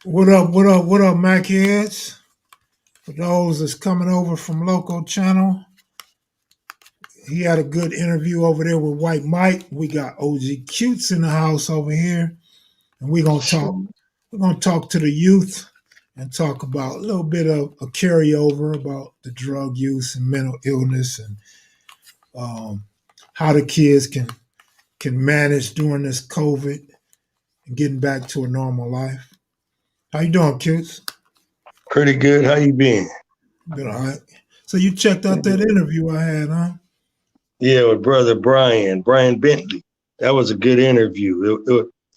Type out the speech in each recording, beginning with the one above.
What up? What up? What up, Mac heads? For those that's coming over from Loco channel, he had a good interview over there with White Mike. We got OG Cutes in the house over here, and we're gonna talk. Sure. We're gonna talk to the youth and talk about a little bit of a carryover about the drug use and mental illness and um, how the kids can manage during this COVID and getting back to a normal life. How you doing, Cutes? Pretty good. How you been? Been all right. So you checked out that interview I had, huh? Yeah, with brother Brian Bentley. That was a good interview.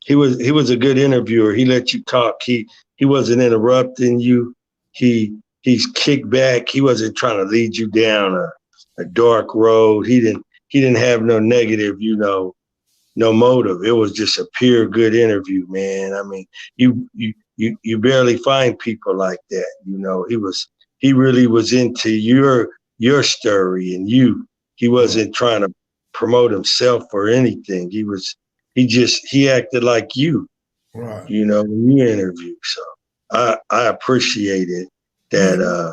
He was a good interviewer. He let you talk. He wasn't interrupting you. He's kicked back. He wasn't trying to lead you down a dark road. He didn't have no negative, no motive. It was just a pure good interview, man. I mean, you barely find people like that. He really was into your story and you. He wasn't trying to promote himself or anything. He acted like you, Right. when you interview. So I appreciated Yeah.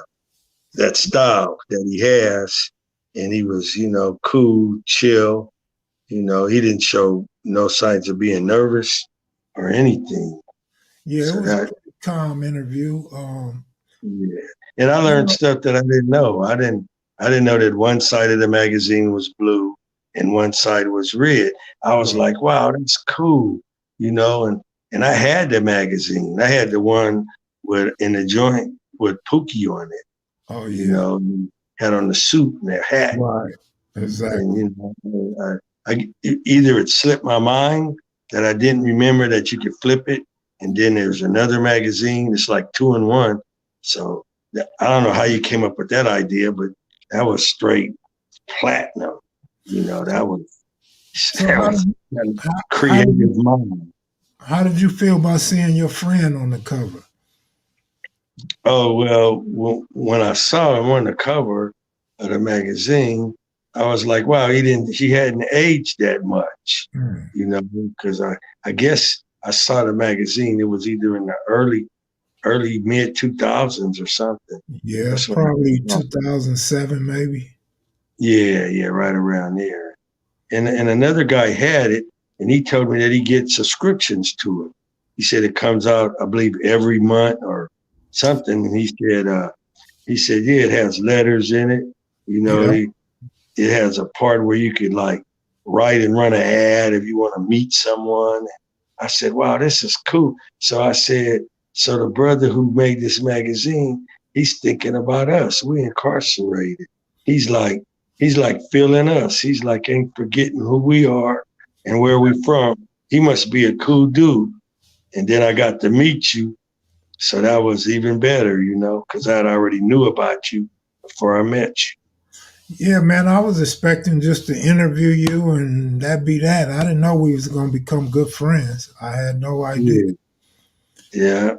that style that he has. And he was, cool, chill. He didn't show no signs of being nervous or anything. Yeah, it So was a that, pretty calm interview. yeah. And I You learned know, stuff that I didn't know. I didn't know that one side of the magazine was blue and one side was red. I was right. like, wow, that's cool, and I had the magazine. I had the one with in the joint with Pookie on it, Oh you yeah. know, had on the suit and their hat. Right. And Exactly. either it slipped my mind that I didn't remember that you could flip it, and then there's another magazine. It's like two in one. So I don't know how you came up with that idea, but that was straight platinum. That was So that was a how creative did you mind. how did you feel about seeing your friend on the cover? Oh well, when I saw him on the cover of the magazine, I was like, wow, he hadn't aged that much, Hmm. because I guess I saw the magazine. It was either in the early mid 2000s or something. Yeah, That's when, probably 2007 maybe. yeah, yeah, right around there. And another guy had it, and he told me that he gets subscriptions to it. He said it comes out, I believe, every month or something. And he said, yeah, it has letters in it. You know, Yeah. he, it has a part where you could like write and run an ad if you want to meet someone. I said, wow, this is cool. So I said, so the brother who made this magazine, he's thinking about us. We incarcerated. He's like, he's like feeling us. He's like, ain't forgetting who we are and where we from. He must be a cool dude. And then I got to meet you. So that was even better, because I already knew about you before I met you. Yeah, man, I was expecting just to interview you and that be that. I didn't know we was gonna become good friends. I had no idea. Yeah. Yeah.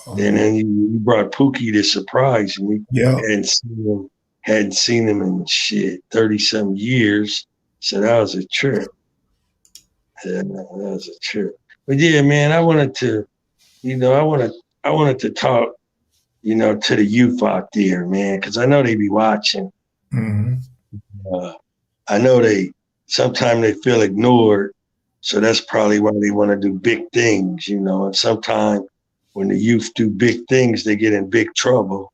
And Um, then you brought Pookie to surprise me. yeah. Hadn't seen him in shit 30 some years. So that was a trip. Yeah, that was a trip. But yeah, man, I wanted to talk, to the youth out there, man, because I know they be watching. Hmm. Uh, I know sometimes they feel ignored. So that's probably why they want to do big things. And sometimes when the youth do big things, they get in big trouble.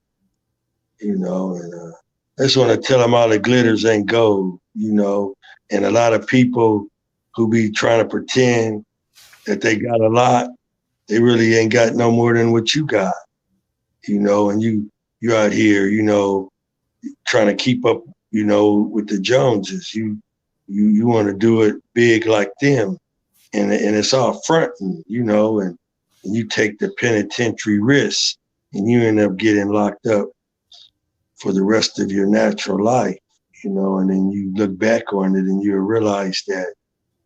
And I just want to tell them all the glitters ain't gold. And a lot of people who be trying to pretend that they got a lot, they really ain't got no more than what you got. And you out here, trying to keep up, with the Joneses. You want to do it big like them, and it's all fronting, and you take the penitentiary risk, and you end up getting locked up for the rest of your natural life, and then you look back on it and you realize that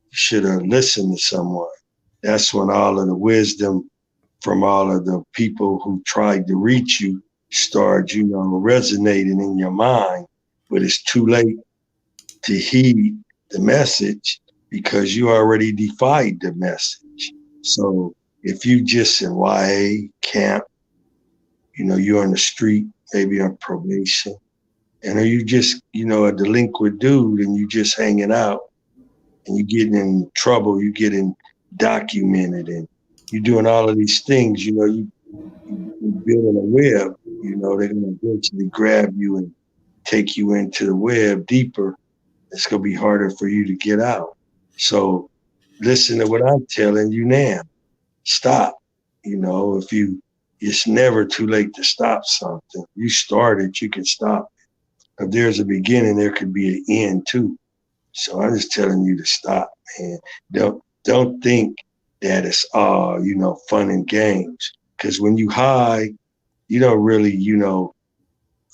you should have listened to someone. That's when all of the wisdom from all of the people who tried to reach you start, resonating in your mind. But it's too late to heed the message because you already defied the message. So if you just in YA camp, you're on the street, maybe on probation, and are you just, a delinquent dude and you just hanging out and you getting in trouble, you getting documented and you doing all of these things, you building a web, they're gonna eventually grab you and take you into the web deeper. It's gonna be harder for you to get out. So listen to what I'm telling you now. Stop. If it's never too late to stop something. You start it, you can stop it. If there's a beginning, there could be an end too. So I'm just telling you to stop, man. Don't think that it's all, fun and games. Because when you high, you don't really,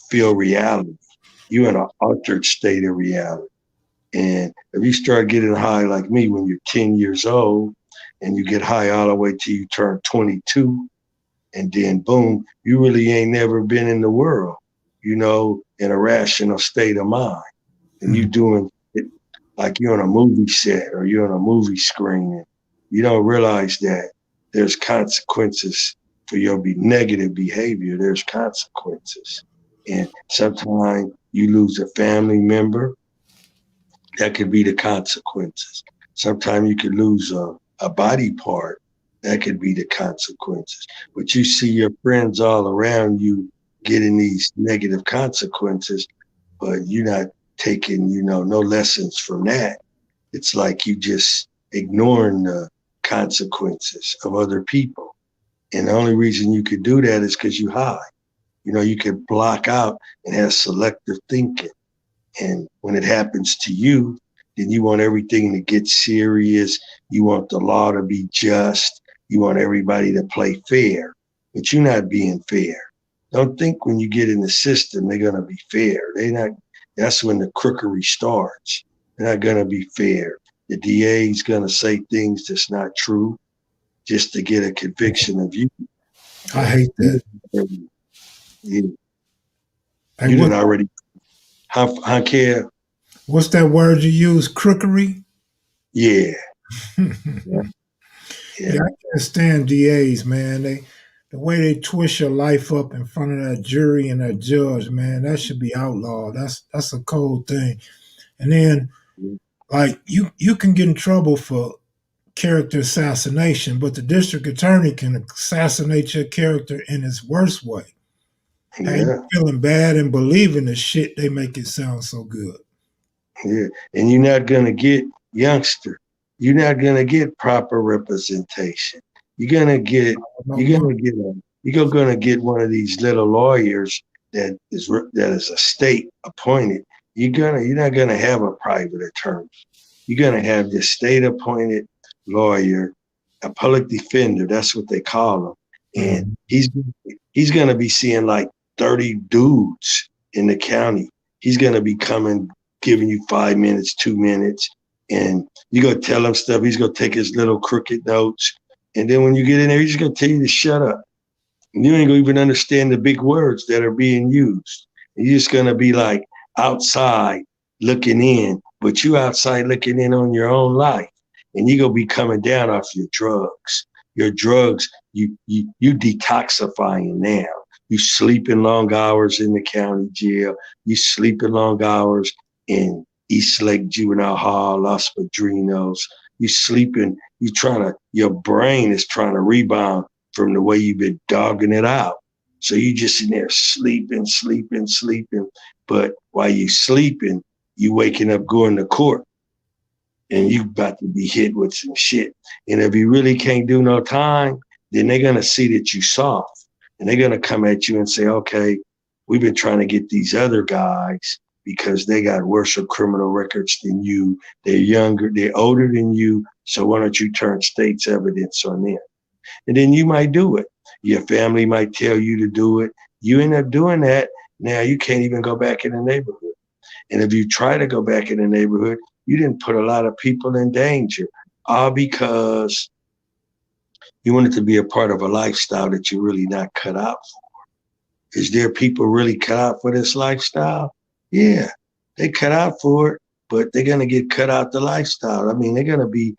feel reality. You're in an altered state of reality. And if you start getting high like me when you're 10 years old and you get high all the way till you turn 22, and then boom, you really ain't never been in the world, in a rational state of mind. And you doing it like you're on a movie set or you're on a movie screen. And you don't realize that there's consequences for your negative behavior. There's consequences. And sometimes you lose a family member. That could be the consequences. Sometimes you could lose a body part. That could be the consequences. But you see your friends all around you getting these negative consequences, but you're not taking, no lessons from that. It's like you just ignoring the consequences of other people. And the only reason you could do that is because you high. You could block out and have selective thinking. And when it happens to you, then you want everything to get serious. You want the law to be just. You want everybody to play fair, but you're not being fair. Don't think when you get in the system, they're going to be fair. They're not. That's when the crookery starts. They're not going to be fair. The DA is going to say things that's not true just to get a conviction of you. I hate that. You Hey, didn't already. How care? What's that word you use? Crookery? Yeah. Yeah. Yeah. I can't stand DAs, man. The way they twist your life up in front of that jury and that judge, man, that should be outlawed. That's a cold thing. And then, like, you can get in trouble for character assassination, but the district attorney can assassinate your character in his worst way. Hey, you Yeah. feeling bad and believing the shit they make it sound so good. Yeah. And you're not gonna get youngster. You're not gonna get proper representation. You're gonna get No you're more. gonna get you're gonna get one of these little lawyers that is a state appointed. You're not gonna have a private attorney. You're gonna have this state appointed lawyer, a public defender. That's what they call him, and Mhm. he's gonna be seeing like 30 dudes in the county. He's gonna be coming, giving you 5 minutes, 2 minutes, and you gonna tell him stuff. He's gonna take his little crooked notes, and then when you get in there, he's gonna tell you to shut up. And you ain't gonna even understand the big words that are being used. And you're just gonna be like outside looking in, but you outside looking in on your own life, and you gonna be coming down off your drugs. Your drugs, you detoxifying now. You sleeping long hours in the county jail. You sleeping long hours in East Lake Juvenile Hall, Los Padrinos. You sleeping, your brain is trying to rebound from the way you've been dogging it out. So you just in there sleeping, sleeping, sleeping. But while you sleeping, you waking up going to court and you about to be hit with some shit. And if you really can't do no time, then they're going to see that you soft. And they're going to come at you and say, okay, we've been trying to get these other guys because they got worse criminal records than you. They're younger, they're older than you. So why don't you turn state's evidence on them? And then you might do it. Your family might tell you to do it. You end up doing that. Now you can't even go back in the neighborhood. And if you try to go back in the neighborhood, you didn't put a lot of people in danger, all because you wanted to be a part of a lifestyle that you're really not cut out for. Is there people really cut out for this lifestyle? Yeah, they cut out for it, but they're gonna get cut out the lifestyle. I mean, they're gonna be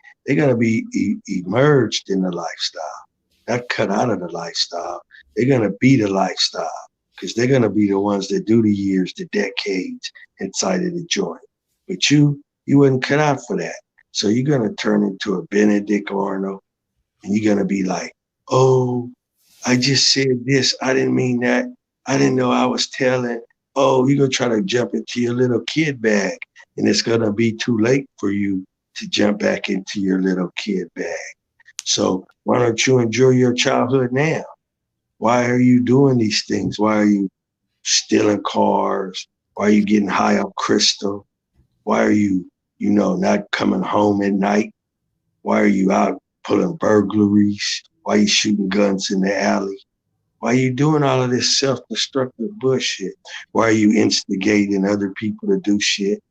emerged in the lifestyle. not cut out of the lifestyle. They're going to be the lifestyle because they're going to be the ones that do the years, the decades inside of the joint. But you wasn't cut out for that. So you're going to turn into a Benedict Arnold and you're going to be like, oh, I just said this. I didn't mean that. I didn't know I was telling. Oh, you're going to try to jump into your little kid bag and it's going to be too late for you to jump back into your little kid bag. So why don't you enjoy your childhood now? Why are you doing these things? Why are you stealing cars? Why are you getting high on crystal? Why are you, not coming home at night? Why are you out pulling burglaries? Why are you shooting guns in the alley? Why are you doing all of this self-destructive bullshit? Why are you instigating other people to do shit?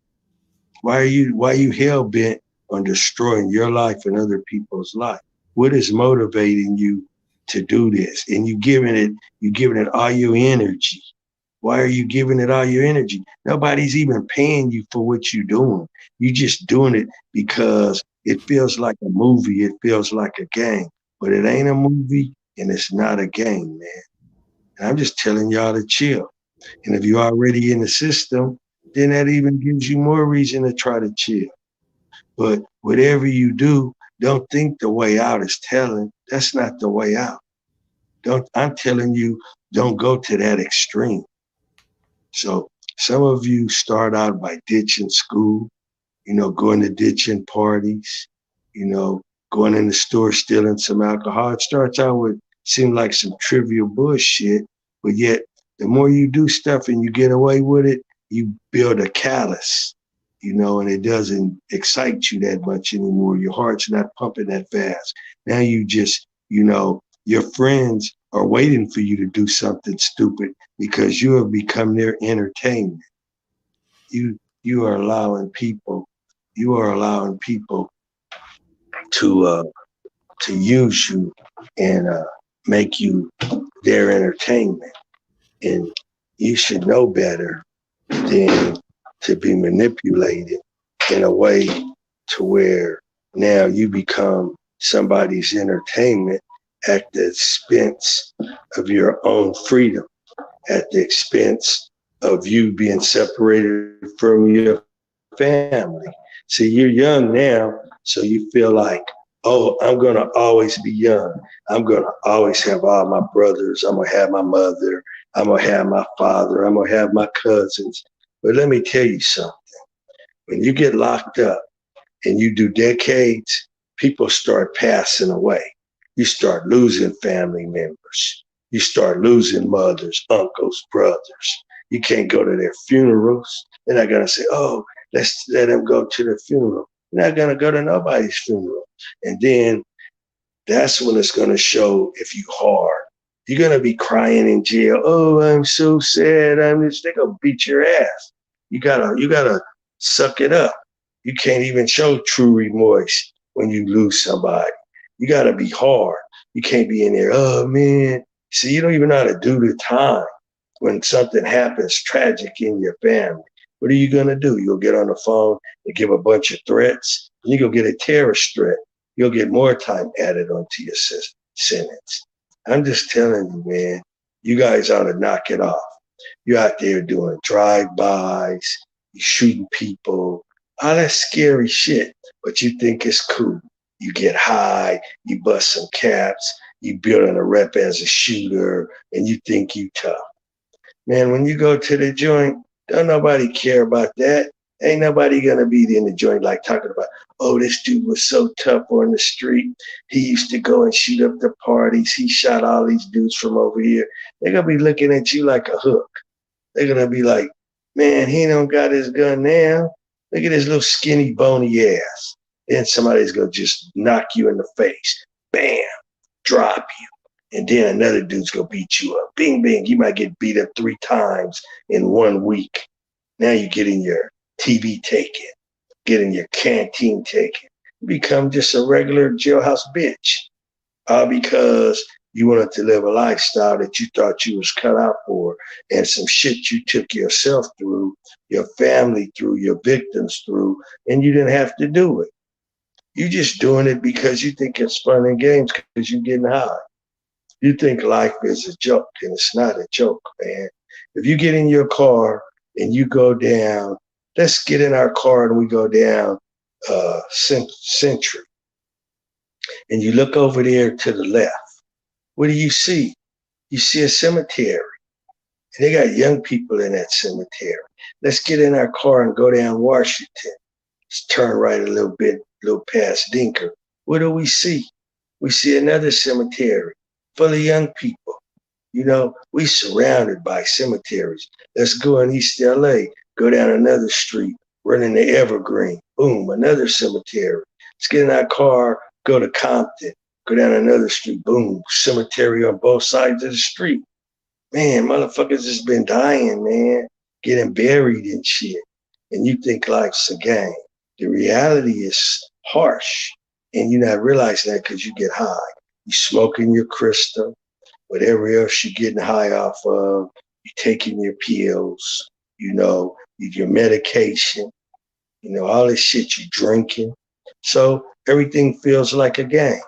Why are you hell bent on destroying your life and other people's life? What is motivating you to do this? And you giving it all your energy. Why are you giving it all your energy? Nobody's even paying you for what you're doing. You just doing it because it feels like a movie. It feels like a game, but it ain't a movie and it's not a game, man. And I'm just telling y'all to chill. And if you're already in the system, then that even gives you more reason to try to chill. But whatever you do, don't think the way out is telling. That's not the way out. I'm telling you, don't go to that extreme. So some of you start out by ditching school, going to ditching parties, going in the store, stealing some alcohol. It starts out with seem like some trivial bullshit, but yet the more you do stuff and you get away with it, you build a callus, and it doesn't excite you that much anymore. Your heart's not pumping that fast. Now you just, your friends are waiting for you to do something stupid because you have become their entertainment. You are allowing people, to use you and make you their entertainment. And you should know better than to be manipulated in a way to where now you become somebody's entertainment at the expense of your own freedom, at the expense of you being separated from your family. See, you're young now, so you feel like, oh, I'm going to always be young. I'm going to always have all my brothers. I'm going to have my mother. I'm going to have my father. I'm going to have my cousins. But let me tell you something. When you get locked up and you do decades, people start passing away. You start losing family members. You start losing mothers, uncles, brothers. You can't go to their funerals. They're not going to say, oh, let's let them go to the funeral. You're not going to go to nobody's funeral. And then that's when it's going to show if you hard. You're going to be crying in jail. Oh, I'm so sad. They're going to beat your ass. You gotta suck it up. You can't even show true remorse when you lose somebody. You got to be hard. You can't be in there, oh, man. See, you don't even know how to do the time when something happens tragic in your family. What are you going to do? You'll get on the phone and give a bunch of threats. And you're going to get a terrorist threat. You'll get more time added onto your sentence. I'm just telling you, man, you guys ought to knock it off. You're out there doing drive-bys, you shooting people, all that scary shit, but you think it's cool. You get high, you bust some caps, you building a rep as a shooter, and you think you tough. Man, when you go to the joint, don't nobody care about that. Ain't nobody gonna be in the joint like talking about, oh, this dude was so tough on the street. He used to go and shoot up the parties. He shot all these dudes from over here. They're gonna be looking at you like a hook. They're gonna be like, man, he don't got his gun now. Look at his little skinny, bony ass. Then somebody's gonna just knock you in the face. Bam, drop you. And then another dude's gonna beat you up. Bing, bing. You might get beat up 3 times in 1 week. Now you're getting your TV taken, getting your canteen taken. You become just a regular jailhouse bitch. All because you wanted to live a lifestyle that you thought you was cut out for, and some shit you took yourself through, your family through, your victims through, and you didn't have to do it. You just doing it because you think it's fun and games because you're getting high. You think life is a joke, and it's not a joke, man. If you get in your car and you go down, let's get in our car and we go down Century, and you look over there to the left. What do you see? You see a cemetery. And they got young people in that cemetery. Let's get in our car and go down Washington. Let's turn right a little bit, a little past Dinker. What do we see? We see another cemetery full of young people. You know, we surrounded by cemeteries. Let's go in East LA, go down another street, run into Evergreen. Boom, another cemetery. Let's get in our car, go to Compton, go down another street. Boom, cemetery on both sides of the street. Man, motherfuckers has been dying, man, getting buried and shit. And you think life's a game. The reality is harsh. And you're not realizing that because you get high. You smoking your crystal, whatever else you're getting high off of, you taking your pills, you know, your medication, you know, all this shit you drinking. So everything feels like a game.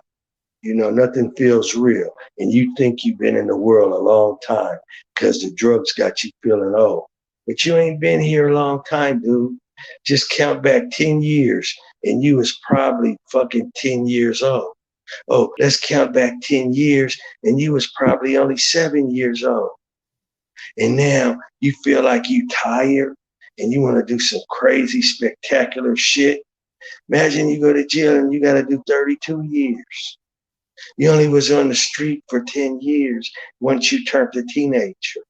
You know, nothing feels real. And you think you've been in the world a long time because the drugs got you feeling old. But you ain't been here a long time, dude. Just count back 10 years and you was probably fucking 10 years old. Oh, let's count back 10 years and you was probably only 7 years old. And now you feel like you tired and you want to do some crazy, spectacular shit. Imagine you go to jail and you got to do 32 years. You only was on the street for 10 years once you turned a teenager.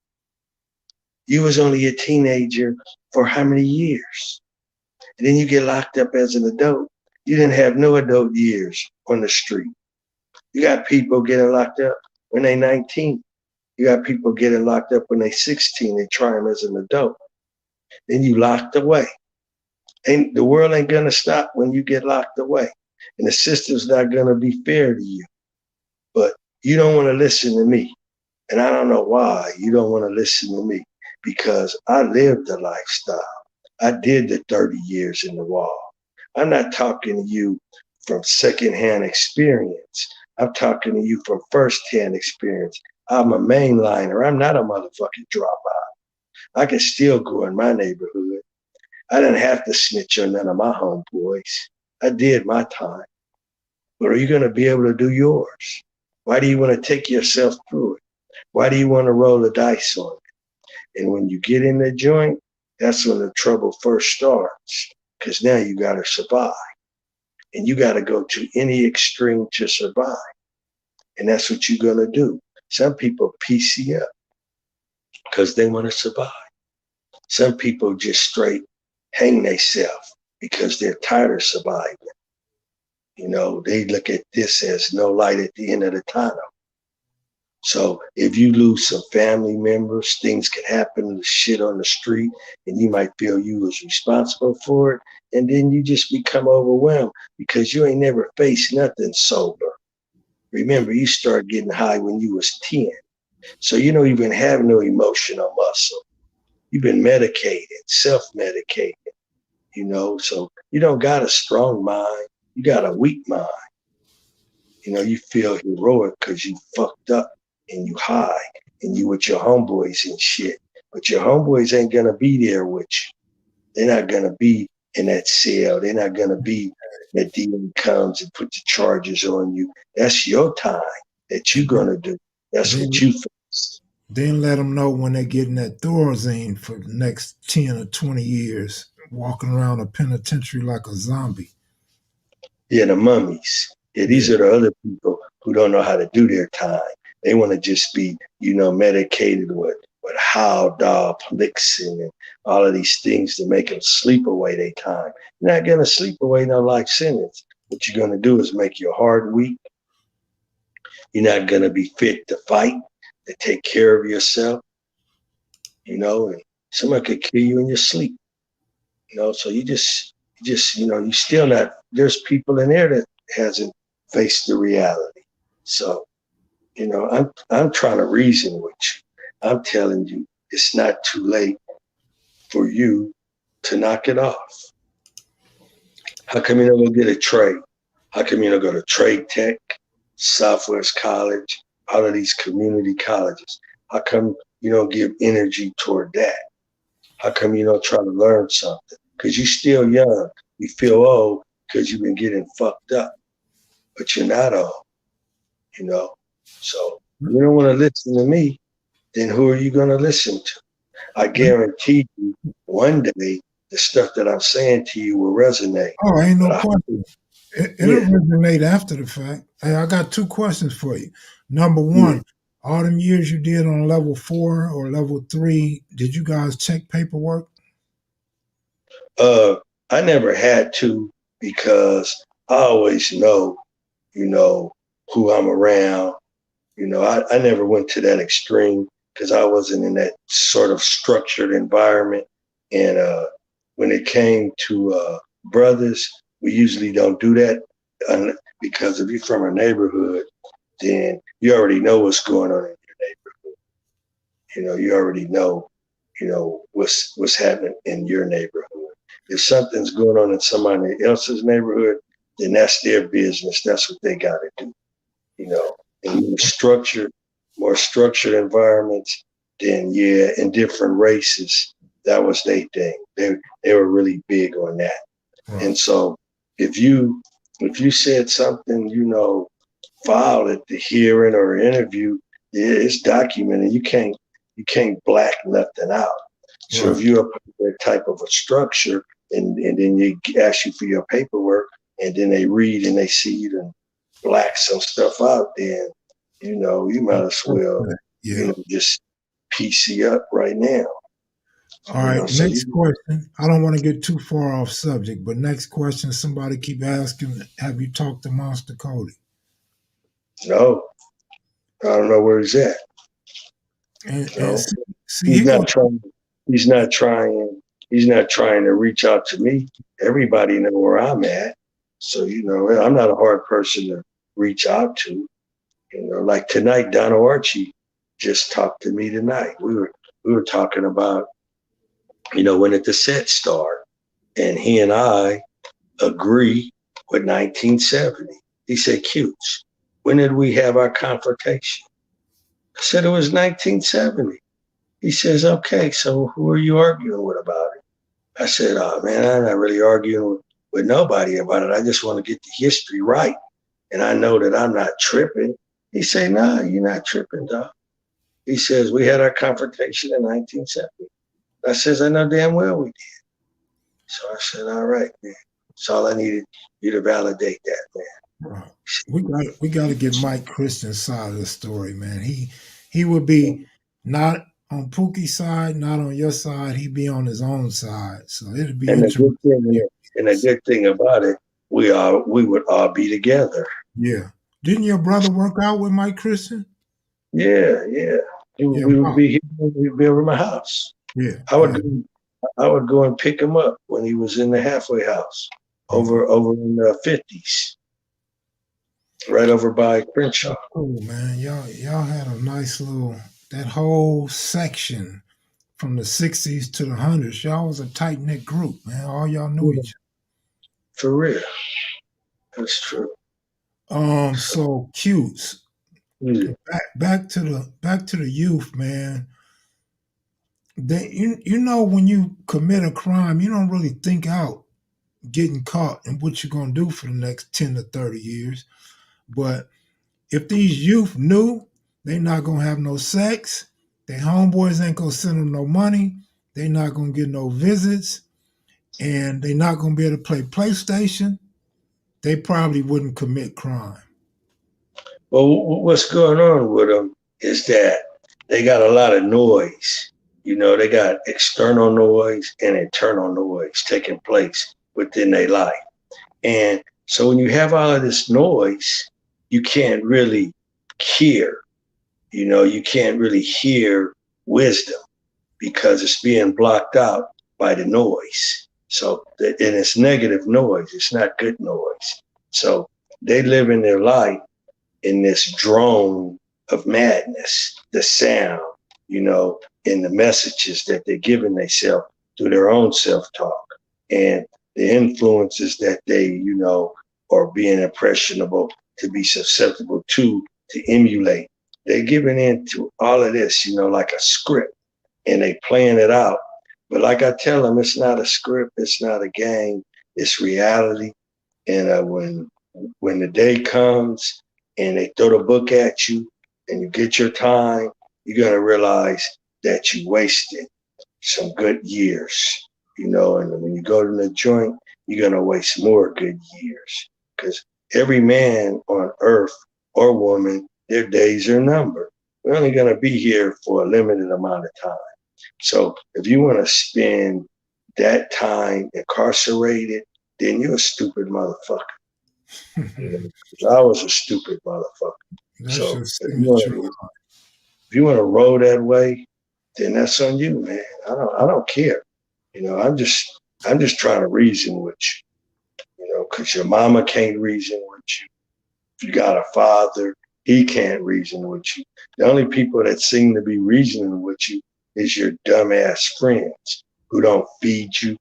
You was only a teenager for how many years? And then you get locked up as an adult. You didn't have no adult years on the street. You got people getting locked up when they 19. You got people getting locked up when they 16. They try them as an adult. Then you locked away. And the world ain't gonna stop when you get locked away. And the system's not gonna be fair to you. But you don't want to listen to me. And I don't know why you don't want to listen to me, because I lived the lifestyle. I did the 30 years in the wall. I'm not talking to you from secondhand experience. I'm talking to you from firsthand experience. I'm a mainliner. I'm not a motherfucking dropout. I can still go in my neighborhood. I didn't have to snitch on none of my homeboys. I did my time. But are you going to be able to do yours? Why do you want to take yourself through it? Why do you want to roll the dice on it? And when you get in the joint, that's when the trouble first starts, because now you got to survive. And you got to go to any extreme to survive. And that's what you're going to do. Some people PC up because they want to survive. Some people just straight hang themselves because they're tired of surviving. You know, they look at this as no light at the end of the tunnel. So if you lose some family members, things could happen to shit on the street, and you might feel you was responsible for it. And then you just become overwhelmed because you ain't never faced nothing sober. Remember, you started getting high when you was 10. So you don't even have no emotional muscle. You've been medicated, self-medicated, you know, so you don't got a strong mind. You got a weak mind. You know, you feel heroic because you fucked up and you high and you with your homeboys and shit. But your homeboys ain't going to be there with you. They're not going to be in that cell. They're not going to be that demon comes and put the charges on you. That's your time that you're going to do. That's Then, what you face. then let them know when they're getting that Thorazine for the next 10 or 20 years, walking around a penitentiary like a zombie. Yeah, the mummies. Yeah, these are the other people who don't know how to do their time. They want to just be, you know, medicated with Haldol, Plixin, and all of these things to make them sleep away their time. You're not going to sleep away no life sentence. What you're going to do is make your heart weak. You're not going to be fit to fight, to take care of yourself, you know, and someone could kill you in your sleep, you know, so you just, you know, you still not, there's people in there that hasn't faced the reality. So, you know, I'm trying to reason with you. I'm telling you, it's not too late for you to knock it off. How come you don't go get a trade? How come you don't go to Trade Tech, Southwest College, out of these community colleges? How come you don't give energy toward that? How come you don't try to learn something? Because you're still young. You feel old because you've been getting fucked up, but you're not old, you know? So you don't want to listen to me, then who are you going to listen to? I guarantee you one day the stuff that I'm saying to you will resonate. Oh, ain't no But question. It'll yeah, resonate after the fact. Hey, I got two questions for you. Number yeah. one, all them years you did on level 4 or level 3, did you guys check paperwork? Uh, I never had to because I always know, you know, who I'm around. I never went to that extreme because I wasn't in that sort of structured environment. And when it came to brothers, we usually don't do that because if you're from a neighborhood, then you already know what's going on in your neighborhood. You already know, what's happening in your neighborhood. If something's going on in somebody else's neighborhood, then that's their business. That's what they got to do. In more structured environments, then yeah, in different races, that was their thing. They were really big on that. Right. And so if you said something, foul at the hearing or interview, yeah, it's documented. You can't black nothing out. So if Right. you're a that type of a structure and then they ask you for your paperwork and then they read and they see you done black some stuff out, then you might as well, Yeah. just PC up right now. All right. So Next question. I don't want to get too far off subject, but next question. Somebody keep asking, have you talked to Monster Cody? no, I don't know where he's at. And No, see, he's he goes, not trying. He's not trying. He's not trying to reach out to me. Everybody know where I'm at. So I'm not a hard person to reach out to. Like tonight, Donna Archie just talked to me tonight. We were talking about when did the set start, and he and I agree with 1970. He said, "Cutes, when did we have our confrontation?" I said it was 1970. He says, "Okay, so who are you arguing with about it?" I said, "Oh man, I'm not really arguing with nobody about it. I just want to get the history right, and I know that I'm not tripping." He said, "Nah, you're not tripping, dog." He says, "We had our confrontation in 1970." I says, "I know damn well we did." So I said, "All right, man. That's all I needed you to validate that, man." right. We got to get Mike Christian's side of the story, man. He would be not on Pookie's side, not on your side. He'd be on his own side. So it'd be And the interesting. good thing, about it, we would all be together. Yeah. Didn't your brother work out with Mike Christian? Yeah, yeah. Yeah. We would Wow. be here. We'd be over my house. Yeah. I would Yeah. go, I would go and pick him up when he was in the halfway house Oh, over in the 50s, right over by Crenshaw. that's cool, man. Y'all had a nice little that whole section from the '60s to the '100s. Y'all was a tight knit group, man. All y'all knew Yeah, each for real. That's true. other. So, So cutes. yeah. Back to the youth, man. You know when you commit a crime, you don't really think out getting caught and what you're gonna do for the next 10 to 30 years. But if these youth knew they not gonna have no sex, their homeboys ain't gonna send them no money, they not gonna get no visits, and they not gonna be able to play PlayStation, they probably wouldn't commit crime. Well, what's going on with them is that they got a lot of noise. They got external noise and internal noise taking place within their life. And so when you have all of this noise, you can't really hear, you can't really hear wisdom because it's being blocked out by the noise. So, and it's negative noise, it's not good noise. So they live in their life in this drone of madness, the sound, in the messages that they're giving themselves through their own self-talk and the influences that they, are being impressionable to be susceptible to emulate they're giving into all of this, you know, like a script, and they playing it out. But like I tell them, it's not a script, it's not a game, it's reality. And when the day comes and they throw the book at you and you get your time, you're gonna realize that you wasted some good years, you know. And when you go to the joint, you're gonna waste more good years because every man on earth or woman, their days are numbered. We're only gonna be here for a limited amount of time. So if you want to spend that time incarcerated, then you're a stupid motherfucker. You know, I was a stupid motherfucker. That's So your signature. if you want to roll that way, then that's on you, man. I don't care. You know, I'm just trying to reason with you. You know, because your mama can't reason with you. If you got a father, he can't reason with you. The only people that seem to be reasoning with you is your dumbass friends who don't feed you,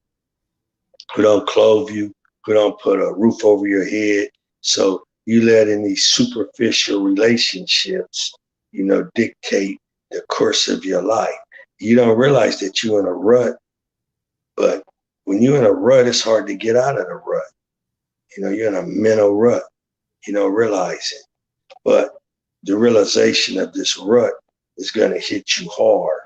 who don't clothe you, who don't put a roof over your head. So you let in these superficial relationships, you know, dictate the course of your life. You don't realize that you're in a rut, but when you're in a rut, it's hard to get out of the rut. You know, you're in a mental rut. You don't realize it. But the realization of this rut is going to hit you hard.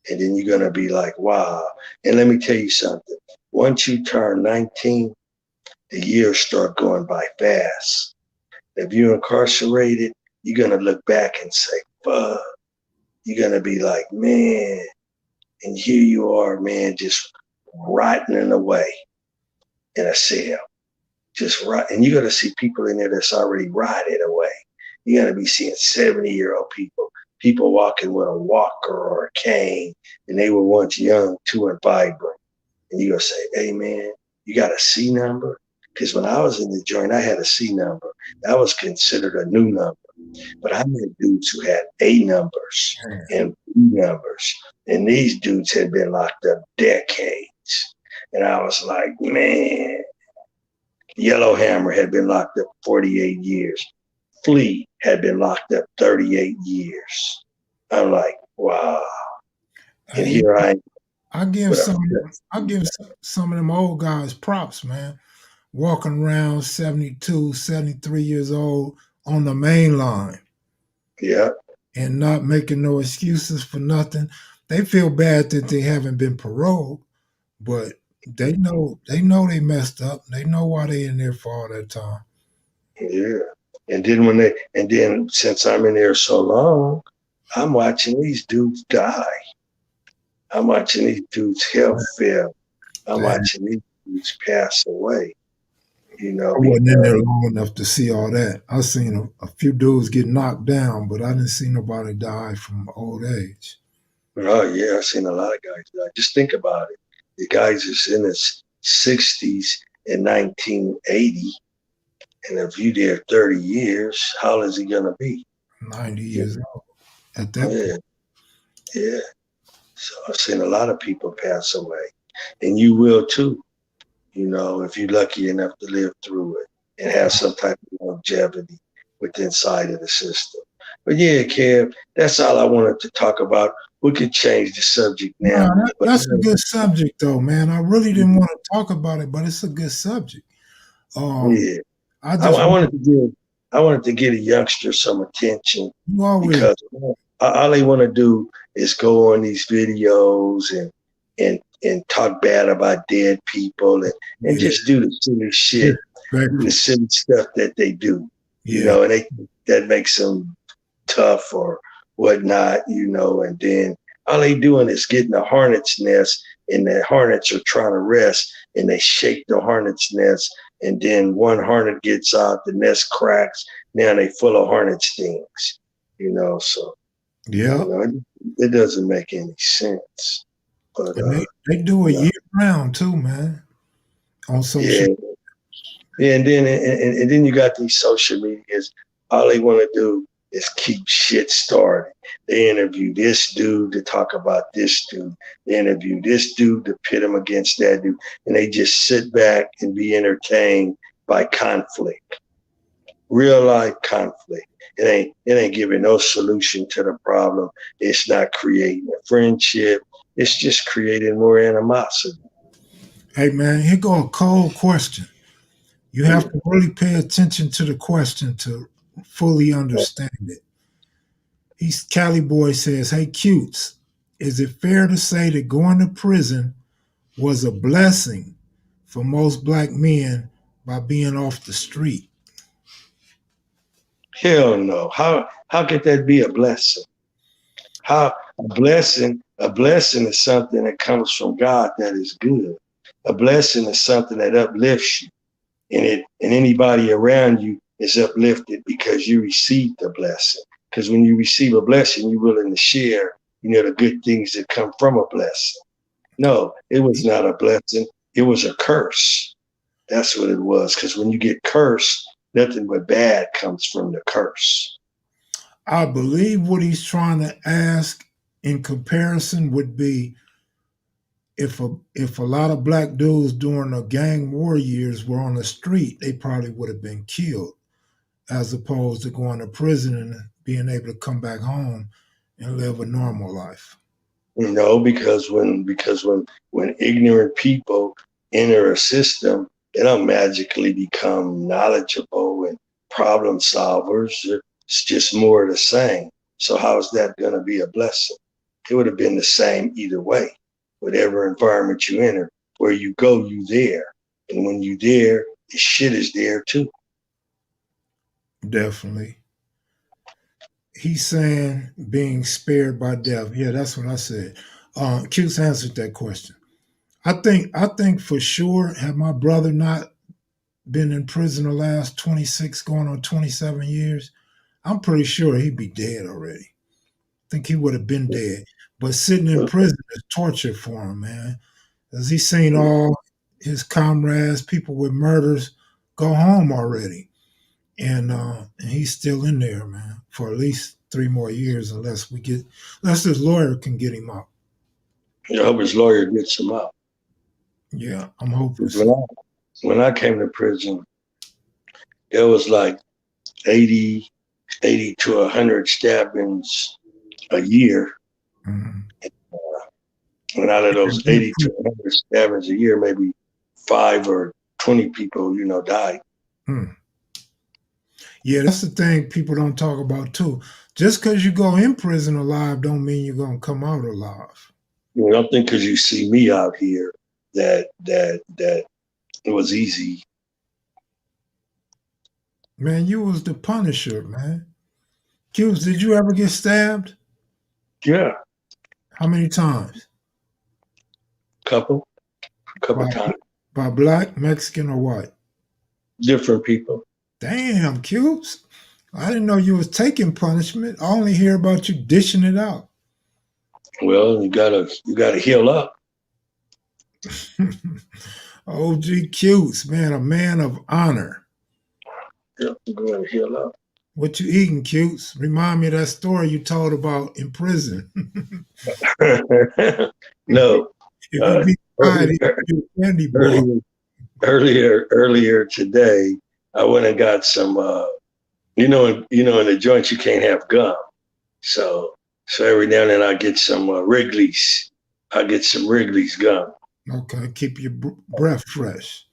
And then you're going to be like, wow. And let me tell you something. Once you turn 19, the years start going by fast. If you're incarcerated, you're going to look back and say, fuck. You're going to be like, man. And here you are, man, just rotting away in a cell. Just rot. And you're going to see people in there that's already rotted away. You're going to be seeing 70-year-old people walking with a walker or a cane, and they were once young, too, and vibrant. And you're going to say, hey, man, you got a C number? Because when I was in the joint, I had a C number. That was considered a new number. But I met dudes who had A numbers and B numbers. And these dudes had been locked up decades. And I was like, man, Yellowhammer had been locked up 48 years. Flea had been locked up 38 years. I'm like, wow. And here I am. I give some of them old guys props, man. Walking around 72, 73 years old on the main line. Yeah. And not making no excuses for nothing. They feel bad that they haven't been paroled, but they know they messed up. They know why they in there for all that time. Yeah. And then since I'm in there so long, I'm watching these dudes die. I'm watching these dudes' health fail. I'm watching these dudes pass away. You know, I wasn't in there long enough to see all that. I seen a few dudes get knocked down, but I didn't see nobody die from old age. Oh yeah, I've seen a lot of guys die. Just think about it. The guys is in his 60s in 1980, and if you there 30 years, how old is he gonna be? 90 years old at that Yeah, point. yeah. So I've seen a lot of people pass away, and you will too. You know, if you're lucky enough to live through it and have some type of longevity within inside of the system. But yeah, Kev, that's all I wanted to talk about. We could change the subject now. No, But that's a good subject, though, man. I really didn't want to talk about it, but it's a good subject. yeah, I I, just I wanted to give I wanted to get a youngster some attention you always because all they want to do is go on these videos and talk bad about dead people and yeah, just do the silly shit, do the disrespectful. silly stuff that they do, you Yeah, know, and that makes them tough or whatnot, you know, and then all they doing is getting a hornet's nest and the hornets are trying to rest and they shake the hornet's nest and then one hornet gets out, the nest cracks, now they full of hornet stings, you know, so, yeah, you know, it doesn't make any sense. But, and they do it you know, year round too, man. On social, yeah. Yeah, and then you got these social medias. All they want to do is keep shit started. They interview this dude to talk about this dude. They interview this dude to pit him against that dude, and they just sit back and be entertained by conflict. real life conflict. It ain't giving no solution to the problem. It's not creating a friendship. It's just creating more animosity. Hey man, here go a cold question. You have Yeah. to really pay attention to the question to fully understand it. He's Cali Boy says, "Hey cutes, is it fair to say that going to prison was a blessing for most black men by being off the street?" Hell no. How could that be a blessing? How a blessing is something that comes from God that is good. A blessing is something that uplifts you, and anybody around you is uplifted because you received the blessing. Because when you receive a blessing, you're willing to share, the good things that come from a blessing. No, it was not a blessing. It was a curse. That's what it was. Because when you get cursed, nothing but bad comes from the curse. I believe what he's trying to ask in comparison would be if a lot of black dudes during the gang war years were on the street, they probably would have been killed, as opposed to going to prison and being able to come back home and live a normal life. Because when ignorant people enter a system, they don't magically become knowledgeable and problem solvers. It's just more of the same. So how is that going to be a blessing? It would have been the same either way. Whatever environment you enter, where you go, you there, and when you there, the shit is there too. Definitely. He's saying being spared by death. Yeah, that's what I said. Q's answered that question. I think for sure, had my brother not been in prison the last 26 going on 27 years, I'm pretty sure he'd be dead already. I think he would have been dead. But sitting in prison is torture for him, man. As he's seen all his comrades, people with murders, go home already. And he's still in there, man, for at least 3 more years unless his lawyer can get him out. I hope his lawyer gets him out. Yeah, I'm hoping When so. I, when I came to prison, it was like 80, 80 to 100 stabbings a year. Mhm. And out of those Yeah, 80 to 100 stabbings a year, maybe 5 or 20 people, died. hmm. Yeah, that's the thing people don't talk about too. Just because you go in prison alive don't mean you're gonna come out alive. Don't think because you see me out here that it was easy. Man, you was the Punisher, man. Cubes, did you ever get stabbed? Yeah, How many times? couple, couple By times, by black, Mexican, or white? different people. Damn, Cubes. I didn't know you was taking punishment. I only hear about you dishing it out. Well, you gotta heal up. OG Cubes, man, a man of honor. Yeah, you gotta heal up. What you eating, Cubes? Remind me of that story you told about in prison. No, If you uh, be quiet, earlier, you a candy bar. earlier, earlier today, I went and got some. In the joints you can't have gum. So every now and then I get some Wrigley's. I get some Wrigley's gum. Okay, keep your breath fresh.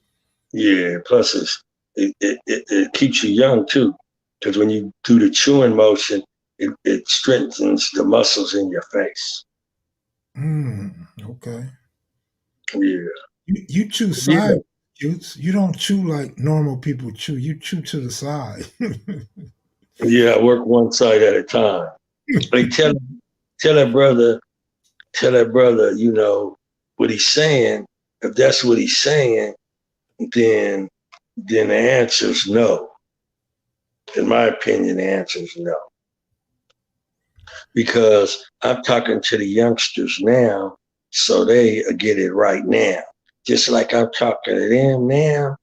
Yeah. Plus, it keeps you young too, because when you do the chewing motion, it strengthens the muscles in your face. Okay. Yeah. You chew Yeah. side, Cubes. You don't chew like normal people chew. You chew to the side. Yeah. I work one side at a time. Like tell that brother, tell that brother, what he's saying. If that's what he's saying, then the answer is no. In my opinion, the answer is no. Because I'm talking to the youngsters now, so they get it right now. Just like I'm talking to them now,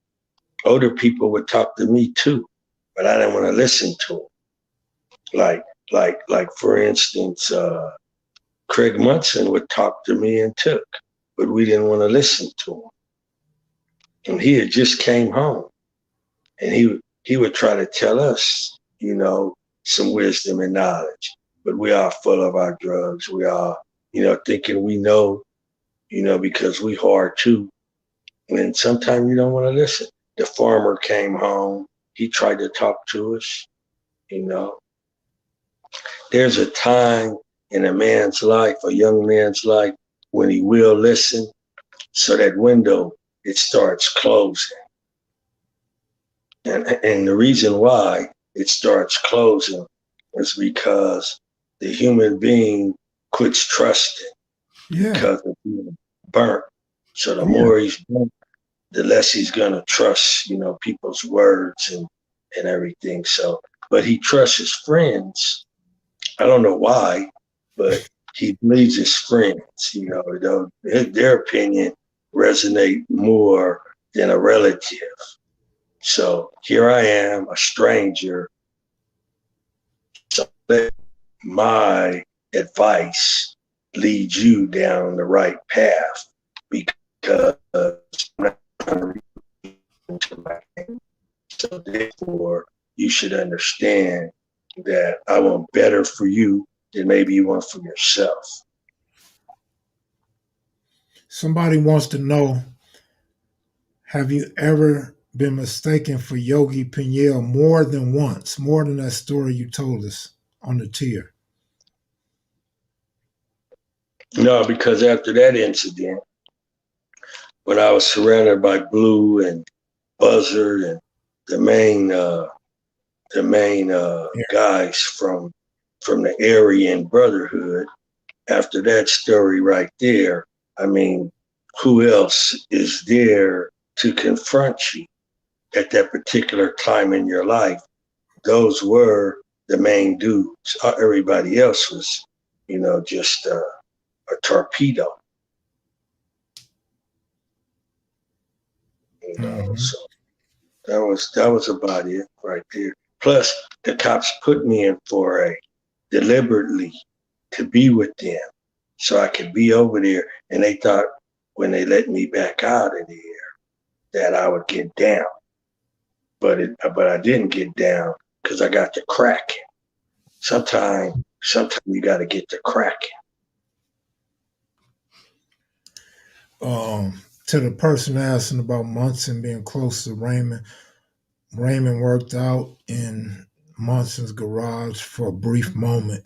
older people would talk to me too, but I didn't want to listen to them. Like for instance, Craig Munson would talk to me and took, but we didn't want to listen to him. And he had just came home, and he would try to tell us, some wisdom and knowledge. But we are full of our drugs. We are, thinking we know, because we hard too. And sometimes you don't want to listen. The farmer came home. He tried to talk to us, you know. There's a time in a man's life, a young man's life, when he will listen. So that window, it starts closing. And the reason why it starts closing is because the human being quits trusting Yeah. because of being burnt. So the Yeah. more he's burnt, the less he's gonna trust, people's words and everything. So, but he trusts his friends. I don't know why, but he believes his friends. Their opinion resonate more than a relative. So here I am, a stranger. So let my advice lead you down the right path because I'm not trying to reach into my hand. So therefore, you should understand that I want better for you than maybe you want for yourself. Somebody wants to know, have you ever been mistaken for Yogi Piñel more than once, more than that story you told us on the tier? No, because after that incident, when I was surrounded by Blue and Buzzard and the main Yeah. guys from the Aryan Brotherhood, after that story right there, I mean, who else is there to confront you at that particular time in your life? Those were the main dudes. Everybody else was, just a torpedo. Mm-hmm. So that was about it right there. Plus, the cops put me in for a deliberately to be with them, so I could be over there. And they thought when they let me back out of there that I would get down, but I didn't get down because I got the cracking. Sometimes you got to get the cracking. To the person asking about Munson being close to Raymond, Raymond worked out in Munson's garage for a brief moment,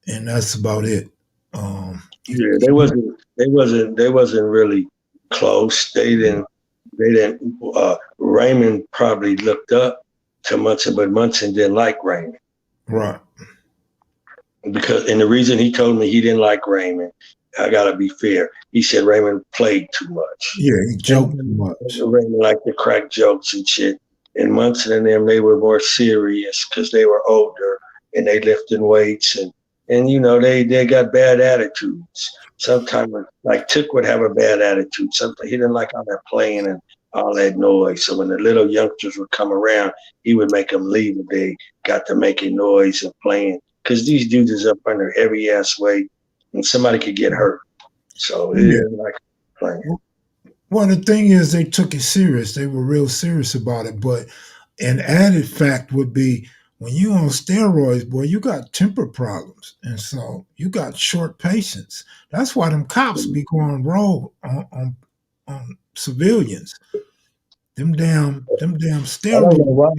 and that's about it. He, Yeah, they wasn't really close. They didn't. Raymond probably looked up to Munson, but Munson didn't like Raymond right. and the reason he told me he didn't like Raymond, I gotta be fair. He said Raymond played too much, Yeah, he and joked too much. Raymond liked to crack jokes and shit. And Munson and them, they were more serious because they were older and they lifting weights and they got bad attitudes. Sometimes like Tick would have a bad attitude. Sometimes he didn't like all that playing and all that noise. So when the little youngsters would come around, he would make them leave if they got to making noise and playing. Because these dudes is up under heavy ass weight and somebody could get hurt. So he Yeah. didn't like playing. Well, the thing is, they took it serious. They were real serious about it. But an added fact would be when you on steroids, boy, you got temper problems, and so you got short patience. That's why them cops be going rogue on civilians. Them damn I don't know steroids. why.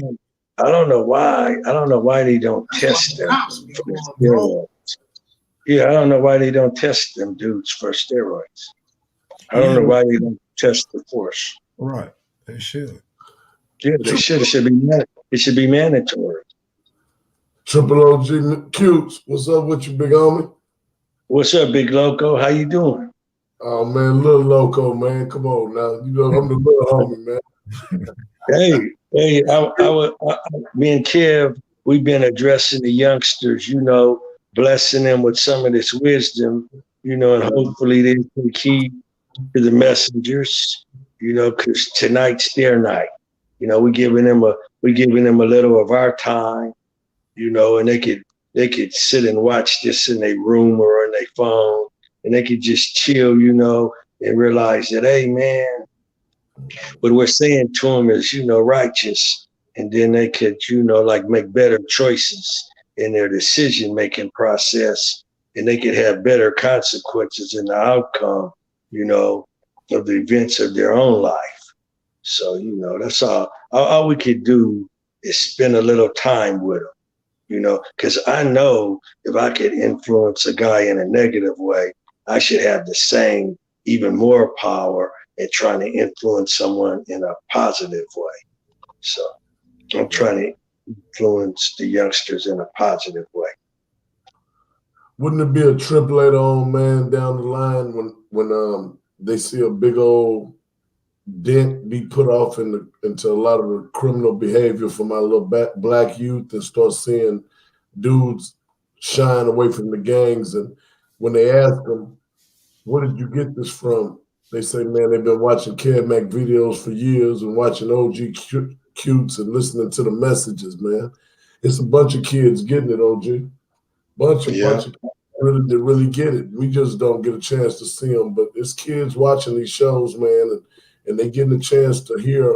I don't know why. I don't know why they don't That's why test the them cops be for going rogue. steroids. Yeah, I don't know why they don't test them dudes for steroids. I don't Yeah, know why they don't test the force. right. They should. Yeah, they should. It should be mandatory. Triple OG Cutes, what's up with you, big homie? What's up, Big Loco? How you doing? Oh man, little Loco, man. Come on now. You know I'm the little homie, man. Hey, me and Kev, we've been addressing the youngsters, blessing them with some of this wisdom, and hopefully they can keep to the messengers, because tonight's their night. We're giving them a little of our time, and they could sit and watch this in their room or on their phone, and they could just chill, and realize that, hey man, what we're saying to them is, righteous. and then they could, like make better choices in their decision-making process, and they could have better consequences in the outcome, of the events of their own life. So, that's all we could do is spend a little time with them, because I know if I could influence a guy in a negative way, I should have the same, even more power in trying to influence someone in a positive way. So I'm trying to influence the youngsters in a positive way. Wouldn't it be a trip later on, man, down the line when they see a big old dent be put off into a lot of the criminal behavior for my little black youth, and start seeing dudes shine away from the gangs? And when they ask them, where did you get this from? They say, man, they've been watching kevmacvideos for years and watching OG Cutes and listening to the messages, man. It's a bunch of kids getting it, OG. Bunch of really get it. We just don't get a chance to see them. But it's kids watching these shows, man, and they getting a chance to hear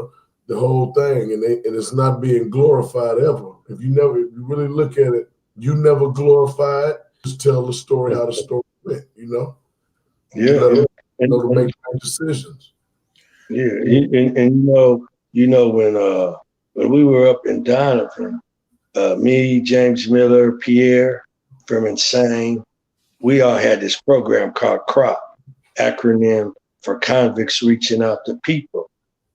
the whole thing, and it's not being glorified ever. If you really look at it, you never glorify it. Just tell the story how the story went, Yeah. Let them know to make decisions. Yeah, when we were up in Donovan, me, James Miller, Pierre from Insane, we all had this program called CROP, acronym for Convicts Reaching Out to People.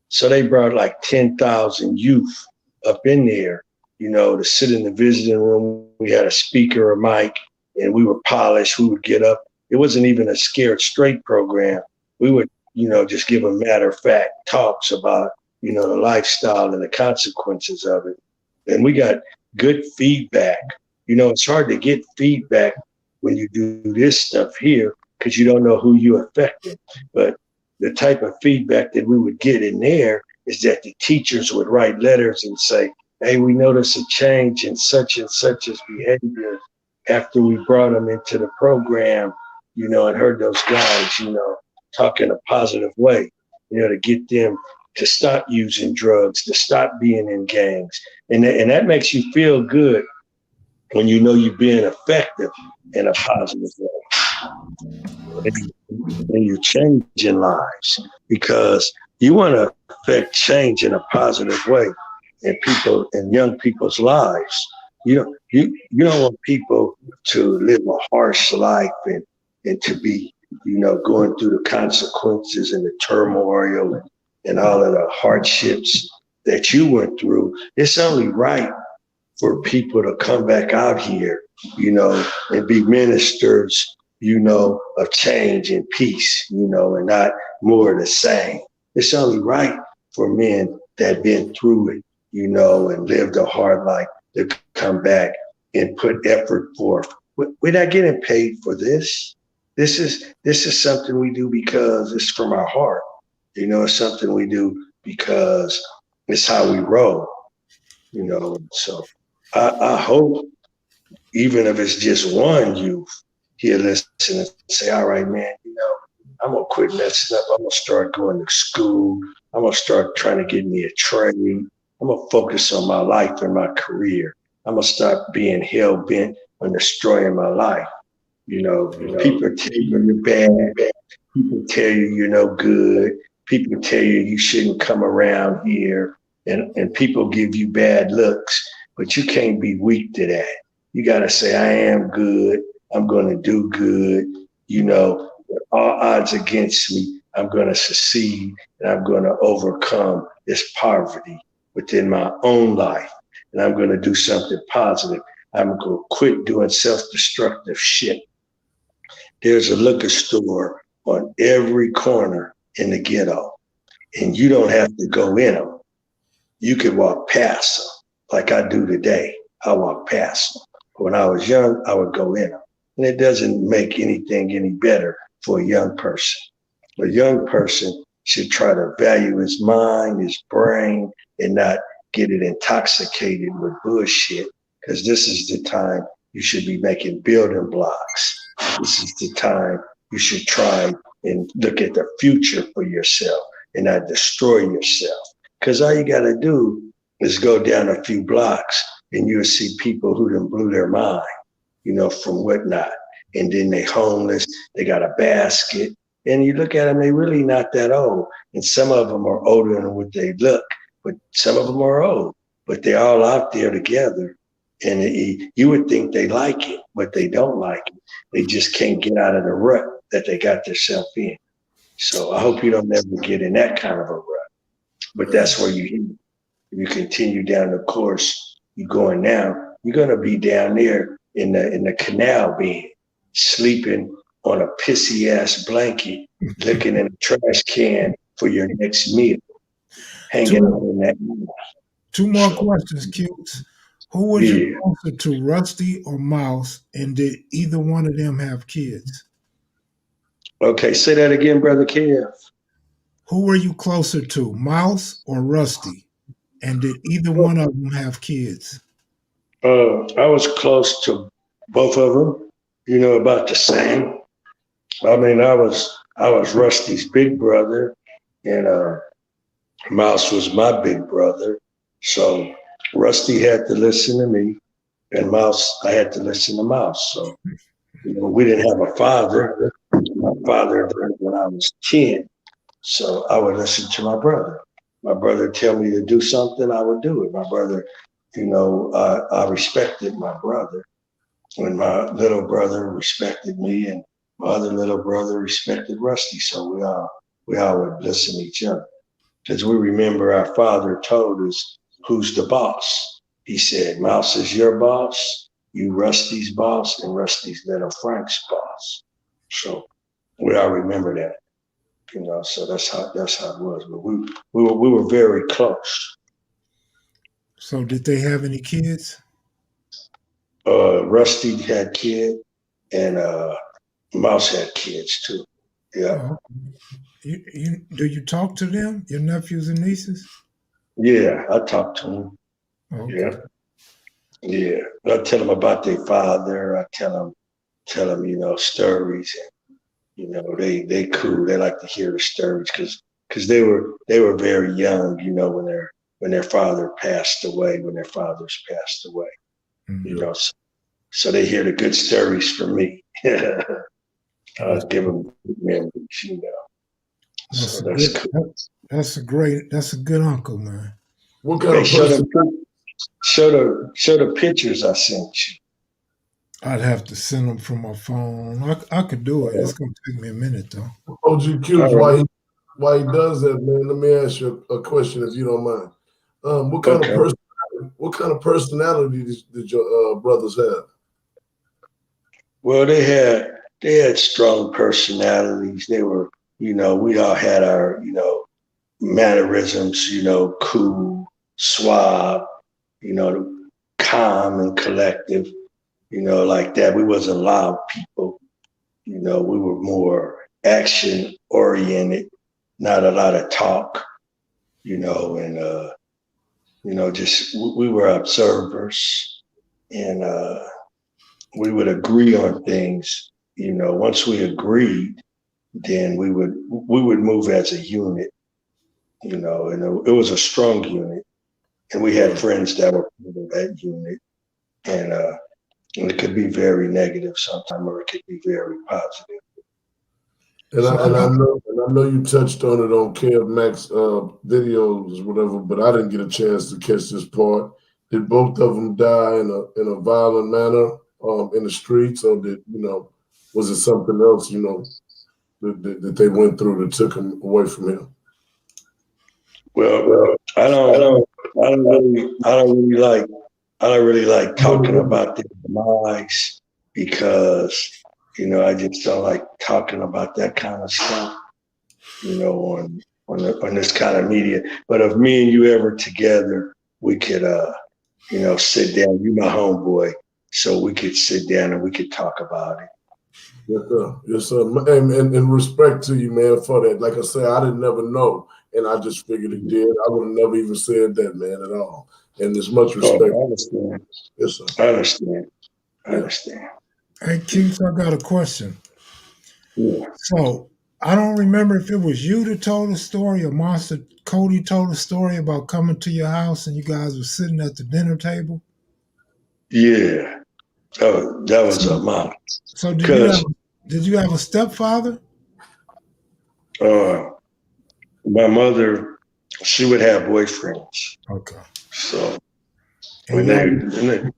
So they brought like 10,000 youth up in there, to sit in the visiting room. We had a speaker, a mic, and we were polished. We would get up. It wasn't even a scared straight program. We would, just give a matter of fact talks about, the lifestyle and the consequences of it. And we got good feedback. It's hard to get feedback when you do this stuff here because you don't know who you affected. But the type of feedback that we would get in there is that the teachers would write letters and say, hey, we noticed a change in such and such's behavior after we brought them into the program, and heard those guys, talk in a positive way, to get them to stop using drugs, to stop being in gangs. And that makes you feel good when you're being effective in a positive way. And you're changing lives, because you want to affect change in a positive way in young people's lives. You don't want people to live a harsh life and to be, going through the consequences and the turmoil and all of the hardships that you went through. It's only right for people to come back out here, and be ministers, of change and peace, and not more of the same. It's only right for men that been through it, and lived a hard life to come back and put effort forth. We're not getting paid for this. This is something we do because it's from our heart. It's something we do because it's how we roll. So I hope, even if it's just one youth, he'll listen and say, all right, man, I'm going to quit messing up. I'm going to start going to school. I'm going to start trying to get me a trade. I'm going to focus on my life and my career. I'm going to stop being hell-bent on destroying my life. People tell you you're bad. People tell you you're no good. People tell you you shouldn't come around here. And people give you bad looks, but you can't be weak to that. You got to say, I am good. I'm going to do good. All odds against me, I'm going to succeed, and I'm going to overcome this poverty within my own life. And I'm going to do something positive. I'm going to quit doing self-destructive shit. There's a liquor store on every corner in the ghetto, and you don't have to go in them. You can walk past them like I do today. I walk past them. When I was young, I would go in them. And it doesn't make anything any better for a young person. A young person should try to value his mind, his brain, and not get it intoxicated with bullshit, because this is the time you should be making building blocks. This is the time you should try and look at the future for yourself and not destroy yourself. Because all you got to do is go down a few blocks and you'll see people who done blew their mind, from whatnot. And then they homeless, they got a basket. And you look at them, they really not that old. And some of them are older than what they look, but some of them are old. But they're all out there together. And you would think they like it, but they don't like it. They just can't get out of the rut that they got themselves in. So I hope you don't ever get in that kind of a rut. But that's where you continue down the course you're going now, you're going to be down there in the canal bed, sleeping on a pissy ass blanket, looking in a trash can for your next meal, hanging out in that. Two more questions, Cutes. Who was you closer to, Rusty or Mouse, and did either one of them have kids? Okay, say that again, Brother Kev. Who were you closer to, Mouse or Rusty, and did either one of them have kids? I was close to both of them, about the same. I mean, I was Rusty's big brother, and Mouse was my big brother. So Rusty had to listen to me, and I had to listen to Mouse. So, we didn't have a father. My father died when I was 10. So I would listen to my brother. My brother tell me to do something, I would do it. My brother, I respected my brother. When my little brother respected me, and my other little brother respected Rusty. So we all would listen to each other. Because we remember our father told us who's the boss. He said, Mouse is your boss, you Rusty's boss, and Rusty's little Frank's boss. So we all remember that. So that's how it was. But we were very close. So did they have any kids? Rusty had kids, and Mouse had kids too. Yeah. Oh, do you talk to them, your nephews and nieces? Yeah, I talk to them. Okay. Yeah. I tell them about their father. I tell them, stories. And, they cool. They like to hear the stories because they were very young, when their father passed away, when their fathers passed away. Mm-hmm. So they hear the good stories from me. Give them good memories, That's a good uncle, man. What kind of person? Show the pictures I sent you. I'd have to send them from my phone. I could do it. It's gonna take me a minute though. OG Q's, why he does that, man? Let me ask you a question, if you don't mind. What kind of personality did your brothers have? Well, they had strong personalities. They were, we all had our, mannerisms, cool, suave, calm and collective, like that. We wasn't loud people. We were more action oriented, not a lot of talk, and just we were observers, and we would agree on things. Once we agreed, then we would move as a unit, and it was a strong unit. And we had friends that were part of that unit, and it could be very negative sometimes, or it could be very positive. And I know you touched on it on kevmacvideos, whatever, but I didn't get a chance to catch this part. Did both of them die in a violent manner in the streets, or was it something else, that they went through that took him away from him? Well, I don't really like talking about their demise because, I just don't like talking about that kind of stuff, on this kind of media. But if me and you ever together, we could, sit down. You my homeboy, so we could sit down and we could talk about it. Yes, sir. Yes, sir. And respect to you, man, for that. Like I said, I didn't never know, and I just figured it did. I would have never even said that, man, at all. And there's much respect. I understand. Yes, sir. I understand. Hey, Keith, I got a question. Yeah. So I don't remember if it was you that told the story or Monster Cody told the story about coming to your house and you guys were sitting at the dinner table. Yeah, that was a So, mom. so Because did you have a stepfather? uh, my mother, she would have boyfriends. Okay. So And when y'all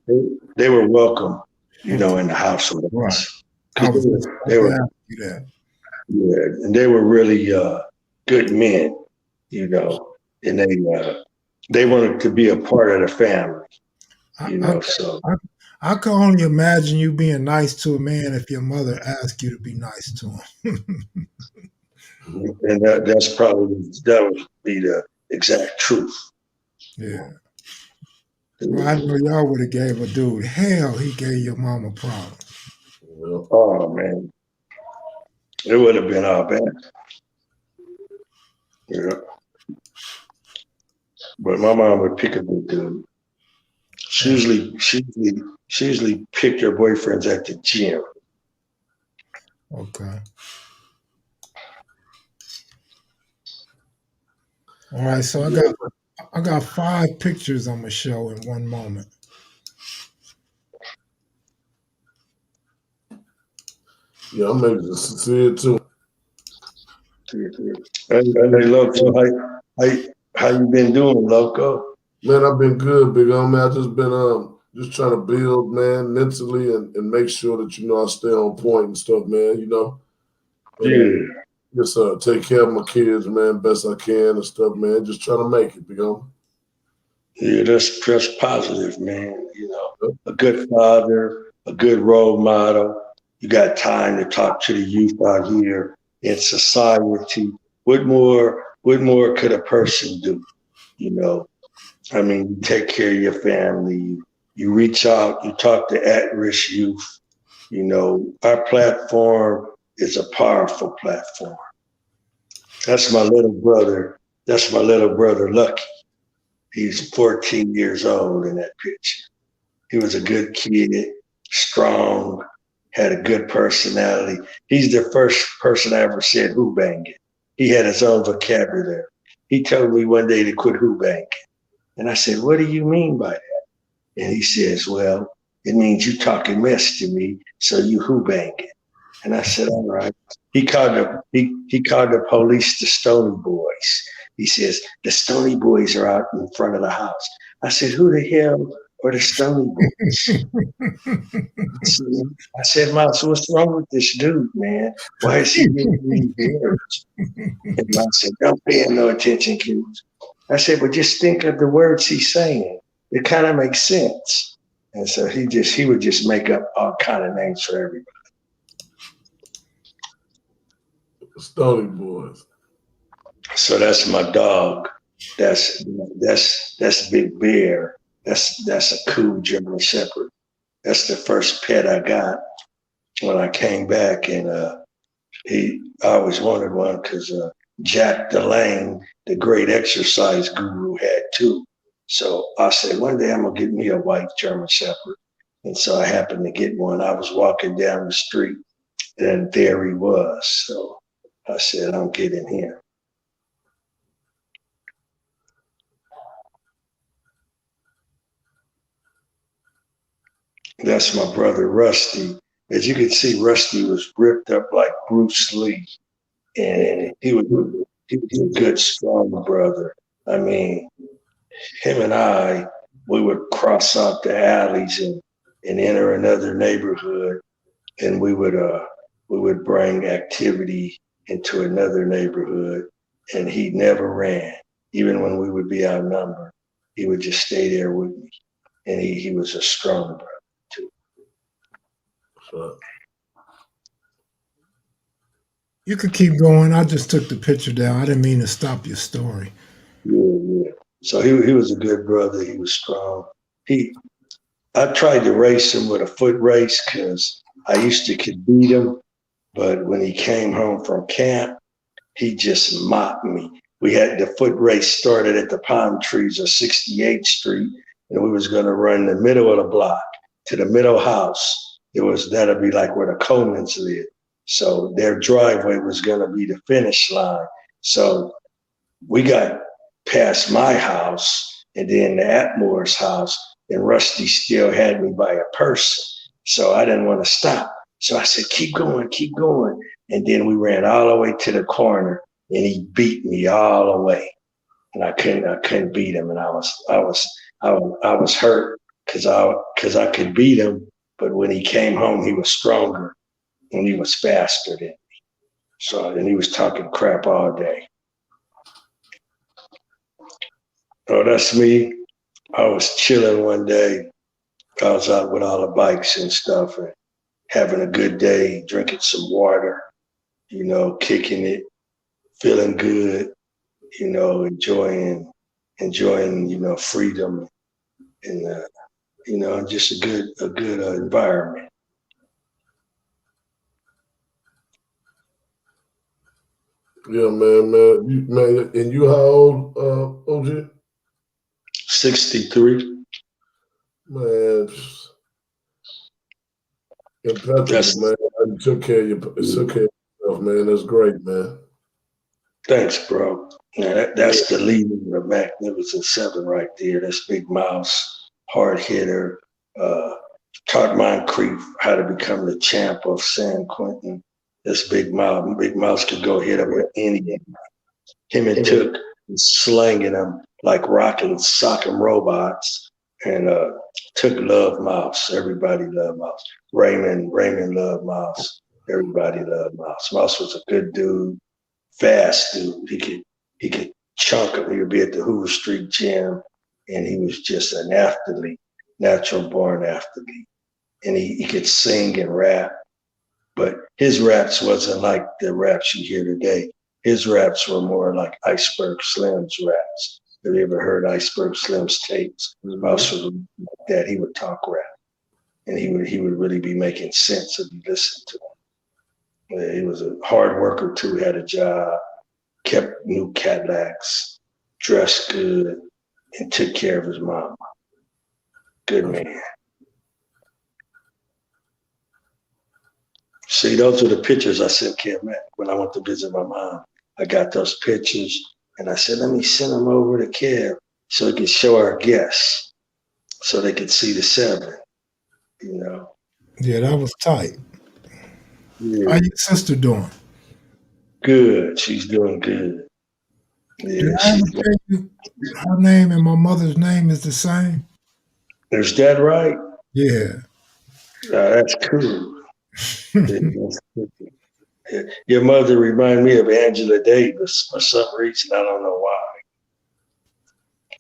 they were welcome, okay. in the house with Right. us. I 'Cause was they about to were, ask you that. yeah, and they were really good men, and they wanted to be a part of the family, I, I, so I, I can only imagine you being nice to a man if your mother asked you to be nice to him. and that would be the exact truth. Yeah. Well, I know y'all would have gave a dude hell. He gave your mama problems. Yeah. Oh man, it would have been all bad. Yeah. But my mom would pick a good dude. Yeah. She usually picked her boyfriends at the gym. Okay. All right. So I got 5 pictures I'm gonna show in one moment. Yeah, I'm making to see it too. Hey, Loco, how you been doing, Loco? Man, I've been good, big homie. I just been just trying to build, man, mentally and make sure that I stay on point and stuff, man. But Yeah, just take care of my kids, man, best I can and stuff, man. Just trying to make it, big homie. yeah, that's positive, man. A good father, a good role model. You got time to talk to the youth out here in society. What more could a person do? You know, I mean, you take care of your family. You reach out. You talk to at-risk youth. Our platform is a powerful platform. That's my little brother. That's my little brother, Lucky. He's 14 years old in that picture. He was a good kid, strong, had a good personality. He's the first person I ever said who banging. He had his own vocabulary. He told me one day to quit who banging. And I said, what do you mean by that? And he says, well, it means you talking mess to me, so you who banging. And I said, all right. He called the police the Stony Boys. He says, the Stony Boys are out in front of the house. I said, who the hell are the Stony Boys? I said, Mouse, what's wrong with this dude, man? Why is he using these words? And Mouse said, don't pay him no attention, kids. I said, but just think of the words he's saying. It kind of makes sense. And so he would just make up all kind of names for everybody. Stony Boys. So that's my dog. That's Big Bear. That's a cool German Shepherd. That's the first pet I got when I came back, and I always wanted one because Jack Delane, the great exercise guru, had two. So I said one day I'm gonna get me a white German Shepherd, and so I happened to get one. I was walking down the street, and there he was. So I said I'm getting him. That's my brother Rusty. As you can see, Rusty was ripped up like Bruce Lee, and he was a good, strong brother. I mean, him and we would cross out the alleys and enter another neighborhood, and we would bring activity into another neighborhood, and he never ran, even when we would be outnumbered. He would just stay there with me, and he was a strong brother too. So, You could keep going. I just took the picture down. I didn't mean to stop your story. Yeah, yeah. So he was a good brother. He was strong. I tried to race him with a foot race because I used to could beat him, but when he came home from camp, he just mopped me. We had the foot race started at the palm trees of 68th Street, and we was going to run the middle of the block to the middle house. That'd be like where the Colemans lived. So their driveway was going to be the finish line. So we got past my house and then the Atmore's house, and Rusty still had me by a person. So I didn't want to stop. So I said, keep going, keep going. And then we ran all the way to the corner and he beat me all the way. And I couldn't beat him. And I was hurt because I could beat him. But when he came home, he was stronger and he was faster than me. So, and he was talking crap all day. Oh, that's me. I was chilling one day. I was out with all the bikes and stuff and having a good day, drinking some water, kicking it, feeling good, enjoying, freedom and, just a good environment. Yeah, man. And you how old, OG? 63. Man, impeccable, man. You took care of yourself, man. That's great, man. Thanks, bro. Yeah, that's the leader of the Magnificent Seven right there. That's Big Mouse, hard hitter. Taught Moncrief how to become the champ of San Quentin. That's Big Mouse. Big Mouse could go hit him with anything. Him and Took slanging them like rocking sock'em robots. And Took loved Mouse. Everybody loved Mouse. Raymond loved Mouse. Everybody loved Mouse. Mouse was a good dude, fast dude. He could chunk him. He would be at the Hoover Street gym, and he was just an athlete, natural born athlete. And he could sing and rap, but his raps wasn't like the raps you hear today. His raps were more like Iceberg Slim's raps. Have you ever heard Iceberg Slim's tapes? Mouse was like that. He would talk rap, and he would really be making sense if you listened to him. Yeah, he was a hard worker too. Had a job, kept new Cadillacs, dressed good, and took care of his mom. Good man. See, those are the pictures I sent Kev Mac when I went to visit my mom. I got those pictures, and I said, let me send them over to Kev so he could show our guests, so they could see the seven, Yeah, that was tight. Yeah. How your sister doing? Good. She's doing good. Yeah, Did I ever tell you her name and my mother's name is the same? Is that right? Yeah. That's cool. Your mother reminded me of Angela Davis for some reason. I don't know why.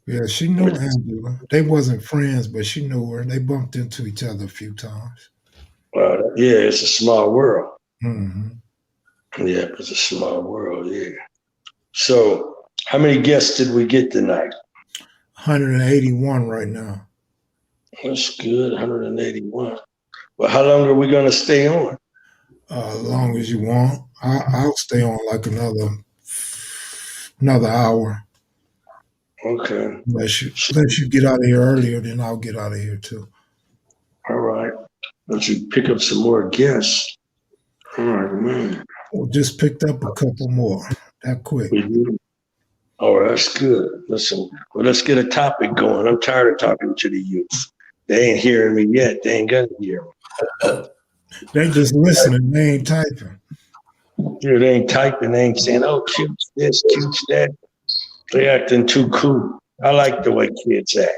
Yeah, she knew Angela. They wasn't friends, but she knew her. They bumped into each other a few times. Yeah, it's a small world. Mm-hmm. Yeah, it's a small world, yeah. So how many guests did we get tonight? 181 right now. That's good, 181. Well, how long are we going to stay on? As long as you want. I'll stay on like another hour. Okay. Unless you get out of here earlier, then I'll get out of here too. All right. Let's pick up some more guests. All right, man. We just picked up a couple more. That quick. Oh, that's good. Listen, well, let's get a topic going. I'm tired of talking to the youth. They ain't hearing me yet. They ain't gonna hear me. They just listening. They ain't typing. Yeah, they ain't typing. They ain't saying, "Oh, cute this, cute that." They acting too cool. I like the way kids act.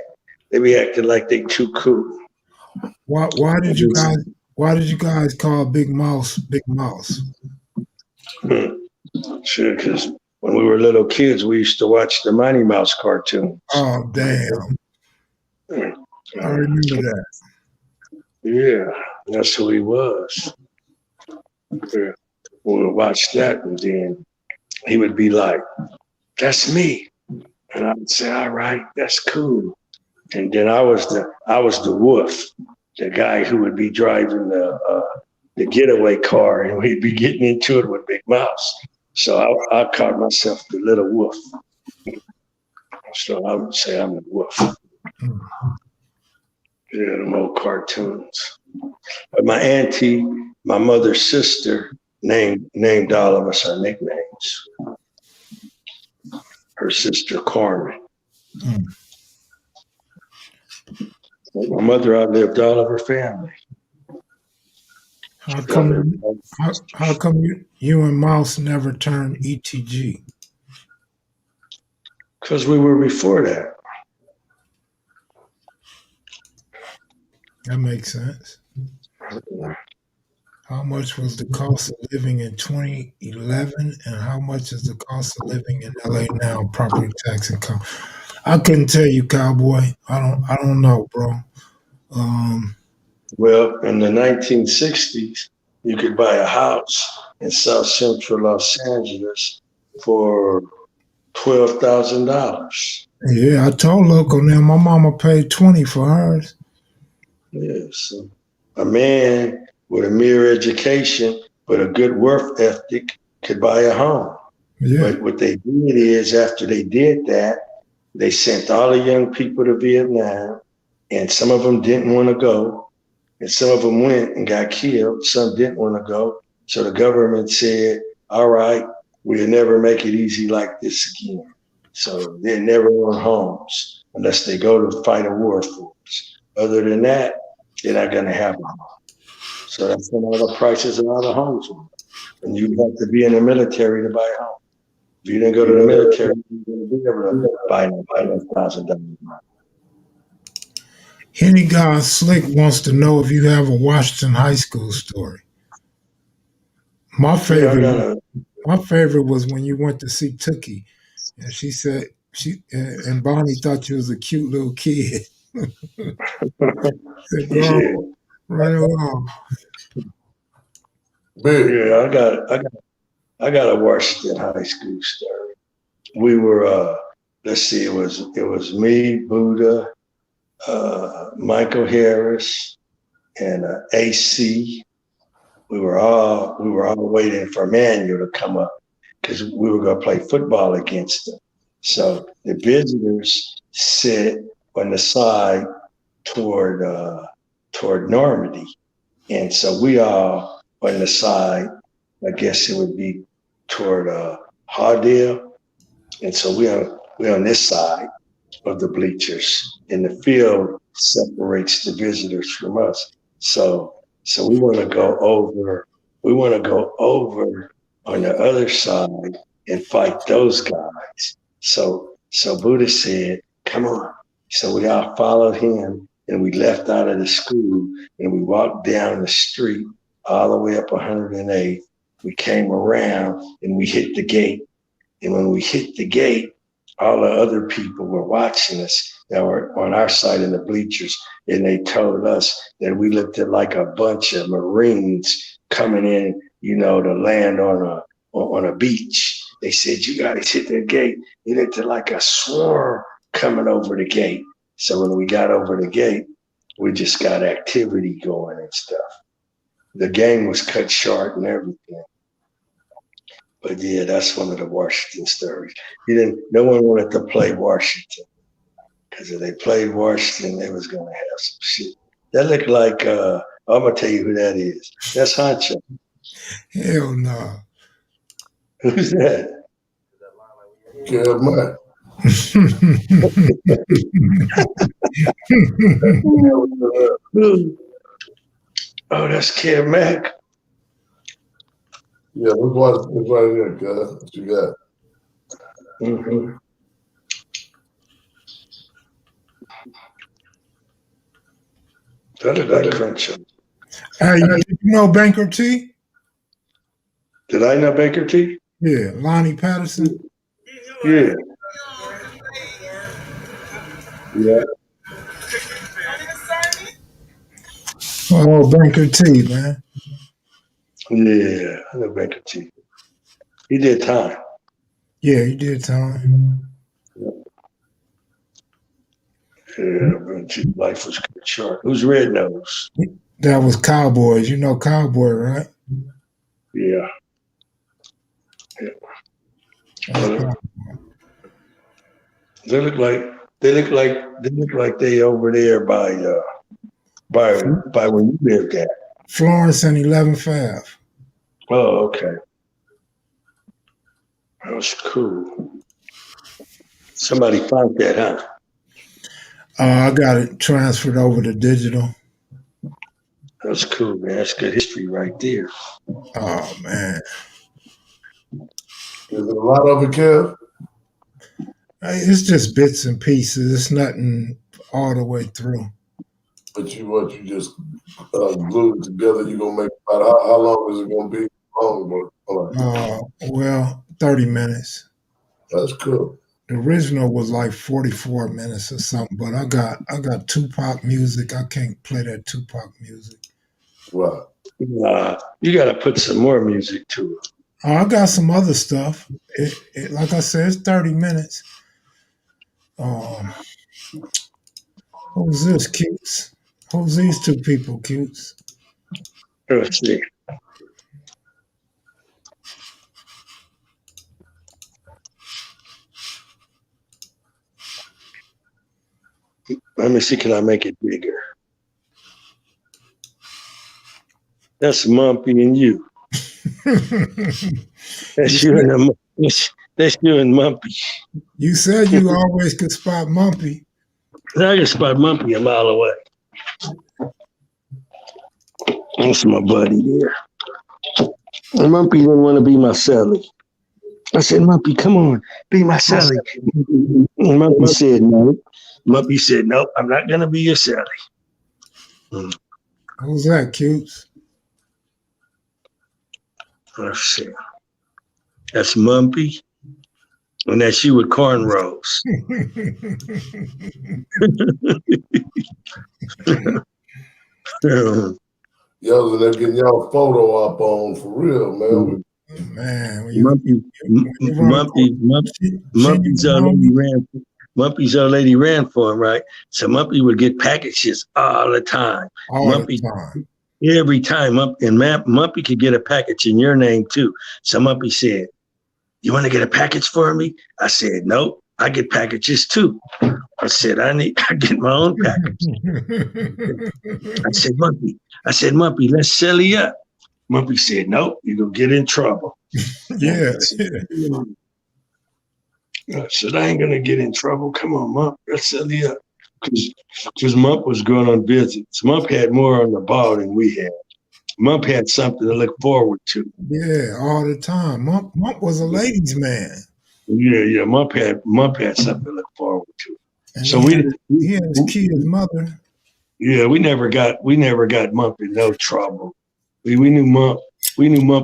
They be acting like they too cool. Why did you guys call Big Mouse Big Mouse? Sure, because when we were little kids, we used to watch the Mighty Mouse cartoons. Oh, damn. I remember that. Yeah, that's who he was. Yeah. We would watch that, and then he would be like, "That's me," and I would say, "All right, that's cool." And then I was the wolf, the guy who would be driving the getaway car, and we'd be getting into it with Big Mouse. So I called myself the little wolf. So I would say I'm the wolf. Yeah, them old cartoons. But my auntie, my mother's sister, named all of us our nicknames. Her sister Carmen. Mm. My mother outlived all of her family. How come you and Mouse never turned ETG? Because we were before that. That makes sense. How much was the cost of living in 2011, and how much is the cost of living in LA now? Property tax income. I couldn't tell you, cowboy. I don't know, bro. Well, in the 1960s, you could buy a house in South Central Los Angeles for $12,000. Yeah, I told Loco now my mama paid 20 for hers. Yeah, so a man with a mere education but a good work ethic could buy a home. Yeah. But what they did is, after they did that, they sent all the young people to Vietnam, and some of them didn't want to go, and some of them went and got killed. Some didn't want to go. So the government said, all right, we'll never make it easy like this again. So they never own homes unless they go to fight a war for us. Other than that, they're not going to have a home. So that's when all the prices of all the homes were. And you have to be in the military to buy a home. If you didn't go to the military, you wouldn't be able to buy $1,000. Henny God Slick wants to know if you have a Washington High School story. My favorite was when you went to see Tookie, and she said and Bonnie thought you was a cute little kid. Said, "Girl, Yeah. run along." Yeah, I got a Washington High School story. We were let's see, it was me, Buddha, Michael Harris, and AC. We were all waiting for Manuel to come up because we were going to play football against them. So the visitors sit on the side toward Normandy, and so we all on the side. I guess it would be toward Hardale, and so we on this side of the bleachers, and the field separates the visitors from us. So we want to go over. We want to go over on the other side and fight those guys. So Buddha said, "Come on." So we all followed him, and we left out of the school, and we walked down the street all the way up 108. We came around and we hit the gate. And when we hit the gate, all the other people were watching us that were on our side in the bleachers, and they told us that we looked like a bunch of Marines coming in, to land on a beach. They said, "You guys hit the gate." It looked like a swarm coming over the gate. So when we got over the gate, we just got activity going and stuff. The game was cut short and everything. But yeah, that's one of the Washington stories. No one wanted to play Washington, because if they played Washington, they was gonna have some shit. That looked like I'm gonna tell you who that is. That's Honcho. Hell no. Who's that? Kev Oh, that's Kev Mac. Yeah, let's watch this right here, Kev. What you got? Mm-hmm. That looked like Crenshaw. Hey, did you know Banker T? Did I know Baker T? Yeah, Lonnie Patterson. Yeah. Yeah. Oh, Banker T, man. Yeah, I know Baker T. He did time. Yeah, he did time. Yeah, life was cut short. Who's Red Nose? That was Cowboys. You know Cowboy, right? Yeah. They look like they over there by when you lived at Florence and 11th Ave. Oh, okay. That was cool. Somebody found that, huh? I got it transferred over to digital. That's cool, man. That's good history right there. Oh man, Is it a lot of it, Kev? it's just bits and pieces. It's nothing all the way through. But you just glue it together. You gonna make about how long is it gonna be? Long, but all right. Well, 30 minutes. That's cool. The original was like 44 minutes or something, but I got Tupac music. I can't play that Tupac music. Right. You got to put some more music to it. I got some other stuff. Like I said, it's 30 minutes. Who's this, Cutes? Who's these two people, Cutes? Let's see. Let me see. Can I make it bigger? That's Mumpy and you. That's you and that's you and Mumpy. You said you always could spot Mumpy. I can spot Mumpy a mile away. That's my buddy there. And Mumpy didn't want to be my celly. I said, Mumpy, come on, be my celly. And Mumpy said no. Mumpy said, nope, I'm not going to be your celly. Who's that, Cutes? Let's see. That's Mumpy. And that's you with cornrows. Y'all they're getting y'all photo up on for real, man. Man, Mumpy's old lady ran for him, right? So Mumpy would get packages all the time. Every time. Mumpy could get a package in your name too. So Mumpy said, you want to get a package for me? I said, nope, I get packages too. I said, I get my own package. I said, Mumpy, let's sell you up. Mumpy said, nope, you're going to get in trouble. Yeah. I said, I ain't going to get in trouble. Come on, Mump, let's sell you up. Because Mump was going on visits. Mump had more on the ball than we had. Mump had something to look forward to. Yeah, all the time. Mump was a ladies' man. Yeah. Mump had something to look forward to. And so he had his kid's mother. Yeah, we never got Mump in no trouble. We knew Mump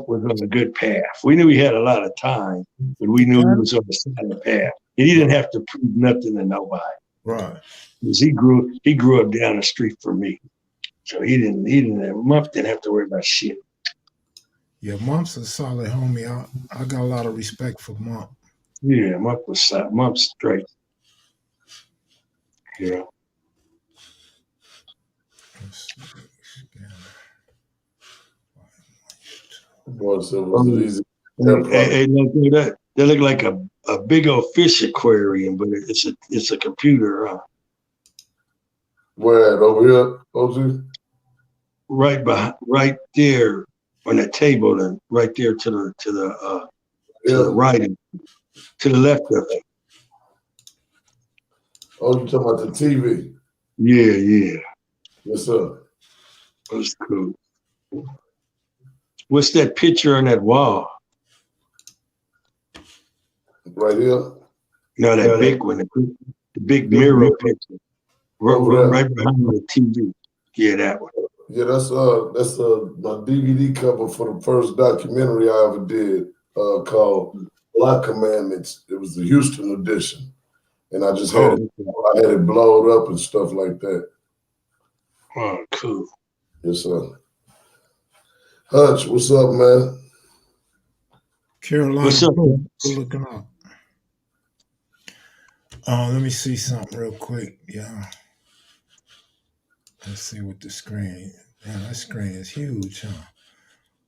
was on a good path. We knew he had a lot of time, but we knew he was on the solid path. And he didn't have to prove nothing to nobody. Right. Because he grew up down the street from me. So Mump didn't have to worry about shit. Yeah, Mump's a solid homie. I got a lot of respect for Mump. Yeah, Mump's straight. Yeah. Hey, they look like a big old fish aquarium, but it's a computer. Where at over here, OG? Right there on that table, and right there to the right, and to the left of it. Oh, you talking about the TV? Yeah. Yes, sir. That's cool. What's that picture on that wall? Right here? No, that big one, the big mirror picture. Right behind the TV. Yeah, that one. Yeah, that's my DVD cover for the first documentary I ever did called Block Commandments. It was the Houston edition. And I just had it blowed up and stuff like that. Oh, cool. Yes, sir. Hutch, what's up, man? Carolina, what's up? Good looking up. Let me see something real quick. Yeah. Let's see what the screen. Man, that screen is huge, huh?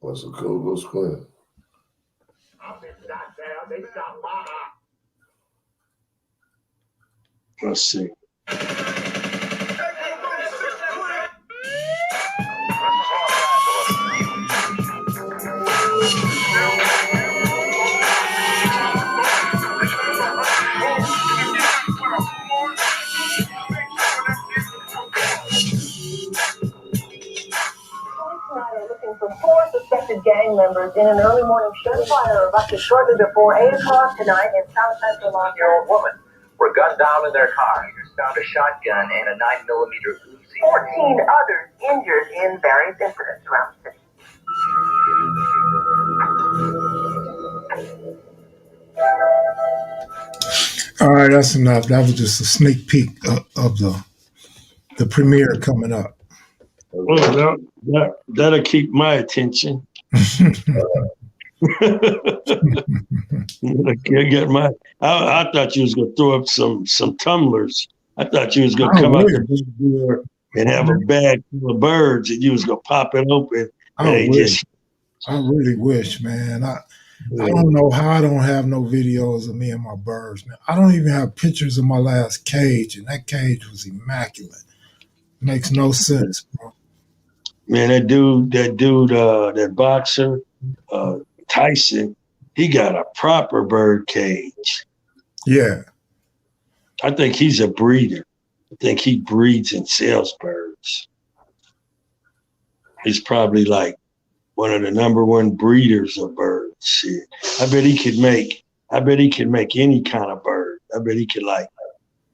That's a cool little screen. Let's see. suspected gang members in an early morning gunfire erupted shortly before 8 o'clock tonight in South Central Los Angeles. Year-old woman were gunned down in their car. Found a shotgun and a 9mm Uzi. 14 others injured in various incidents around the city. All right, that's enough. That was just a sneak peek of the premiere coming up. Well, that'll keep my attention. Get my. I thought you was gonna throw up some tumblers. I thought you was gonna come out the big door and have a bag full of birds, and you was gonna pop it open. I really wish, man. I don't know how I don't have no videos of me and my birds, man. I don't even have pictures of my last cage, and that cage was immaculate. Makes no sense, bro. Man, that boxer, Tyson, he got a proper bird cage. Yeah. I think he's a breeder. I think he breeds and sells birds. He's probably like one of the #1 breeders of birds. Shit. I bet he could make any kind of bird. I bet he could like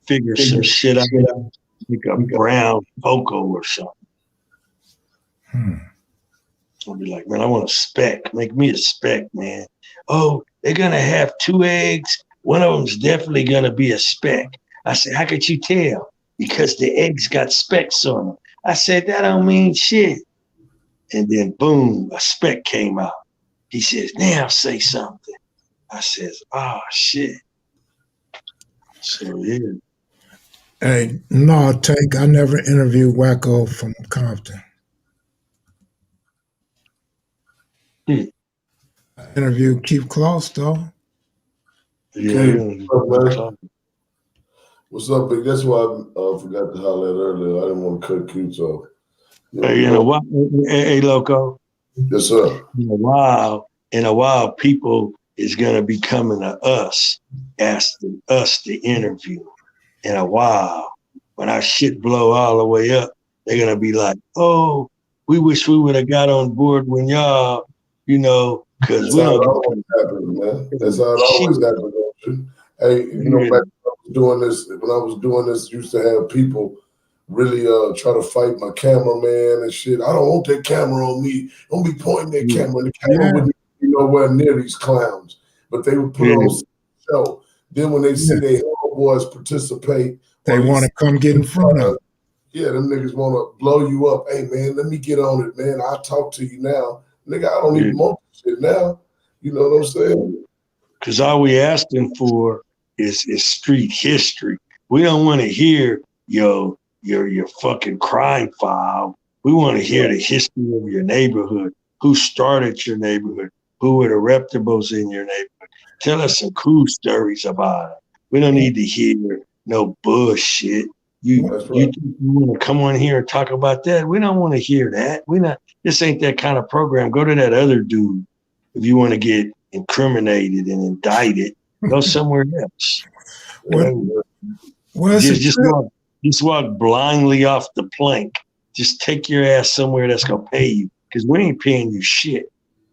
figure some shit out, like a brown Loco or something. I'll be like, man, I want a speck. Make me a speck, man. Oh, they're gonna have 2 eggs. One of them's definitely gonna be a speck. I said, how could you tell? Because the eggs got specks on them. I said, that don't mean shit. And then boom, a speck came out. He says, now say something. I says, oh shit. So yeah. Hey, no, Tank, I never interviewed Wacko from Compton. I interviewed Keep Close, though. Yeah. What's up, big? That's why I forgot to holler at earlier. I didn't want to cut Cutes off. Hey, in a while, hey, Loco. Yes, sir. In a while, people is gonna be coming to us, asking us to interview. In a while, when our shit blow all the way up, they're gonna be like, "Oh, we wish we would have got on board when y'all, because we don't." Always happens, man. That's how it always happens. Hey, back when I was doing this, used to have people really try to fight my cameraman and shit. I don't want that camera on me. Don't be pointing that camera. The camera wouldn't be nowhere near these clowns, but they would put on a show. Then when they see their homeboys participate, they want to come get in front of it. Yeah, them niggas want to blow you up. Hey, man, let me get on it, man. I'll talk to you now. Nigga, I don't even want this shit now. You know what I'm saying? Because all we asking for is street history. We don't want to hear your fucking crime file. We want to hear the history of your neighborhood. Who started your neighborhood? Who were the reputables in your neighborhood? Tell us some cool stories about it. We don't need to hear no bullshit. You want to come on here and talk about that? We don't want to hear that. This ain't that kind of program. Go to that other dude. If you want to get incriminated and indicted, go somewhere else. Just walk blindly off the plank. Just take your ass somewhere that's gonna pay you, because we ain't paying you shit.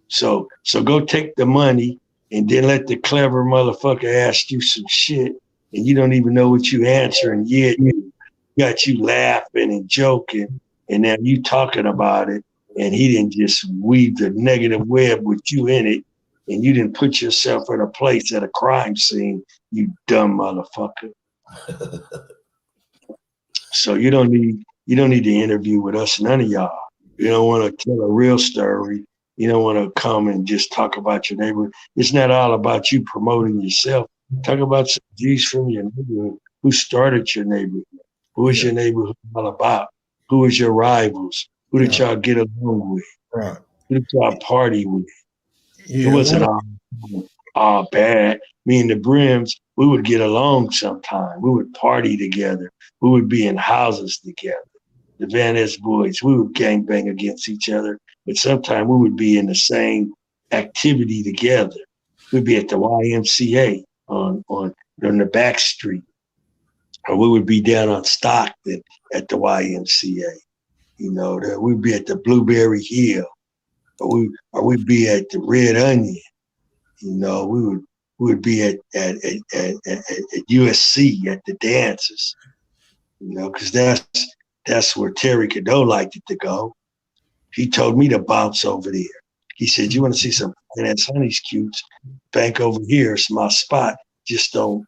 So go take the money and then let the clever motherfucker ask you some shit, and you don't even know what you answering yet. You got you laughing and joking, and now you talking about it, and he didn't just weave the negative web with you in it, and you didn't put yourself in a place at a crime scene, you dumb motherfucker. So you don't need to interview with us, none of y'all. You don't want to tell a real story. You don't want to come and just talk about your neighborhood. It's not all about you promoting yourself. Talk about some G's from your neighborhood. Who started your neighborhood? Who is your neighborhood all about? Who is your rivals? Who did y'all get along with? Right. Who did y'all party with? Yeah, it wasn't all bad. Me and the Brims, we would get along sometime. We would party together. We would be in houses together. The Van Ness boys, we would gangbang against each other, but sometimes we would be in the same activity together. We'd be at the YMCA on the back street, or we would be down on Stockton at the YMCA. We'd be at the Blueberry Hill. or we'd be at the Red Onion. You know, we would be at USC at the dances. You know, because that's where Terry Cadeau liked it to go. He told me to bounce over there. He said, "You want to see some finance honey's cutes? Bank over here. It's my spot. Just don't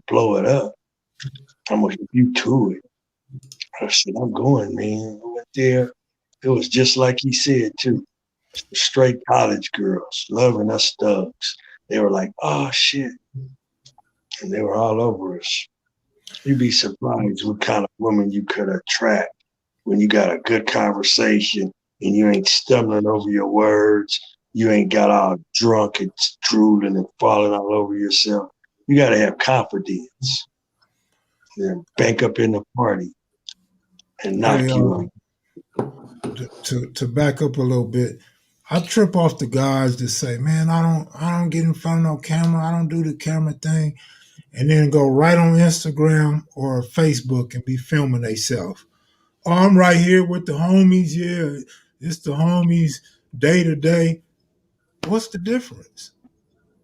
blow it up. I'm gonna get you to it." I said, "I'm going, man." I went there. It was just like he said too. Straight college girls loving us thugs. They were like, "Oh shit," and they were all over us. You'd be surprised what kind of woman you could attract when you got a good conversation and you ain't stumbling over your words. You ain't got all drunk and drooling and falling all over yourself. You got to have confidence. And bank up in the party and knock Hey, you on. to back up a little bit, I trip off the guys that say, "Man, I don't get in front of no camera. I don't do the camera thing," and then go right on Instagram or Facebook and be filming themselves. "Oh, I'm right here with the homies. Yeah, it's the homies day to day." What's the difference?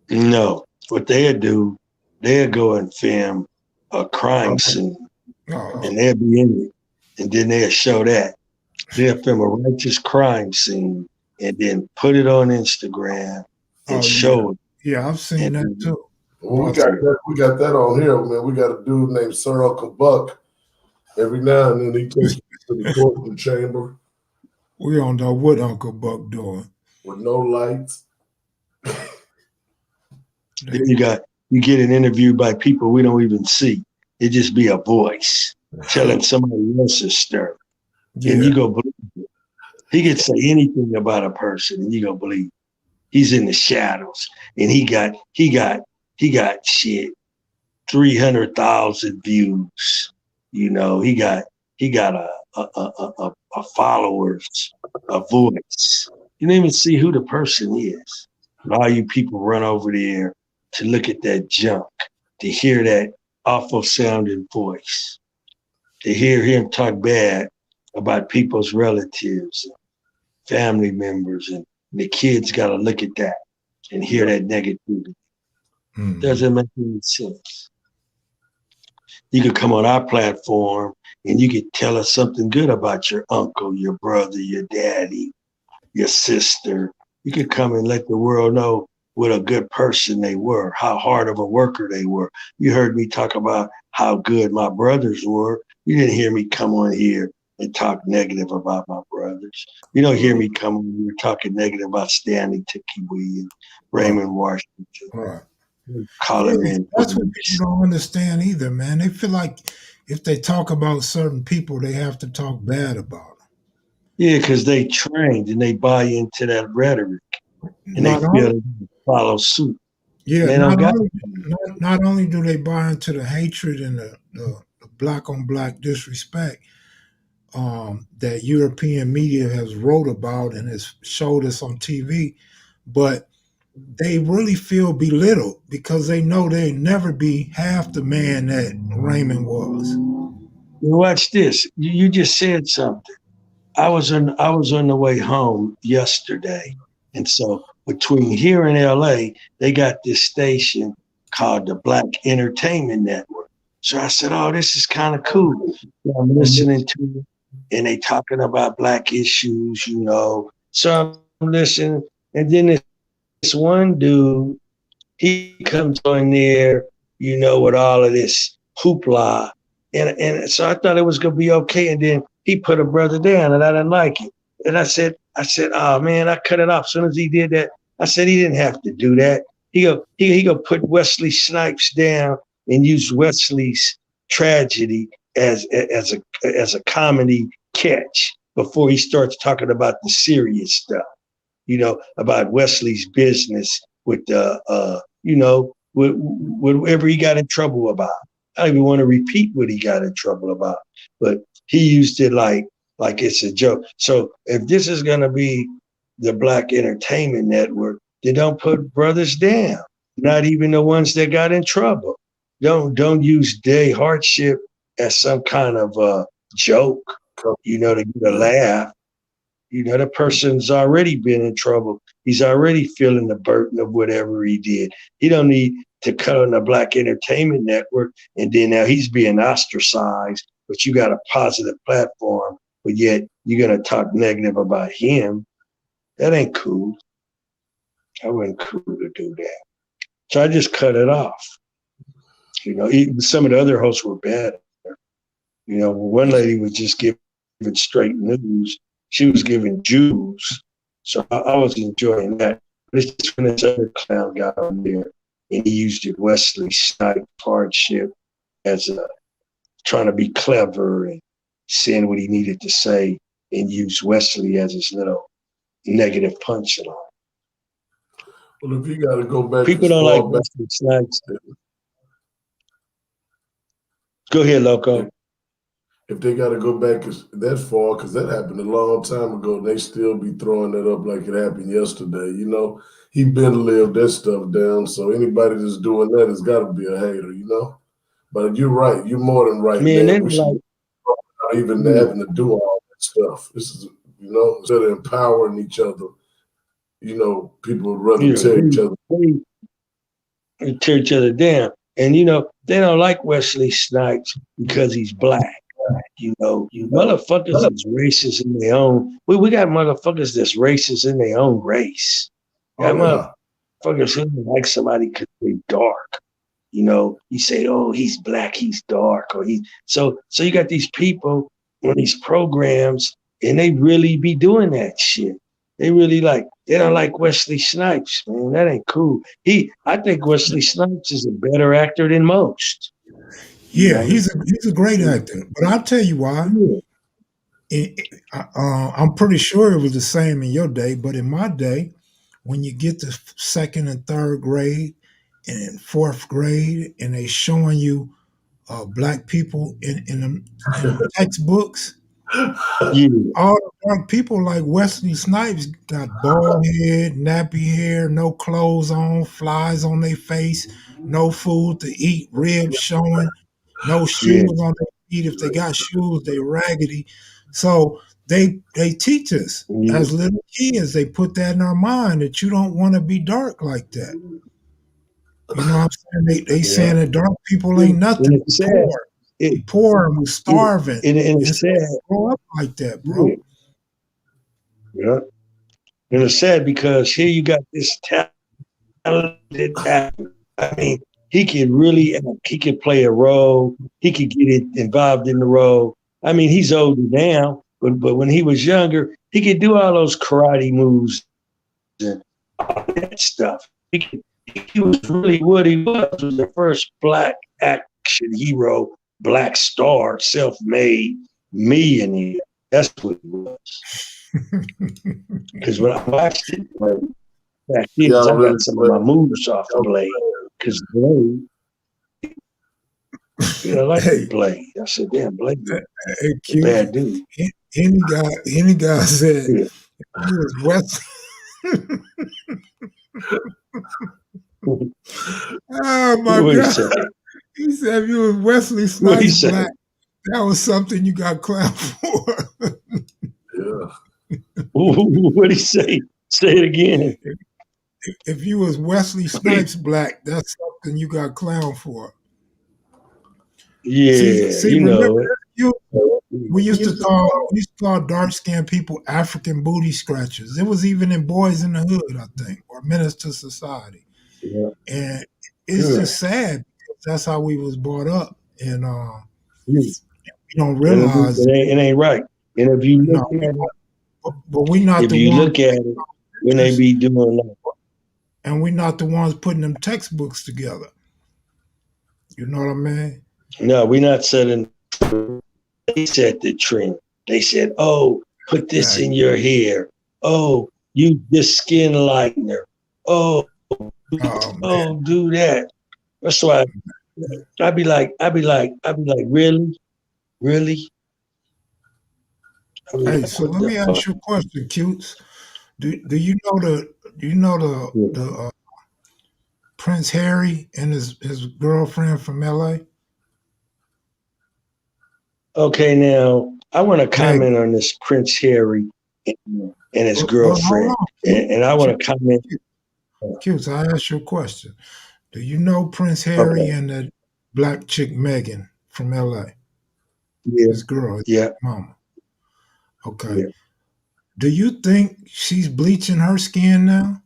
No, what they'll do, they'll go and film a crime Okay. scene Oh, and they'll be in it. And then they'll show that. They'll film a righteous crime scene and then put it on Instagram and oh yeah, show it. yeah. I've seen that And too. Well, I've seen, we got that on here, man. We got a dude named Sir Uncle Buck. Every now and then he takes you to the courtroom chamber we don't know what Uncle Buck doing. with no lights. then you get an interview by people we don't even see. It just be a voice telling somebody else's story. And you Yeah. go believe it. He could say anything about a person and you go believe it. He's in the shadows and he got shit 300,000 views. You know, he got a followers, a voice. You don't even see who the person is. But all you people run over there to look at that junk, to hear that awful sounding voice, to hear him talk bad about people's relatives, family members, and the kids got to look at that and hear that negativity. Mm. Doesn't make any sense. You could come on our platform and you could tell us something good about your uncle, your brother, your daddy, your sister. You could come and let the world know what a good person they were, how hard of a worker they were. You heard me talk about how good my brothers were. You didn't hear me come on here and talk negative about my brothers. You don't hear me come on here talking negative about Stanley Tookie Williams, Raymond Washington, Right. calling Yeah, in that's what police. people don't understand either, man. They feel like if they talk about certain people, they have to talk bad about them. Yeah, because they trained and they buy into that rhetoric and they Not feel only, they follow suit. yeah, And they don't got not only do they buy into the hatred and the black on black disrespect that European media has wrote about and has showed us on TV, but they really feel belittled because they know they'll never be half the man that Raymond was. watch this. You just said something. I was on the way home yesterday. And so between here and LA, they got this station called the Black Entertainment Network. So I said, "Oh, this is kind of cool." So I'm listening to it and they talking about black issues, you know. So I'm listening. And then this one dude, he comes on there, you know, with all of this hoopla. And so I thought it was gonna be okay. And then he put a brother down and I didn't like it. And I said, "Oh man, I cut it off." As soon as he did that, I said he didn't have to do that. He go put Wesley Snipes down and use Wesley's tragedy as a comedy catch before he starts talking about the serious stuff, you know, about Wesley's business with you know, whatever he got in trouble about. I don't even want to repeat what he got in trouble about, but he used it like it's a joke. So if this is gonna be the Black Entertainment Network, they don't put brothers down, not even the ones that got in trouble. Don't use day hardship as some kind of joke, you know, to get a laugh. You know, the person's already been in trouble. He's already feeling the burden of whatever he did. He don't need to cut on the Black Entertainment Network, and then now he's being ostracized, but you got a positive platform, but yet you're going to talk negative about him. That ain't cool. I wasn't cool to do that. So I just cut it off. You know, some of the other hosts were better. You know, one lady was just giving straight news. She was giving Jews. So I was enjoying that. But it's just when this other clown got on there and he used it Wesley Snipes hardship as trying to be clever and saying what he needed to say and use Wesley as his little negative punchline. Well, if you got to go back, people don't like Wesley Snipes. Go ahead, Loco. If they got to go back that far, because that happened a long time ago, they still be throwing that up like it happened yesterday. You know, he been lived that stuff down. So anybody that's doing that has got to be a hater. You know, but you're right. You're more than right, man. We should not even having to do all that stuff. This is, you know, instead of empowering each other, you know, people would rather tear each other. Tear each other down. And, you know, they don't like Wesley Snipes because he's black. You know, motherfuckers is racist in their own. We got motherfuckers that's racist in their own race. Got motherfuckers who don't like somebody because they're dark. You know, you say, oh, he's black, he's dark, or so you got these people on these programs, and they really be doing that shit. They really they don't like Wesley Snipes, man. That ain't cool. I think Wesley Snipes is a better actor than most. Yeah, he's a great actor, but I'll tell you why. I'm pretty sure it was the same in your day, but in my day, when you get to second and third grade and fourth grade, and they showing you black people in the textbooks, all the dark people like Wesley Snipes got bald head, nappy hair, no clothes on, flies on their face, no food to eat, ribs showing, no shoes on their feet. If they got shoes, they raggedy. So they teach us as little kids. They put that in our mind that you don't want to be dark like that. You know what I'm saying? They saying that dark people ain't nothing. We poor and we starving. And it's sad. Grow up like that, bro. Yeah. And it's sad because here you got this talented actor. I mean, he could really act. He could play a role. He could get involved in the role. I mean, he's older now, but when he was younger, he could do all those karate moves and all that stuff. He was really what he was the first black action hero, black star, self-made millionaire. That's what he was. Because when I watched it, back then, I got some of my moves off of Blade. Because Blade, Blade. I said, damn, Blade, bad dude. Any guy said, he was West. Oh my God! He said, if you was Wesley Snipes black, that was something you got clapped for. What'd he say? Say it again. If you was Wesley Snipes black, that's something you got clowned for. Yeah, see remember, we used to call dark skinned people African booty scratchers. It was even in Boys in the Hood, I think, or Menace to Society. Yeah. And it's just sad because that's how we was brought up, and we don't realize it ain't right. And if you look at it, but we not if the you ones look at it when they be doing that, and we're not the ones putting them textbooks together. You know what I mean? No, we're not setting. They set the trend. They said, "Oh, put this in your hair. Oh, use this skin lightener. Oh, do that." That's why I'd be like, really? Hey, so let me ask you a question, Cutes. Do you know the Prince Harry and his girlfriend from LA? Okay, now I want to comment on this Prince Harry and his But hold girlfriend. on, And I want to comment. Q. So I ask you a question. Do you know Prince Harry Okay. and the black chick Megan from LA? Yeah. His girl, his Yeah. mama. Okay. Yeah. Do you think she's bleaching her skin now?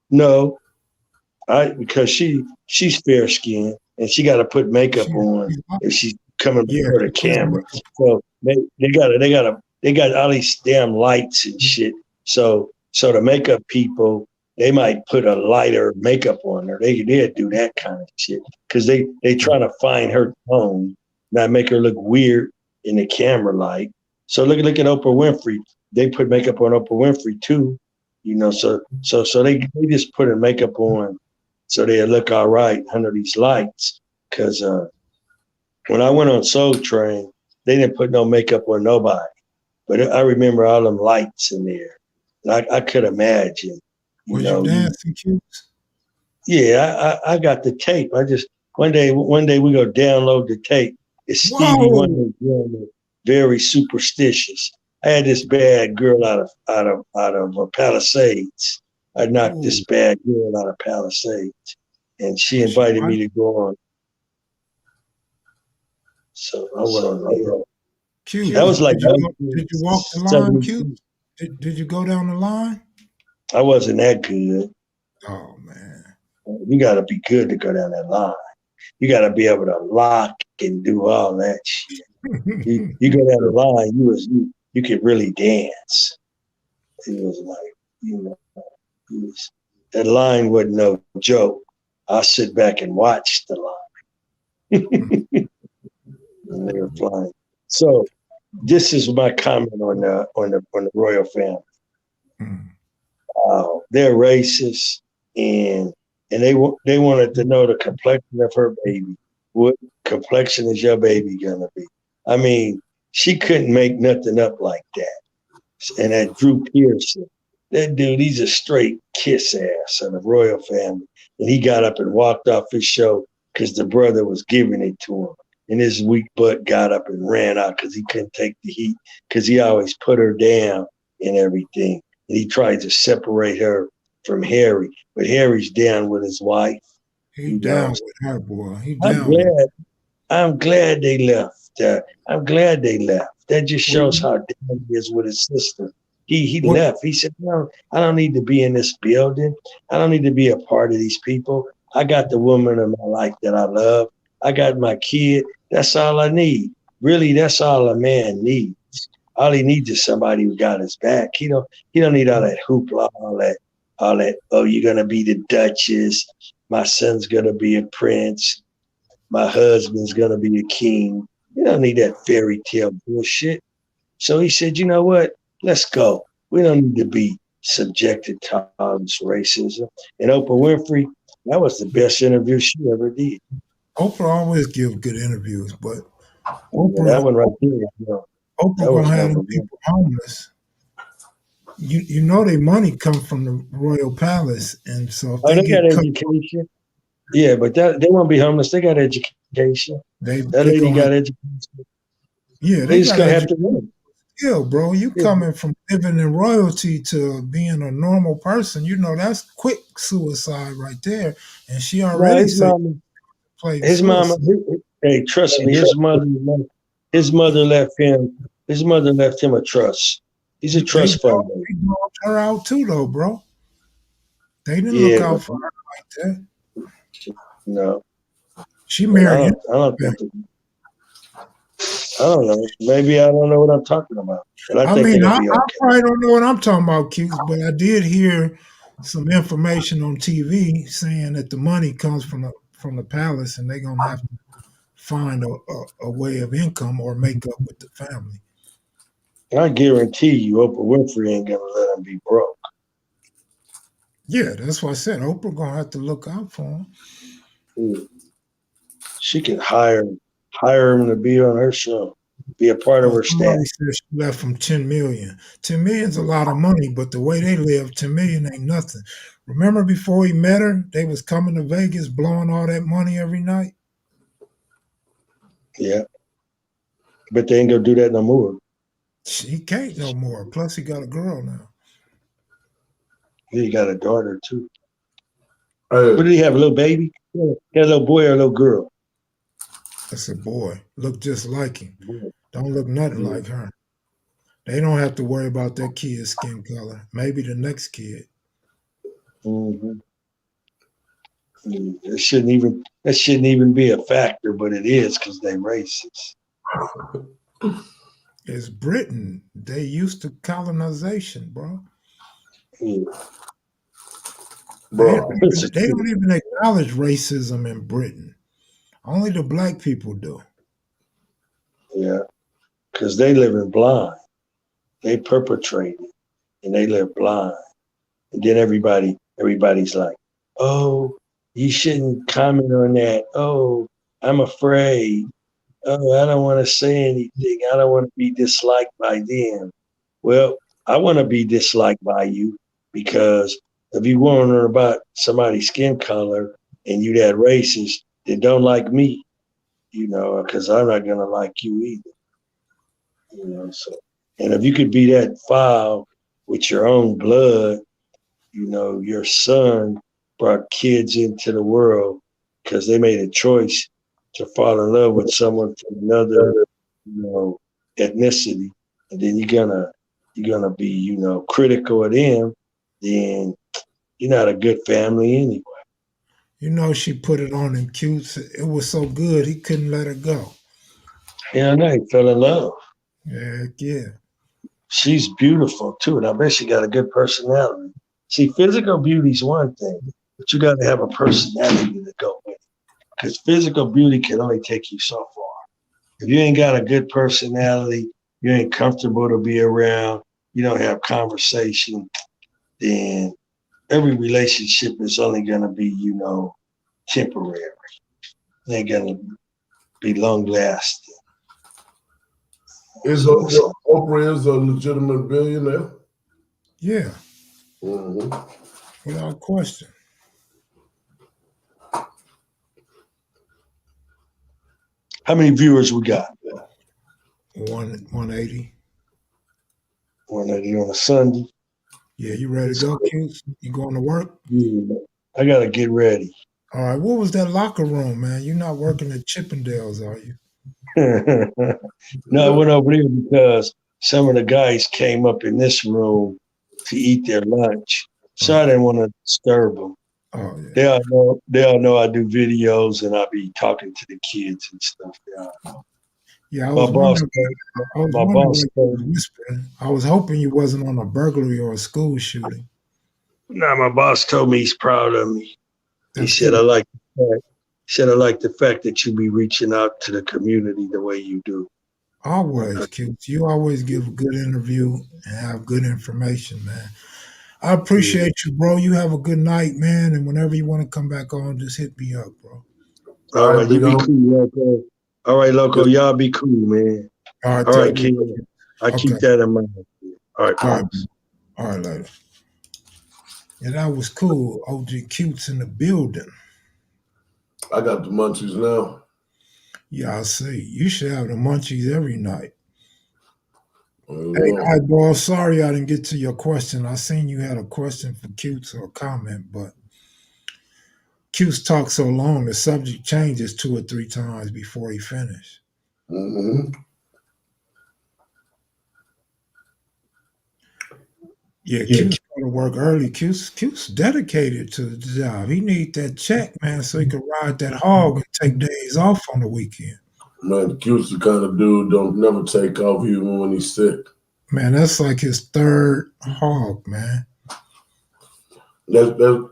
No, because she's fair skinned and she got to put makeup She, on she's if she's coming yeah, before she the puts camera. makeup. So they got all these damn lights and shit. So the makeup people, they might put a lighter makeup on her. They'd do that kind of shit because they try to find her tone, not make her look weird in the camera light. So look at Oprah Winfrey. They put makeup on Oprah Winfrey too, so they just put her makeup on so they look all right under these lights. Cause when I went on Soul Train, they didn't put no makeup on nobody. But I remember all them lights in there. And I could imagine, Was you dancing, Q? I got the tape. I just one day we go download the tape. It's Stevie Whoa! Wonder doing it, very superstitious. I had this bad girl out of Palisades. I knocked Ooh, this bad girl out of Palisades, and she was she invited white? me to go on. So I wasn't there. That Q, was like did you walk the line, Q? 1972. Did you go down the line? I wasn't that good. Oh man. You got to be good to go down that line. You got to be able to lock and do all that shit. You go down the line, you could really dance. It was like, that line wasn't no joke. I sit back and watch the line when they were flying. So this is my comment on the royal family. They're racist, and they wanted to know the complexion of her baby. What complexion is your baby gonna be? I mean, she couldn't make nothing up like that. And that Drew Pearson, that dude, he's a straight kiss ass of the royal family. And he got up and walked off his show because the brother was giving it to him. And his weak butt got up and ran out because he couldn't take the heat because he always put her down and everything. And he tried to separate her from Harry, but Harry's down with his wife. He You down know, with her, boy. He I'm down with glad. I'm glad they left. I'm glad they left. That just what, shows how down he is with his sister. He what left. He said, "No, I don't need to be in this building. I don't need to be a part of these people. I got the woman in my life that I love. I got my kid. That's all I need. Really, that's all a man needs. All he needs is somebody who got his back. He don't need all that hoopla, all that. Oh, you're gonna be the Duchess. My son's gonna be a prince. My husband's gonna be a king. You don't need that fairy tale bullshit." So he said, "You know what? Let's go. We don't need to be subjected to all this racism." And Oprah Winfrey, that was the best interview she ever did. Oprah always give good interviews, but Yeah, that Oprah one right there, that Oprah gonna was have number them one. people homeless. You know their money come from the royal palace, and so if Oh, they they got get cut, education. Yeah, but they won't be homeless. They got education. That they lady gonna got education. they They just got gonna have education. to work. Still, bro, you Yeah. coming from living in royalty to being a normal person, you know that's quick suicide right there. And she No, already said played his mama. suicide. Hey, trust me, his mother left him a trust. He's a trust fund baby. They dogged her out too, though, bro. They didn't look Yeah, but out for her like that. no, She but married him. I don't think. I don't know. Maybe I don't know what I'm talking about, but I I think they're mean, gonna I be okay. probably don't know what I'm talking about, Q's, but I did hear some information on TV saying that the money comes from the palace, and they're gonna have to find a way of income or make up with the family. I guarantee you, Oprah Winfrey ain't gonna let him be broke. Yeah, that's why I said Oprah gonna have to look out for him. Yeah. She can hire him to be on her show, be a part of Well, her staff. somebody said she left from 10 million. 10 million's a lot of money, but the way they live, 10 million ain't nothing. Remember before he met her, they was coming to Vegas blowing all that money every night? Yeah, But they ain't gonna do that no more. He can't no more. Plus, he got a girl now. He got a daughter too. Hey, What did he have? A little baby? Yeah. He had a little boy or a little girl? That's a boy. Look just like him. Boy. Don't look nothing Yeah. like her. They don't have to worry about that kid's skin color. Maybe the next kid. Mm-hmm. That shouldn't even be a factor, but it is because they racist. It's Britain. They used to colonization, bro. Yeah. bro, They don't even acknowledge racism in Britain. Only the black people do. Yeah, because they live in blind. They perpetrate it, and they live blind. And then everybody's like, "Oh, you shouldn't comment on that. Oh, I'm afraid. Oh, I don't want to say anything. I don't want to be disliked by them." Well, I want to be disliked by you because if you wondering about somebody's skin color and you that racist, then don't like me, because I'm not gonna like you either. So, and if you could be that foul with your own blood, your son brought kids into the world because they made a choice to fall in love with someone from another, ethnicity, and then you're gonna be, critical of them, then you're not a good family anyway. She put it on him cute. It was so good he couldn't let her go. Yeah, I know he fell in love. Heck yeah. She's beautiful too, and I bet she got a good personality. See, physical beauty's one thing, but you got to have a personality to go with it. Because physical beauty can only take you so far. If you ain't got a good personality, you ain't comfortable to be around, you don't have conversation, then every relationship is only going to be, temporary. It ain't going to be long lasting. Oprah is a legitimate billionaire? Yeah. Mm-hmm. Without question. How many viewers we got? 180. 180 on a Sunday. Yeah, you ready to go, Cuse? You going to work? Yeah. I got to get ready. All right. What was that locker room, man? You're not working at Chippendales, are you? No, I went over there because some of the guys came up in this room to eat their lunch. So I didn't want to disturb them. Oh, yeah. They all know I do videos and I be talking to the kids and stuff. Yeah, I My was boss, wondering whispering. I was hoping you wasn't on a burglary or a school shooting. my boss told me he's proud of me. That's He said, good. I like the fact that you be reaching out to the community the way you do. Always, Cuse. You always give a good interview and have good information, man. I appreciate you, bro. You have a good night, man. And whenever you want to come back on, just hit me up, bro. All right, you be cool, Loco. All right, Loco, y'all be cool, man. All right, All right, kid. I keep that in mind. All right, all right, all right, later. Yeah, that was cool. OG Cute's in the building. I got the munchies now. Yeah, I see. You should have the munchies every night. Oh, Hey, yeah. Eyeball, sorry I didn't get to your question. I seen you had a question for Cutes or a comment, but Cutes talked so long, the subject changes 2 or 3 times before he finished. Mm-hmm. Yeah, Cuse got to work early. Cuse dedicated to the job. He need that check, man, so he could ride that hog and take days off on the weekend. Man, Q's the kind of dude don't never take off even when he's sick. Man, that's like his 3rd hog, man. That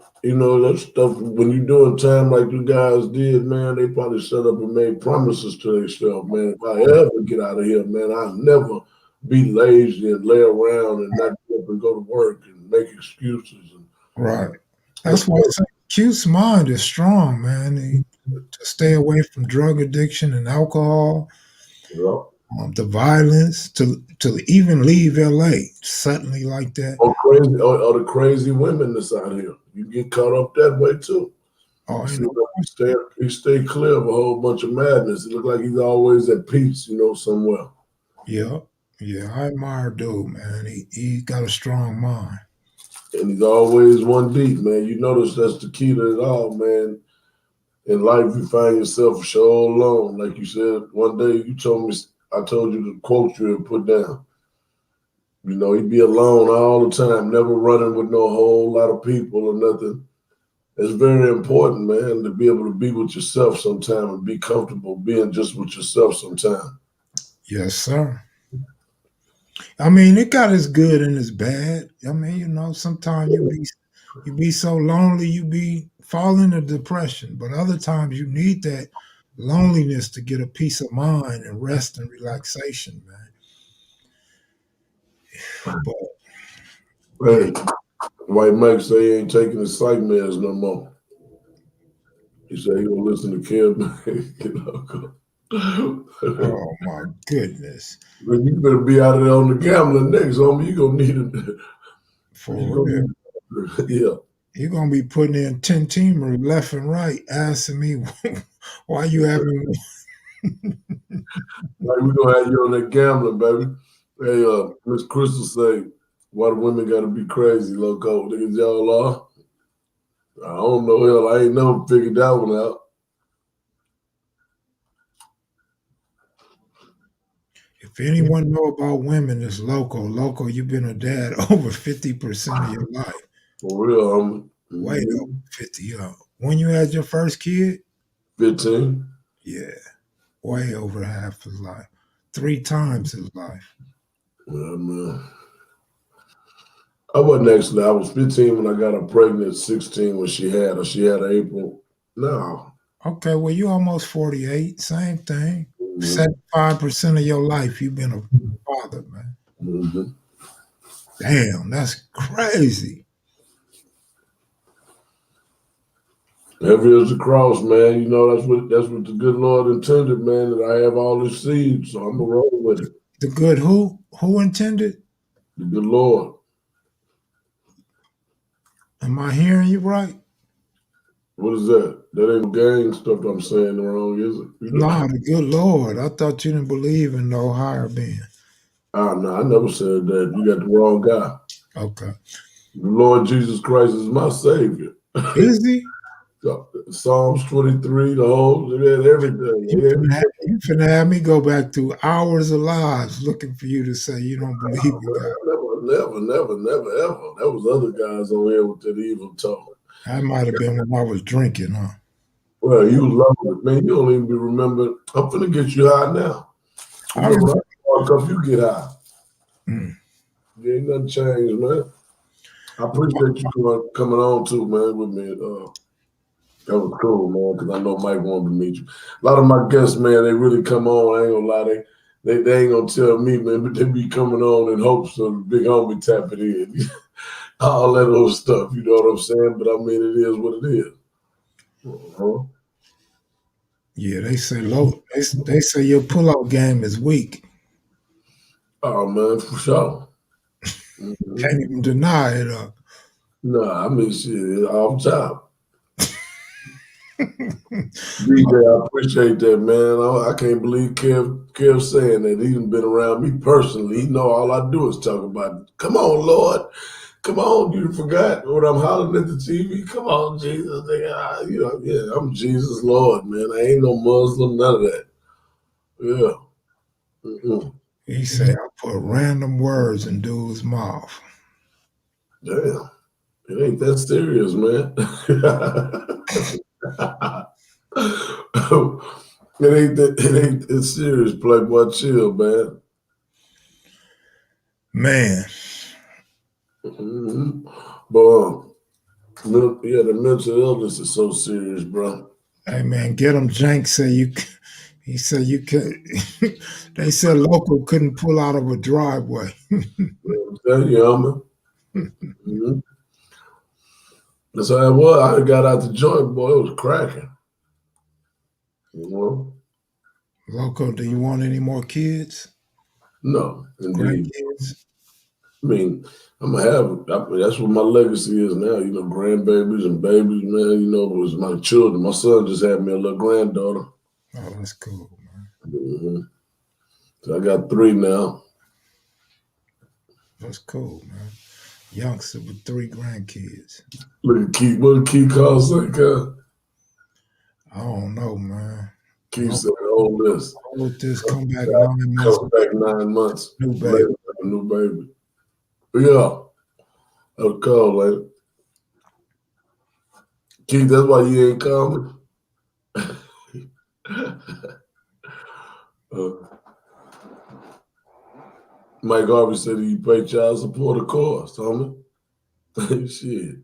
stuff, when you're doing time like you guys did, man, they probably set up and made promises to themselves, man. If I ever get out of here, man, I'll never be lazy and lay around and not get up and go to work and make excuses. Right. That's why I say Cute's mind is strong, man. To stay away from drug addiction and alcohol, the violence, to even leave LA suddenly like that. Or the crazy women that's out here. You get caught up that way too. Oh, You ain't see, no he stay clear of a whole bunch of madness. It look like he's always at peace, somewhere. Yeah, yeah. I admire dude, man. He got a strong mind. And he's always one deep, man. You notice that's the key to it all, man. In life, you find yourself so alone. Like you said, one day I told you the quote you had put down. He'd be alone all the time, never running with no whole lot of people or nothing. It's very important, man, to be able to be with yourself sometime and be comfortable being just with yourself sometime. Yes, sir. I mean, it got its good and its bad. I mean, sometimes you be so lonely, you be fall into depression. But other times you need that loneliness to get a peace of mind and rest and relaxation, man. But yeah, Hey, White Mike say he ain't taking the psych meds no more. He said he gonna listen to Kev. oh my goodness. When you better be out of there on the gambling next, homie. You gonna need it. You For real. gonna need, yeah. You're gonna be putting in 10 teamers left and right, asking me why you having Like we gonna have you on that gambling, baby. Hey, Miss Crystal say, why the women gotta be crazy, Loco? Niggas y'all are. I don't know, hell, I ain't never figured that one out. if anyone know about women, it's Loco. Loco, you've been a dad over 50% of your life. For real, homie. Way over 50. When you had your first kid, 15. yeah, way over half his life. 3 times his life. Yeah, man. I wasn't actually. I was 15 when I got her pregnant, 16 when she had her. She had her April. No. Okay, well, you almost 48. Same thing. Mm-hmm. 75% of your life, you've been a father, man. Mm-hmm. Damn, that's crazy. Heavy as the cross, man. That's what the good Lord intended, man, that I have all this seed, so I'm gonna roll with it. The good who? Who intended? The good Lord. Am I hearing you right? What is that? That ain't gang stuff I'm saying wrong, is it? No, the good Lord. I thought you didn't believe in no higher being. No, I never said that. You got the wrong guy. Okay. The Lord Jesus Christ is my Savior. Is he? Psalms 23, the whole, everything. You finna have me go back through hours of lives looking for you to say you don't believe in God. Never, ever. That was other guys on here with that evil talk. That might have been when I was drinking, huh? Well, you love it, man. You don't even be remembered. I'm finna get you high now. I Remember, remember. I up, you get high. Mm. You ain't nothing changed, man. I appreciate you coming on too, man, with me. That was cool, man, because I know Mike wanted to meet you. A lot of my guests, man, they really come on. I ain't gonna lie, they ain't gonna tell me, man, but they be coming on in hopes of the big homie tapping in. All that old stuff, you know what I'm saying? But I mean, it is what it is. Uh-huh. Yeah, they say low. They say your pull-out game is weak. Oh man, for sure. Mm-hmm. Can't even deny it. Nah, I mean, shit, off top. DJ, I appreciate that, man. I can't believe Kev saying that. He's been around me personally. He know all I do is talk about, come on, Lord. Come on, you forgot what I'm hollering at the TV. Come on, Jesus. Nigga. Yeah, I'm Jesus Lord, man. I ain't no Muslim, none of that. Yeah. Mm-hmm. He say I put random words in dude's mouth. Damn. It ain't that serious, man. it ain't that serious, Playboy. Chill, man. Man, Mm-hmm. But the mental illness is so serious, bro. hey man, get him. Jank say you. He said you could. They said Loco couldn't pull out of a driveway. I'm telling you, homie. Mm-hmm. That's how it was. I got out the joint, boy. It was cracking. You know? Loco, do you want any more kids? No, indeed. Grandkids? I mean, I'm gonna have. That's what my legacy is now. You know, grandbabies and babies, man. You know, it was my children. My son just had me a little granddaughter. Oh, that's cool, man. Mm-hmm. So I got 3 now. That's cool, man. Youngster with 3 grandkids. Look at Keith. What did Keith call say? I don't know, man. Keith said, "Hold this. Hold this. Come back 9 months. Come back 9 months New baby. later, a new baby." Yeah, that was call later. Keith, that's why you ain't coming. Mike Harvey said you pay child support, of course, homie. Shit.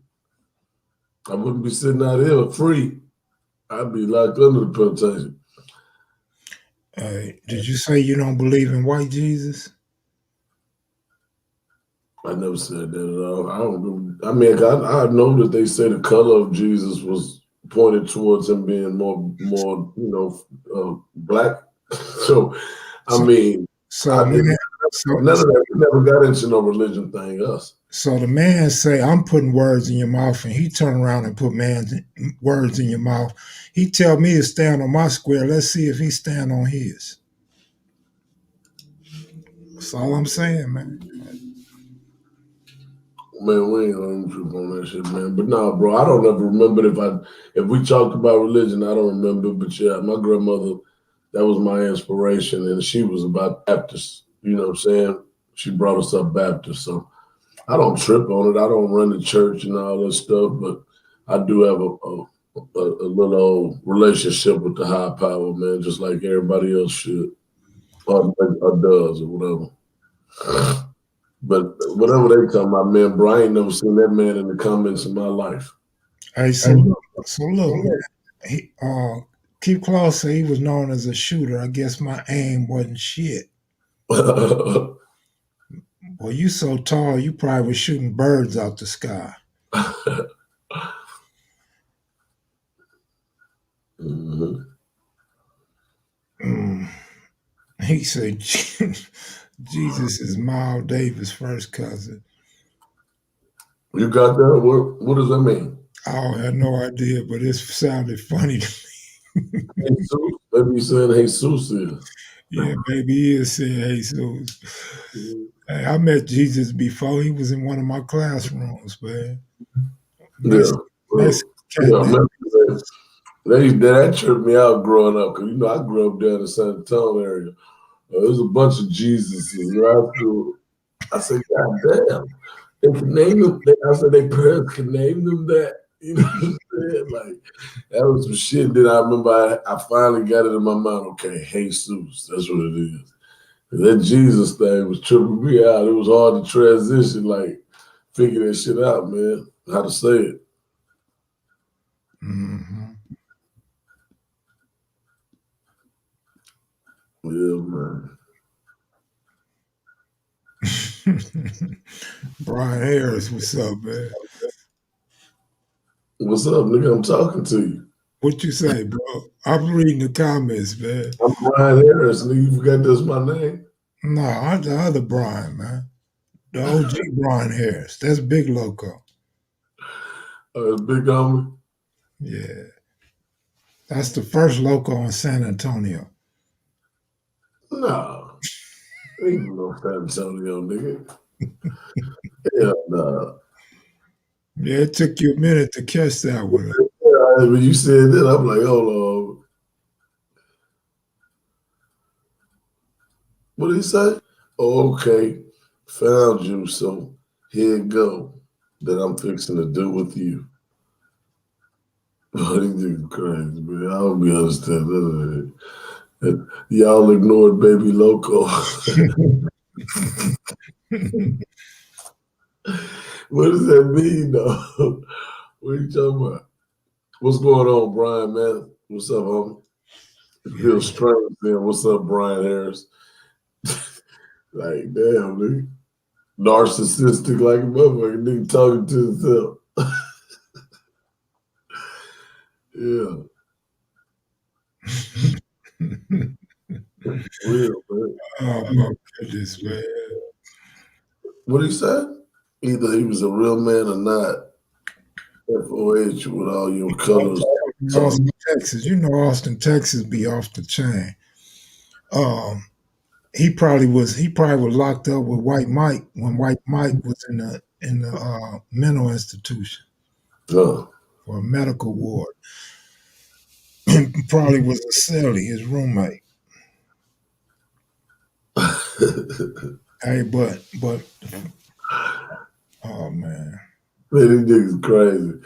I wouldn't be sitting out here free. I'd be locked under the plantation. Did you say you don't believe in white Jesus? I never said that at all. I don't. I mean, I know that they say the color of Jesus was pointed towards him being more, black. So, I mean, none of that. We never got into no religion thing. Us. So the man say, "I'm putting words in your mouth," and he turn around and put words in your mouth. He tell me to stand on my square. Let's see if he stand on his. That's all I'm saying, man. Man, we ain't gonna trip on that shit, man. But nah, bro, I don't ever remember if we talked about religion, I don't remember. But yeah, my grandmother, that was my inspiration, and she was about Baptist. You know what I'm saying? She brought us up Baptist, so I don't trip on it. I don't run the church and all that stuff, but I do have a little old relationship with the high power, man, just like everybody else should, or does, or whatever. But whatever they talking about, man, bro, I ain't never seen that man in the comments in my life. Hey, so look, man, Keith Claus said he was known as a shooter. I guess my aim wasn't shit. Well, you so tall, you probably was shooting birds out the sky. Mm-hmm. He said Jesus is Miles Davis' first cousin. You got that? What does that mean? I don't have no idea, but it sounded funny to me. Jesus? Maybe you said Jesus is. Yeah, baby, he is saying Jesus. Mm-hmm. Hey, I met Jesus before. He was in one of my classrooms, man. That tripped me out growing up, because I grew up down in the San Antonio area. There's a bunch of Jesuses. I said, God damn, they can name them. I said, their parents can name them that. You know what I'm saying? Like, that was some shit. Then I remember I finally got it in my mind. Okay, Jesus, that's what it is. That Jesus thing was tripping me out. It was hard to transition, like, figure that shit out, man. How to say it. Mm-hmm. Yeah, man. Brian Harris, what's up, man? What's up, nigga? I'm talking to you. What you say, bro? I'm reading the comments, man. I'm Brian Harris, nigga. You forgot that's my name? No, I'm the other Brian, man. The OG Brian Harris. That's Big Loco. Oh, it's Big Homie? Yeah. That's the first Loco in San Antonio. No. Ain't no San Antonio, nigga. Hell no. Yeah, it took you a minute to catch that one. Yeah, when you said that, I'm like, hold on. What did he say? Oh, okay. Found you, so here you go. That I'm fixing to do with you. Oh, these niggas crazy, man. I don't be understanding that. Y'all ignored Baby Loco. What does that mean, though? What are you talking about? What's going on, Brian, man? What's up, homie? It feels strange, man. What's up, Brian Harris? Like, damn, nigga. Narcissistic like a motherfucker. Nigga talking to himself. Yeah. Real, man. Oh, my goodness, man. What he said? Either he was a real man or not. FOH with all your colors. Austin, Texas. You know Austin, Texas be off the chain. He probably was locked up with White Mike when White Mike was in the mental institution Oh. or a medical ward. Probably was a cellie, his roommate. Hey, but oh man. Man, these niggas crazy.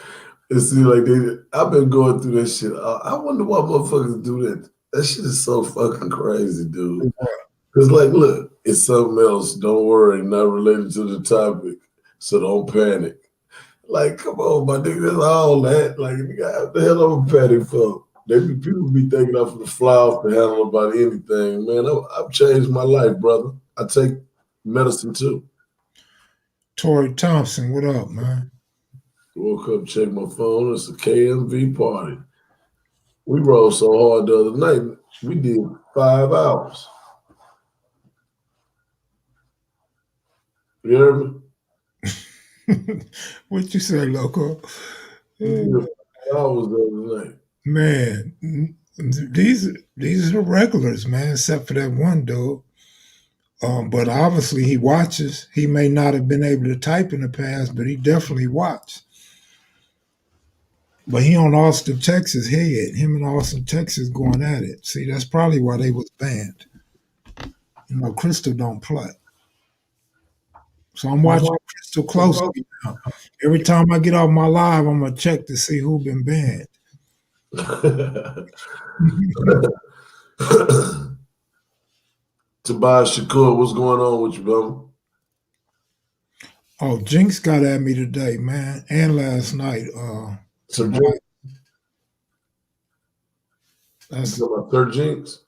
It seems like I've been going through that shit. I wonder why motherfuckers do that. That shit is so fucking crazy, dude. Because, like, look, it's something else. Don't worry, not related to the topic. So don't panic. Like, come on, my nigga, that's all that. Like, what the hell I'm panic for? People be thinking I'm finna fly off the handle about anything. Man, I've changed my life, brother. I take medicine too. Tori Thompson, what up, man? Woke up, checked my phone. It's a KMV party. We rolled so hard the other night. We did 5 hours. You heard me? What you say, Loco? We did 5 hours the other night. Man, these are regulars, man, except for that one dude. But obviously he watches. He may not have been able to type in the past, but he definitely watched. But he on Austin, Texas head. Him and Austin, Texas going at it. See, that's probably why they was banned. You know, Crystal don't play. So I'm watching Crystal closely now. Every time I get off my live, I'm gonna check to see who been banned. Tobias Shakur, what's going on with you, brother? Oh, Jinx got at me today, man, and last night. So that's my third Jinx?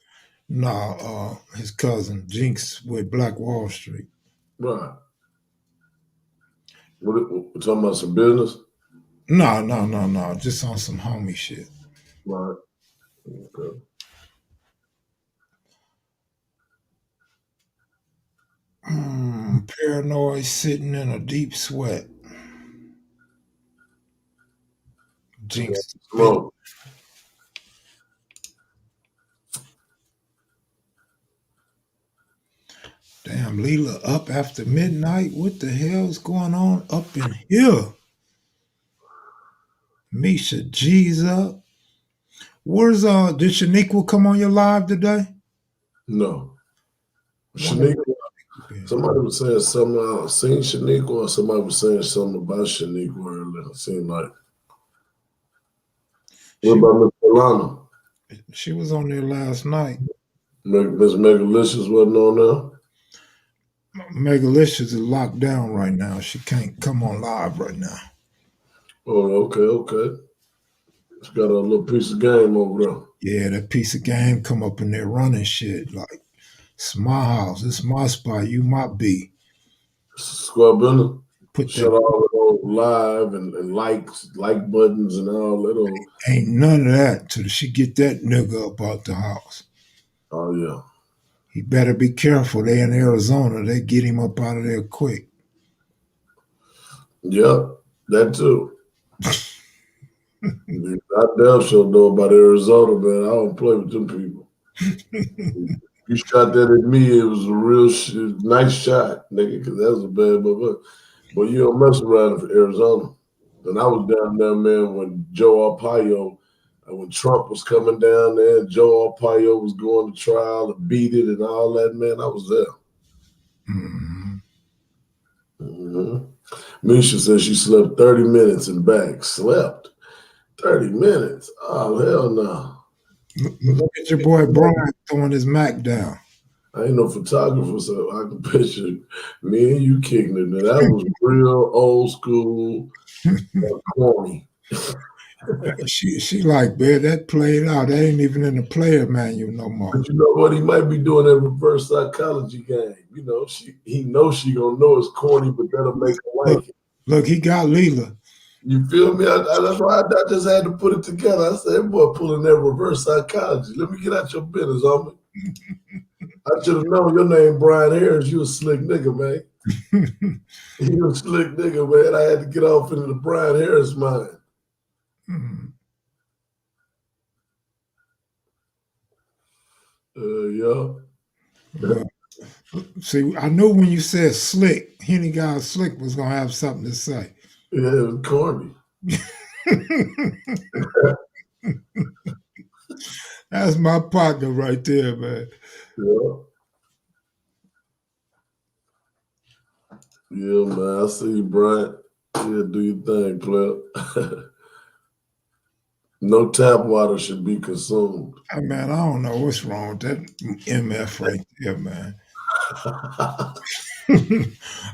His cousin Jinx with Black Wall Street. Right. We're talking about some business? No. Just on some homie shit. Right. Okay. Paranoid sitting in a deep sweat. Jinx. Smoke. Damn, Leela up after midnight? What the hell's going on up in here? Misha G's up. Where's did Shaniqua come on your live today? No. Shaniqua. Somebody was saying something. I seen Shaniqua, or somebody was saying something about Shaniqua earlier. It seemed like. What about Miss Alana? She was on there last night. Miss Megalicious wasn't on there? Megalicious is locked down right now. She can't come on live right now. Oh, okay. She got a little piece of game over there. Yeah, that piece of game come up in there running shit. Like, it's my house. It's my spot. You my B. Squad builder. Put Shut all the live and like buttons and all that. Ain't none of that till she get that nigga up out the house. Oh, yeah. He better be careful. They in Arizona. They get him up out of there quick. Yep, that too. I damn sure know about Arizona, man. I don't play with them people. You shot that at me, it was a real nice shot, nigga, because that was a bad motherfucker. But you don't mess around for Arizona. And I was down there, man, when Joe Arpaio, when Trump was coming down there, Joe Arpaio was going to trial and beat it and all that, man. I was there. Misha said she slept 30 minutes and back. Slept 30 minutes? Oh, hell no. Look at your boy Brian throwing his Mac down. I ain't no photographer, so I can picture me and you kicking it. And that was real old school, corny. She like, man, that played out. That ain't even in the player manual no more. But you know what? He might be doing that reverse psychology game. You know, he knows she gonna know it's corny, but that'll make her like it. Look, he got Leela. You feel me? That's why I just had to put it together. I said, boy, pulling that reverse psychology. Let me get out your business, homie. I should have known your name, Brian Harris. You a slick nigga, man. He was a slick nigga, man. I had to get off into the Brian Harris mind. Yeah. But, see, I knew when you said slick, Henny Guy Slick was gonna have something to say. Yeah, it was corny. That's my partner right there, man. Yeah. Yeah, man. I see you, Brian. Yeah, do your thing, player. No tap water should be consumed. Hey, man, I don't know what's wrong with that MF right there, man.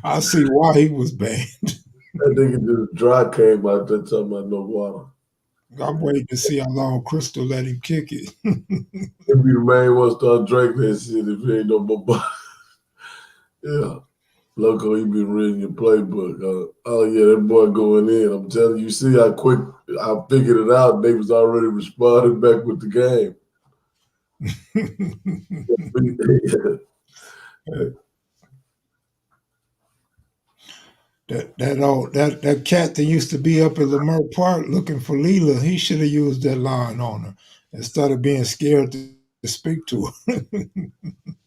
I see why he was banned. That nigga just dry came out there talking about no water. I'm waiting to see how long Crystal let him kick it. If you the main one start drinking that shit, if you ain't no more. Yeah. Loco, he been reading your playbook. Oh yeah, that boy going in. I'm telling you, see how quick I figured it out. They was already responding back with the game. that cat that used to be up at Lamar Park looking for Leela, he should have used that line on her instead of being scared to speak to her.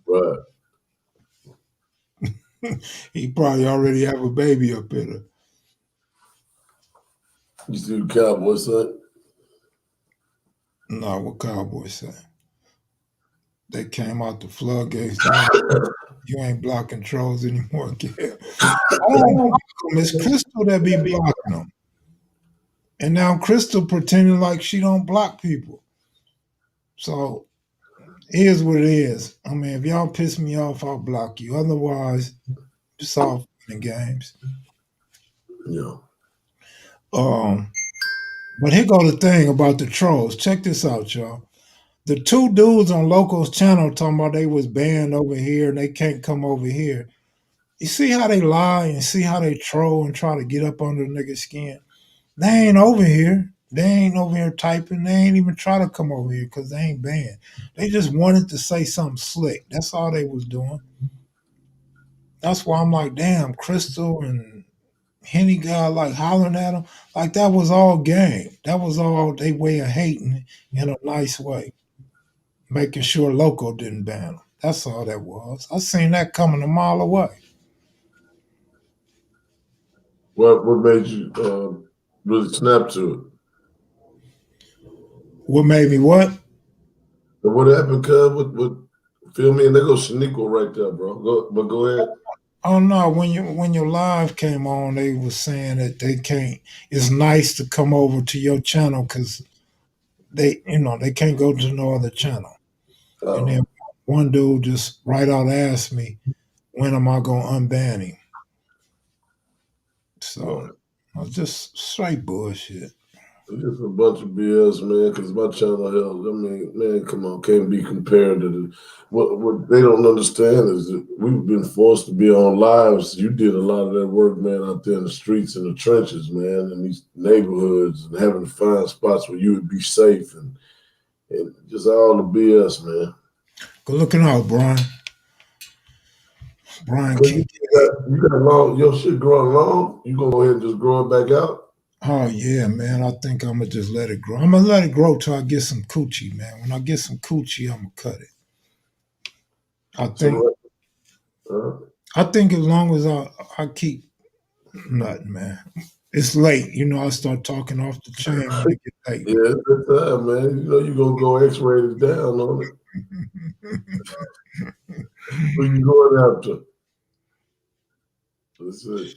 Right. He probably already have a baby up in her. You see the Cowboys son? No, what Cowboys say? They came out the floodgates. You ain't blocking trolls anymore, kid. I don't block them. It's Crystal that be blocking them. And now Crystal pretending like she don't block people. So here's what it is. I mean, if y'all piss me off, I'll block you. Otherwise, it's all fun and games. Yeah. But here go the thing about the trolls. Check this out, y'all. The two dudes on Loco's channel talking about they was banned over here and they can't come over here. You see how they lie and see how they troll and try to get up under the nigga's skin? They ain't over here. They ain't over here typing. They ain't even try to come over here because they ain't banned. They just wanted to say something slick. That's all they was doing. That's why I'm like, damn, Crystal and Henny guy like hollering at them. Like that was all game. That was all they way of hating in a nice way. Making sure Loco didn't ban them. That's all that was. I seen that coming a mile away. What made you really snap to it? What made me what? And what happened, cuz? What feel me? And there goes Shaniqua right there, bro. Go ahead. Oh no, when your live came on, they was saying that they can't. It's nice to come over to your channel because they can't go to no other channel. And then one dude just right out asked me, when am I gonna unban him? So I was just straight bullshit. It's just a bunch of BS, man, because my channel held. I mean, man, come on, can't be compared to the. What they don't understand is that we've been forced to be on lives. You did a lot of that work, man, out there in the streets and the trenches, man, in these neighborhoods and having to find spots where you would be safe and just all the BS, man. Go looking out, Brian. Brian King. You got long, your shit growing long. You gonna go ahead and just grow it back out? Oh yeah, man. I think I'm gonna just let it grow. I'm gonna let it grow till I get some coochie, man. When I get some coochie, I'm gonna cut it. I think as long as I keep nothing, man. It's late, I start talking off the chain when it get late. Yeah, it's good time, man. You know you're gonna go X-rated down on it. Who you going after? Let's see.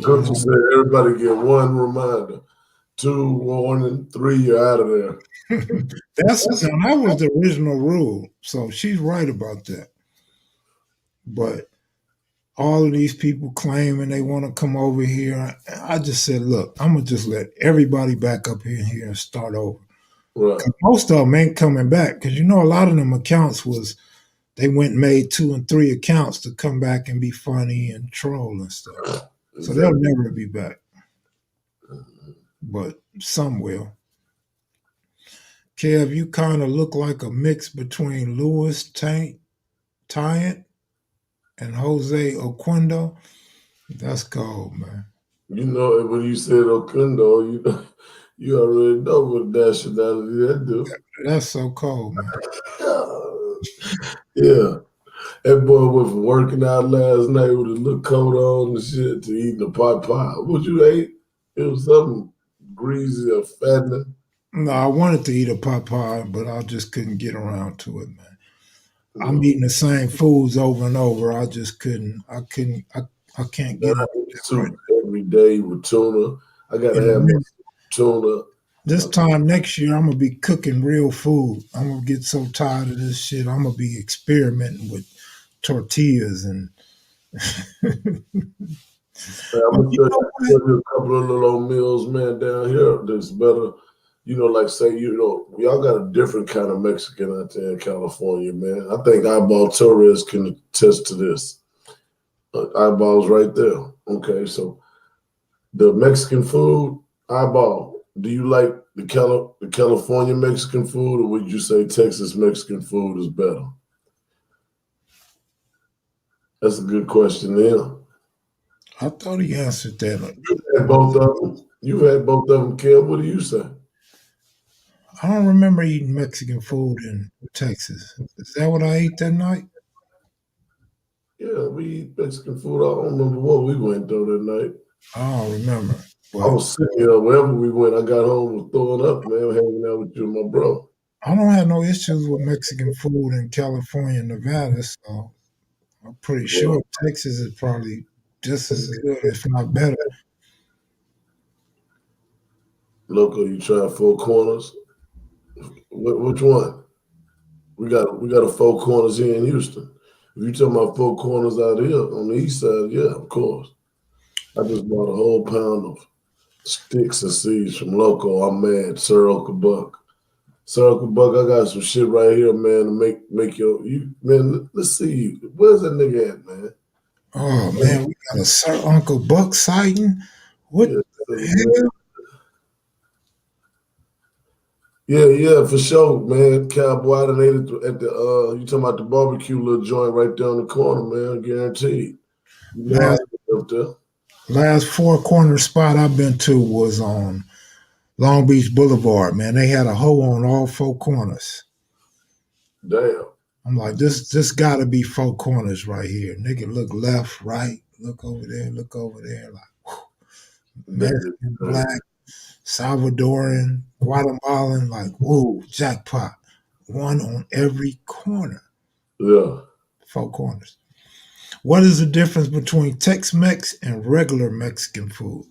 Coach said everybody get one reminder, 2 warning, 3 you're out of there. That was the original rule, so she's right about that. But all of these people claiming they want to come over here, I just said, look, I'm gonna just let everybody back up in here and start over. Right. Most of them ain't coming back because a lot of them accounts was they went and made 2 and 3 accounts to come back and be funny and troll and stuff. Exactly. So they'll never be back. But some will. Kev, you kind of look like a mix between Louis Tyant and Jose Oquendo. That's cold, man. You know, when you said Okundo, you know, you already know what nationality that do. That's so cold, man. Yeah. That boy went from working out last night with a little coat on and shit to eating a pot pie. What you ate? It was something greasy or fattening. No, I wanted to eat a pot pie, but I just couldn't get around to it, man. I'm No. eating the same foods over and over. I just couldn't. I couldn't. I can't Man, get I into eat that right soup every day with tuna. I gotta have my now. tuna. This time next year, I'm gonna be cooking real food. I'm gonna get so tired of this shit. I'm gonna be experimenting with tortillas and. Man, I'm But gonna you tell know you, what? tell you a couple of little old meals, man, down here that's better. You know, like say, you know, y'all got a different kind of Mexican out there in California, man. I think Eyeball Torres can attest to this. Eyeballs right there. Okay, so the Mexican food, Eyeball. Do you like the California Mexican food, or would you say Texas Mexican food is better? That's a good question there. I thought he answered that. You've had both of them. You've had both of them, Kim. What do you say? I don't remember eating Mexican food in Texas. Is that what I ate that night? Yeah, we eat Mexican food. I don't remember what we went though that night. I don't remember. I But was sitting here wherever we went. I got home was throwing up, man, hanging out with you and my bro. I don't have no issues with Mexican food in California and Nevada, so I'm pretty Well, sure Texas is probably just as good, if not better. Loco, you trying Four Corners? Which one? We got a Four Corners here in Houston. If you talking about Four Corners out here on the east side, yeah, of course. I just bought a whole pound of sticks and seeds from Loco. I'm mad, Sir Uncle Buck. Sir Uncle Buck, I got some shit right here, man, to make your you man. Let's see, where's that nigga at, man? Oh man, we got a Sir Uncle Buck sighting. What Yeah, the man. hell? Yeah, for sure, man. Cowboy, I done ate it at the you talking about the barbecue little joint right there on the corner, man. Guaranteed. You know I Last get up there. last four corner spot I've been to was on Long Beach Boulevard. Man, they had a hole on all four corners. Damn. I'm like, this got to be four corners right here. Nigga, look left, right, look over there, look over there. Like That is Mexican, crazy. black, Salvadoran, Guatemalan. Like, whoa, jackpot! One on every corner, Yeah. four corners. What is the difference between Tex-Mex and regular Mexican food?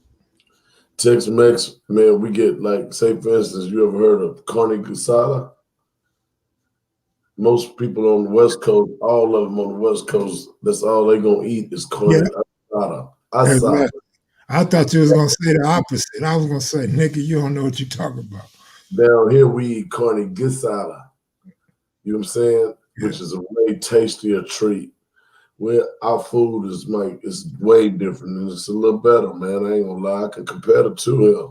Tex Mex, man, we get like, say for instance, you ever heard of carne asada? Most people on the West Coast, all of them on the West Coast, that's all they gonna eat is Yeah, carne asada. Asada. exactly. I thought you was gonna say the opposite. I was gonna say, nigga, you don't know what you're talking about. Down here we eat carne guisada. You know what I'm saying? Yeah. Which is a way tastier treat. Where our food is like it's way different and it's a little better, man. I ain't gonna lie. I can compare the two here.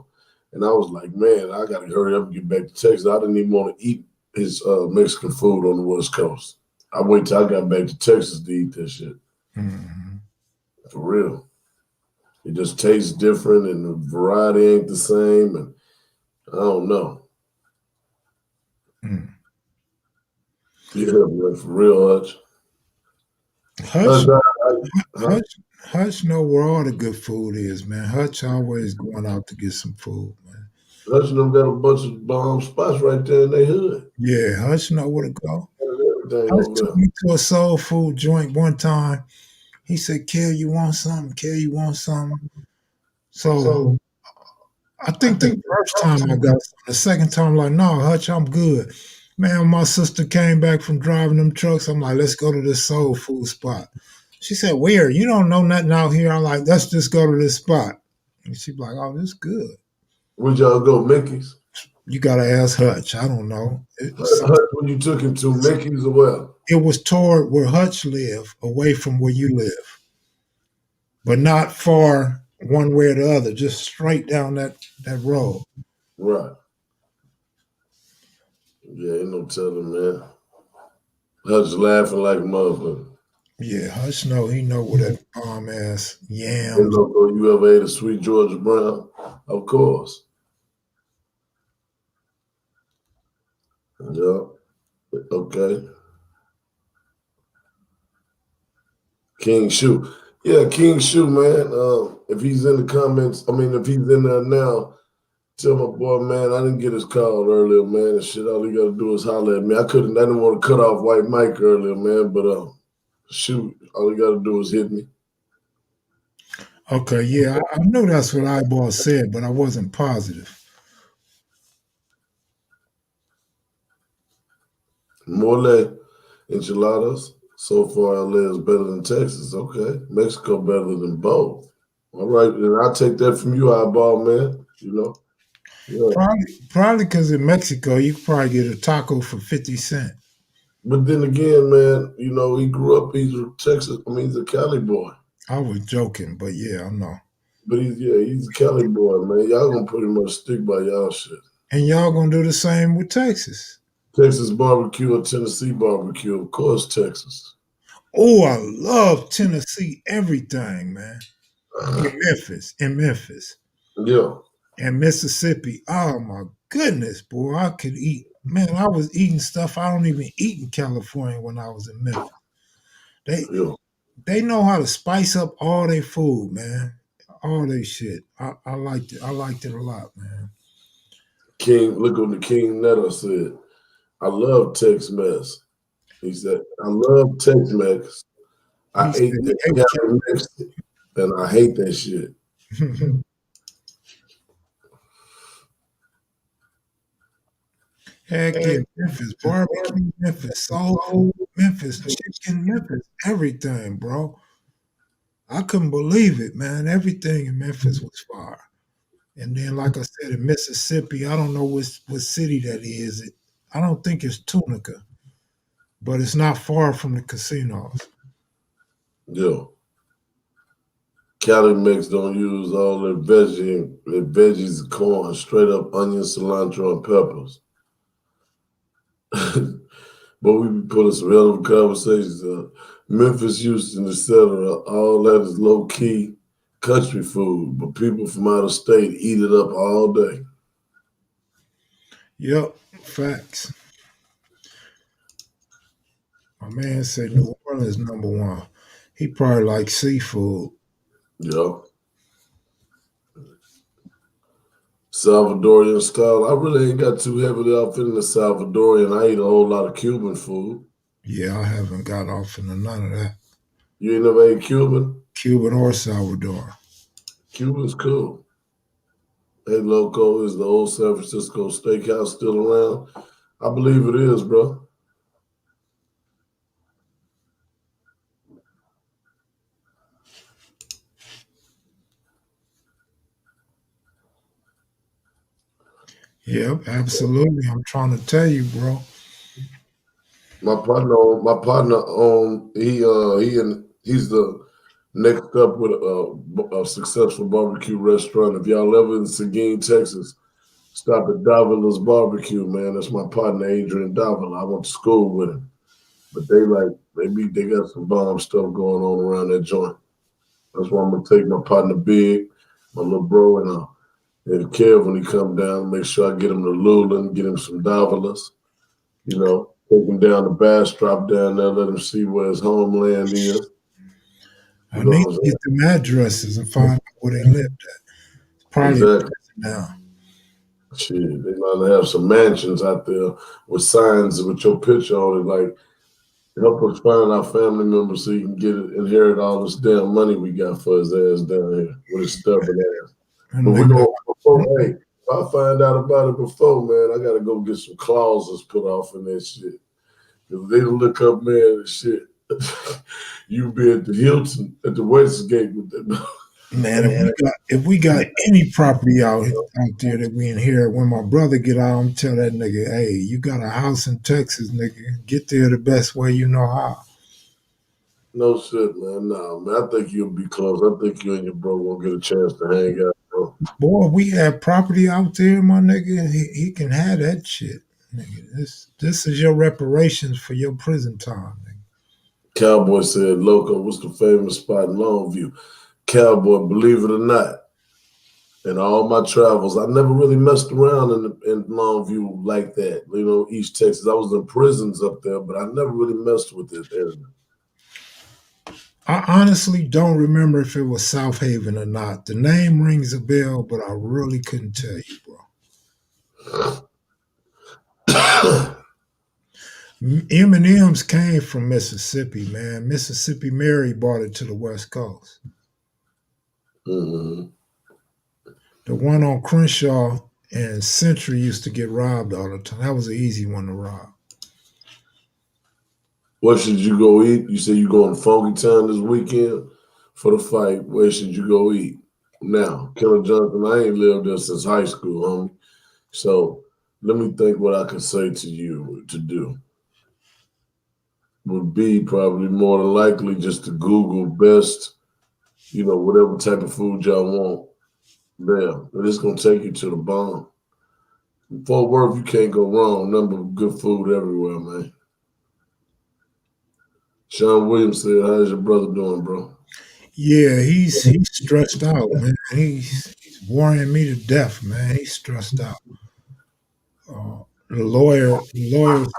And I was like, man, I gotta hurry up and get back to Texas. I didn't even want to eat his Mexican food on the West Coast. I wait till I got back to Texas to eat that shit. Mm-hmm. For real. It just tastes different and the variety ain't the same. And I don't know. Mm. Yeah, man, for real, Hutch. Hutch, Hutch, huh? Hutch know where all the good food is, man. Hutch always going out to get some food, man. Hutch and them got a bunch of bomb spots right there in their hood. Yeah, Hutch know where to go. And everything Hutch over took there. me to a soul food joint one time. He said, "Kill, you want something? Kill, you want something?" So So I I think the think the first first time I got some, the second time, like, no, Hutch, I'm good. Man, my sister came back from driving them trucks. I'm like, let's go to this soul food spot. She said, where? You don't know nothing out here. I'm like, let's just go to this spot. And she's like, oh, this good. where'd y'all go? Mickey's? You got to ask Hutch. I don't know. Hutch, when you took him to Mickey's or well? It was toward where Hutch live, away from where you live, but not far one way or the other, just straight down that road. Right. Yeah, ain't no telling, man. Hutch laughing like a motherfucker. Yeah, Hush know he know what that bomb ass Hey, yams. Loco, you ever ate a sweet Georgia Brown? Of course. Yeah. Okay. King Shoe. Yeah, King Shoe, man. If he's in the comments, if he's in there now, tell my boy, man, I didn't get his call earlier, man. And shit, all he got to do is holler at me. I didn't want to cut off White Mike earlier, man. But shoot, all he got to do is hit me. Okay, yeah, I know that's what Eyeball said, but I wasn't positive. Mole enchiladas. So far, LA is better than Texas. Okay, Mexico better than both. All right, and I take that from you, Eyeball, man. You know, yeah. Probably because in Mexico you could probably get a taco for 50 cents. But then again, man, he grew up. He's a Texas. He's a Cali boy. I was joking, but yeah, I know. But he's a Cali boy, man. Y'all gonna pretty much stick by y'all shit. And y'all gonna do the same with Texas. Texas barbecue or Tennessee barbecue, of course, Texas. Oh, I love Tennessee everything, man. In Memphis. Yeah. And Mississippi. Oh my goodness, boy. I could eat. Man, I was eating stuff I don't even eat in California when I was in Memphis. Yeah. They know how to spice up all their food, man. All their shit. I liked it. I liked it a lot, man. King, look what the King Netter said. I love Tex-Mex. He said, I love Tex-Mex. I He ate said, that Cali Mexican, and I hate that shit. Heck yeah, Memphis barbecue, Memphis soul food, Memphis chicken, Memphis everything, bro. I couldn't believe it, man. Everything in Memphis was fire. And then, like I said, in Mississippi, I don't know what city that is. I don't think it's Tunica, but it's not far from the casinos. Yeah. Cali Mex don't use all their veggies and corn, straight up onion, cilantro, and peppers. But we be putting some hell of a conversations. Memphis, Houston, etc. All that is low key country food, but people from out of state eat it up all day. Yep, facts. My man said New Orleans #1. He probably likes seafood. Yeah. Salvadorian style. I really ain't got too heavily off into Salvadorian. I eat a whole lot of Cuban food. Yeah, I haven't got off into none of that. You ain't never ate Cuban? Cuban or Salvador. Cuban's cool. Hey, Loco, is the old San Francisco steakhouse still around? I believe it is, bro. Yep, absolutely. I'm trying to tell you, bro. My partner, he's the next up with a successful barbecue restaurant. If y'all ever in Seguin, Texas, stop at Davila's Barbecue, man. That's my partner, Adrian Davila. I went to school with him, but they got some bomb stuff going on around that joint. That's why I'm gonna take my partner Big, my little bro, and Kev when he come down. Make sure I get him to Luland, get him some Davilas. Take him down to Bastrop down there, let him see where his homeland is. I need to get them addresses and find out where they lived at. Probably Exactly. now. Shit, they might have some mansions out there with signs with your picture on it, like help us find our family members so he can inherit all this damn money we got for his ass down here with his stubborn ass. But we're gonna, hey, if I find out about it before, man, I gotta go get some clauses put off in that shit. If they look up, man, and shit, you be at the Hilton at the Westgate with that. Man, if we got any property out there that we inherit, when my brother get out, I'm tell that nigga, hey, you got a house in Texas, nigga. Get there the best way you know how. No shit, man. Nah, man. I think you'll be close. I think you and your bro will get a chance to hang out, bro. Boy, we have property out there, my nigga. He can have that shit, nigga. This is your reparations for your prison time, nigga. Cowboy said, Loco, what's the famous spot in Longview? Cowboy, believe it or not, in all my travels, I never really messed around in Longview like that. You know, East Texas. I was in prisons up there, but I never really messed with it area. I honestly don't remember if it was South Haven or not. The name rings a bell, but I really couldn't tell you, bro. M&M's came from Mississippi, man. Mississippi Mary brought it to the West Coast. Mm-hmm. The one on Crenshaw and Century used to get robbed all the time. That was an easy one to rob. Where should you go eat? You say you going to Funky Town this weekend for the fight. Where should you go eat? Now, Killer Johnson, I ain't lived there since high school, homie. So let me think what I could say to you to do. Would be probably more than likely just to Google best, you know, whatever type of food y'all want there. And it's going to take you to the bomb. In Fort Worth, you can't go wrong. Number of good food everywhere, man. Sean Williams said, how's your brother doing, bro? Yeah, he's stressed out, man. He's worrying me to death, man. He's stressed out. The lawyer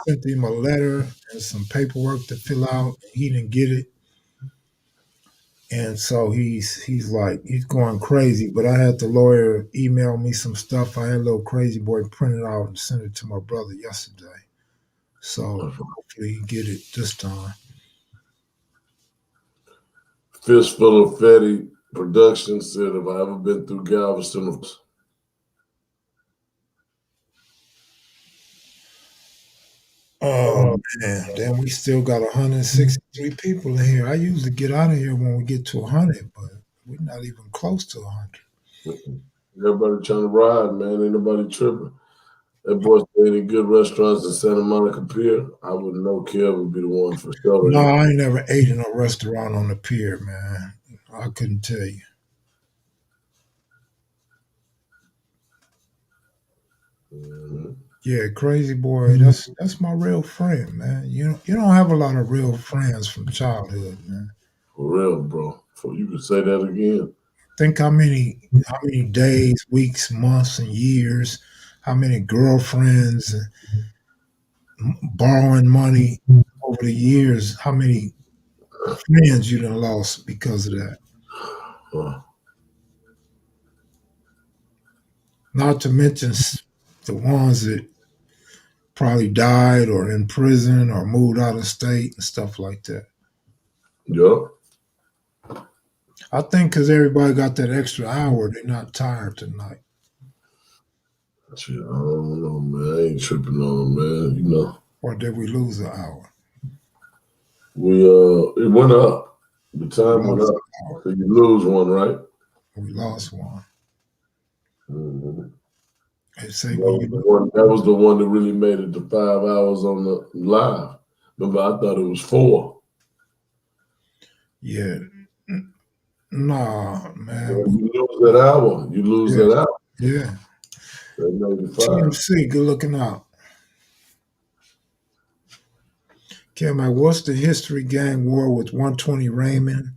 sent him a letter and some paperwork to fill out. He didn't get it, and so he's like he's going crazy. But I had the lawyer email me some stuff. I had a little crazy boy print it out and send it to my brother yesterday. So hopefully he get it this time. Fistful of Fatty Productions said, have I ever been through Galveston? Oh man, then we still got 163 people in here. I usually get out of here when we get to 100, but we're not even close to 100. Everybody trying to ride, man. Ain't nobody tripping. That boy stayed in good restaurants in Santa Monica Pier. I wouldn't know Kev would be the one for sure. No, I ain't never ate in a restaurant on the pier, man. I couldn't tell you. Mm-hmm. Yeah, crazy boy. That's my real friend, man. You don't have a lot of real friends from childhood, man. For real, bro. So you could say that again. Think how many days, weeks, months, and years, how many girlfriends, and borrowing money over the years, how many friends you done lost because of that. Not to mention the ones that probably died or in prison or moved out of state and stuff like that. Yup. I think because everybody got that extra hour, they're not tired tonight. Shit, I don't know, man. I ain't tripping on, man. You know. Or did we lose an hour? It went up. The time went up. So you lose one, right? We lost one. Mm-hmm. They say that was the one that really made it to 5 hours on the live. Remember, I thought it was 4. Yeah. Nah, man. You lose that hour. You lose that hour. Yeah. That TMC, good looking out. Kevin, what's the history gang war with 120 Raymond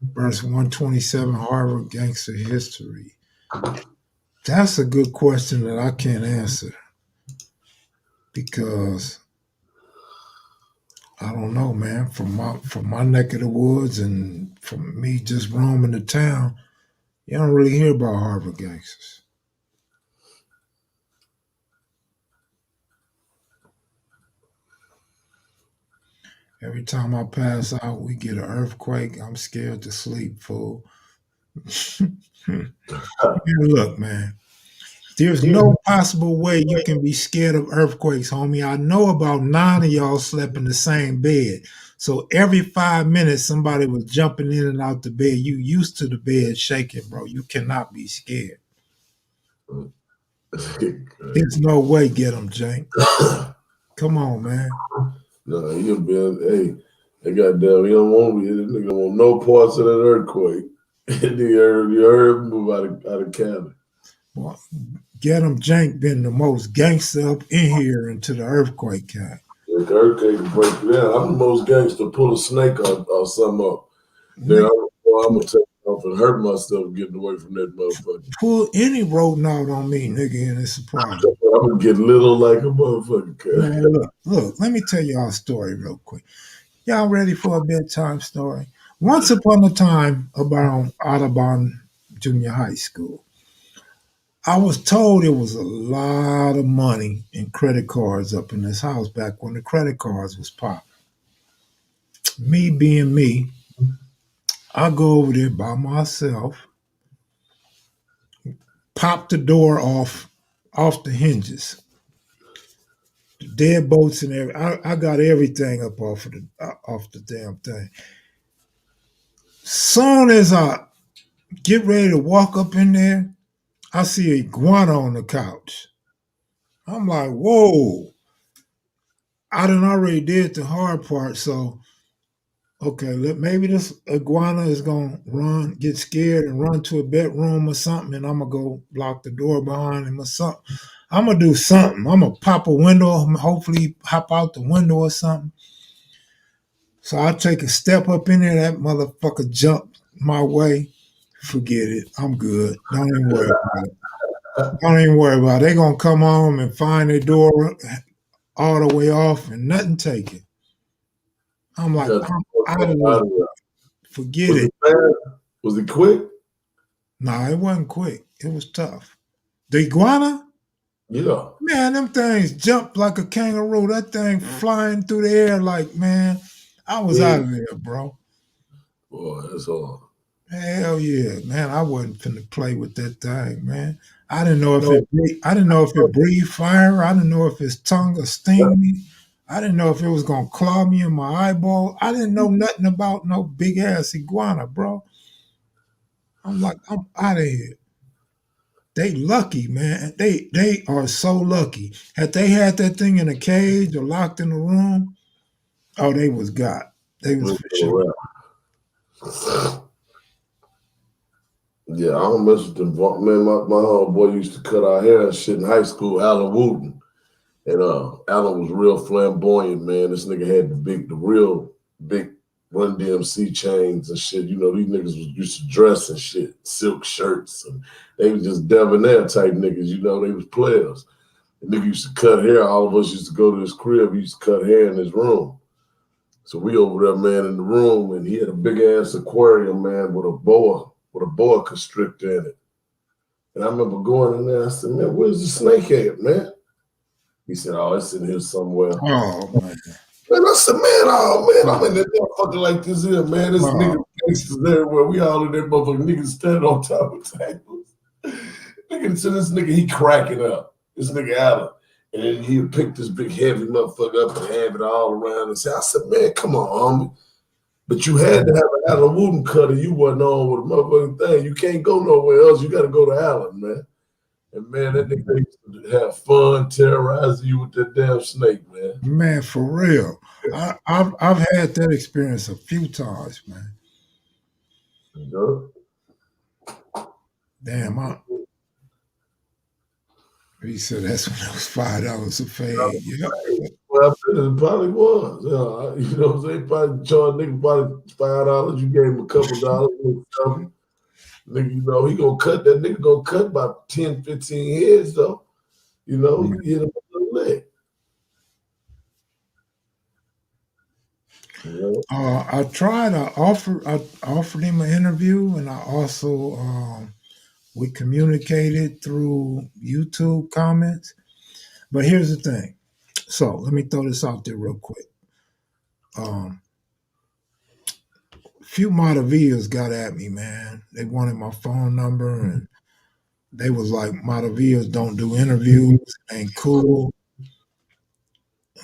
versus 127 Harvard gangster history? That's a good question that I can't answer because I don't know, man. From my neck of the woods and from me just roaming the town, you don't really hear about Harvard gangsters. Every time I pass out, we get an earthquake. I'm scared to sleep, fool. Look, man. There's no possible way you can be scared of earthquakes, homie. I know about 9 of y'all slept in the same bed. So every 5 minutes, somebody was jumping in and out the bed. You used to the bed shaking, bro. You cannot be scared. There's no way, get them, Jank. Come on, man. No, he'll be, hey, they goddamn, he don't want me. This nigga don't want no parts of that earthquake. you heard him move out of cabin. Well, get them, Jank been the most gangster up in here into the earthquake camp. The hurricane can break you down. I'm the most gangster to pull a snake or something up. Then I'm gonna take off and hurt myself getting away from that motherfucker. Pull any rodent out on me, nigga, and it's a problem. I'm gonna get little like a motherfucker. Man, look, let me tell y'all a story real quick. Y'all ready for a bedtime story? Once upon a time, about Audubon Junior High School, I was told there was a lot of money in credit cards up in this house back when the credit cards was popping. Me being me, I go over there by myself, pop the door off the hinges, the deadbolts and everything. I got everything up off the damn thing. Soon as I get ready to walk up in there, I see a iguana on the couch. I'm like, whoa. I done already did the hard part, so okay, maybe this iguana is gonna get scared and run to a bedroom or something, and I'm gonna go block the door behind him or something. I'm gonna do something. I'm gonna pop a window, hopefully hop out the window or something. So I take a step up in there, that motherfucker jumped my way. Forget it. I'm good. Don't even worry about it. Don't even worry about it. They're gonna come home and find their door all the way off and nothing taken. I'm like, I'm out of this. Forget Was it. Was it quick? Nah, it wasn't quick. It was tough. The iguana? Yeah. Man, them things jumped like a kangaroo. That thing flying through the air like, man, I was out of there, bro. Boy, that's hard. Hell yeah, man. I wasn't finna play with that thing, man. I didn't know if it breathed fire. I didn't know if its tongue would sting me. I didn't know if it was gonna claw me in my eyeball. I didn't know nothing about no big ass iguana, bro. I'm like, I'm out of here. They lucky, man. They are so lucky. Had they had that thing in a cage or locked in a room, oh, they was got. They was for sure. Yeah, I don't mess with them. Man, my homeboy used to cut our hair and shit in high school, Alan Wooten. And Alan was real flamboyant, man. This nigga had the real big Run DMC chains and shit. You know, these niggas was used to dress and shit, silk shirts, and they was just debonair type niggas. You know, they was players. The nigga used to cut hair. All of us used to go to his crib. He used to cut hair in his room. So we over there, man, in the room, and he had a big ass aquarium, man, with a boa constrictor in it. And I remember going in there. I said, man, where's the snake at, man? He said, oh, it's in here somewhere. Oh, man. And I said, I'm in that motherfucker like this here, man. This nigga gangsters everywhere. We all in that motherfucker. Niggas standing on top of tables. Nigga, so this nigga, he cracking up. This nigga Allen. And then he'd pick this big heavy motherfucker up and have it all around and say, I said, man, come on, homie. But you had to have an Allen Wooten cutter. You wasn't on with a motherfucking thing. You can't go nowhere else. You got to go to Allen, man. And man, that nigga used to have fun terrorizing you with that damn snake, man. Man, for real. I've had that experience a few times, man. Damn, he said that's when it was $5 a fade. Yep. Well, it probably was. You know what I'm saying? Probably charged nigga probably $5. You gave him a couple dollars. Nigga, you know, he gonna cut that nigga gonna cut about 10, 15 heads though. You know, you hit him on the leg. I offered him an interview, and I also we communicated through YouTube comments. But here's the thing. So let me throw this out there real quick. Few Matavillas got at me, man. They wanted my phone number, and they was like, Matavillas don't do interviews, ain't cool.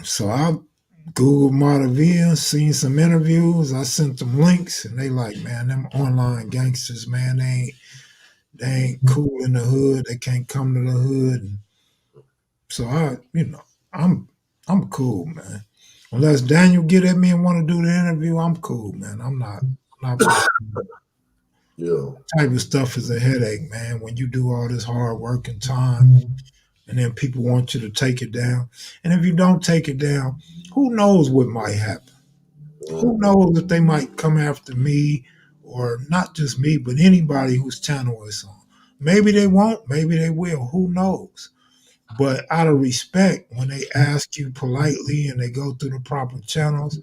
So I Googled Matavillas, seen some interviews. I sent them links, and they like, man, them online gangsters, man, they ain't cool in the hood. They can't come to the hood. And so I'm cool, man. Unless Daniel get at me and want to do the interview, I'm cool, man. I'm not Yeah. Type of stuff is a headache, man. When you do all this hard work and time and then people want you to take it down. And if you don't take it down, who knows what might happen? Who knows if they might come after me, or not just me, but anybody whose channel is on. Maybe they won't, maybe they will. Who knows? But out of respect, when they ask you politely and they go through the proper channels,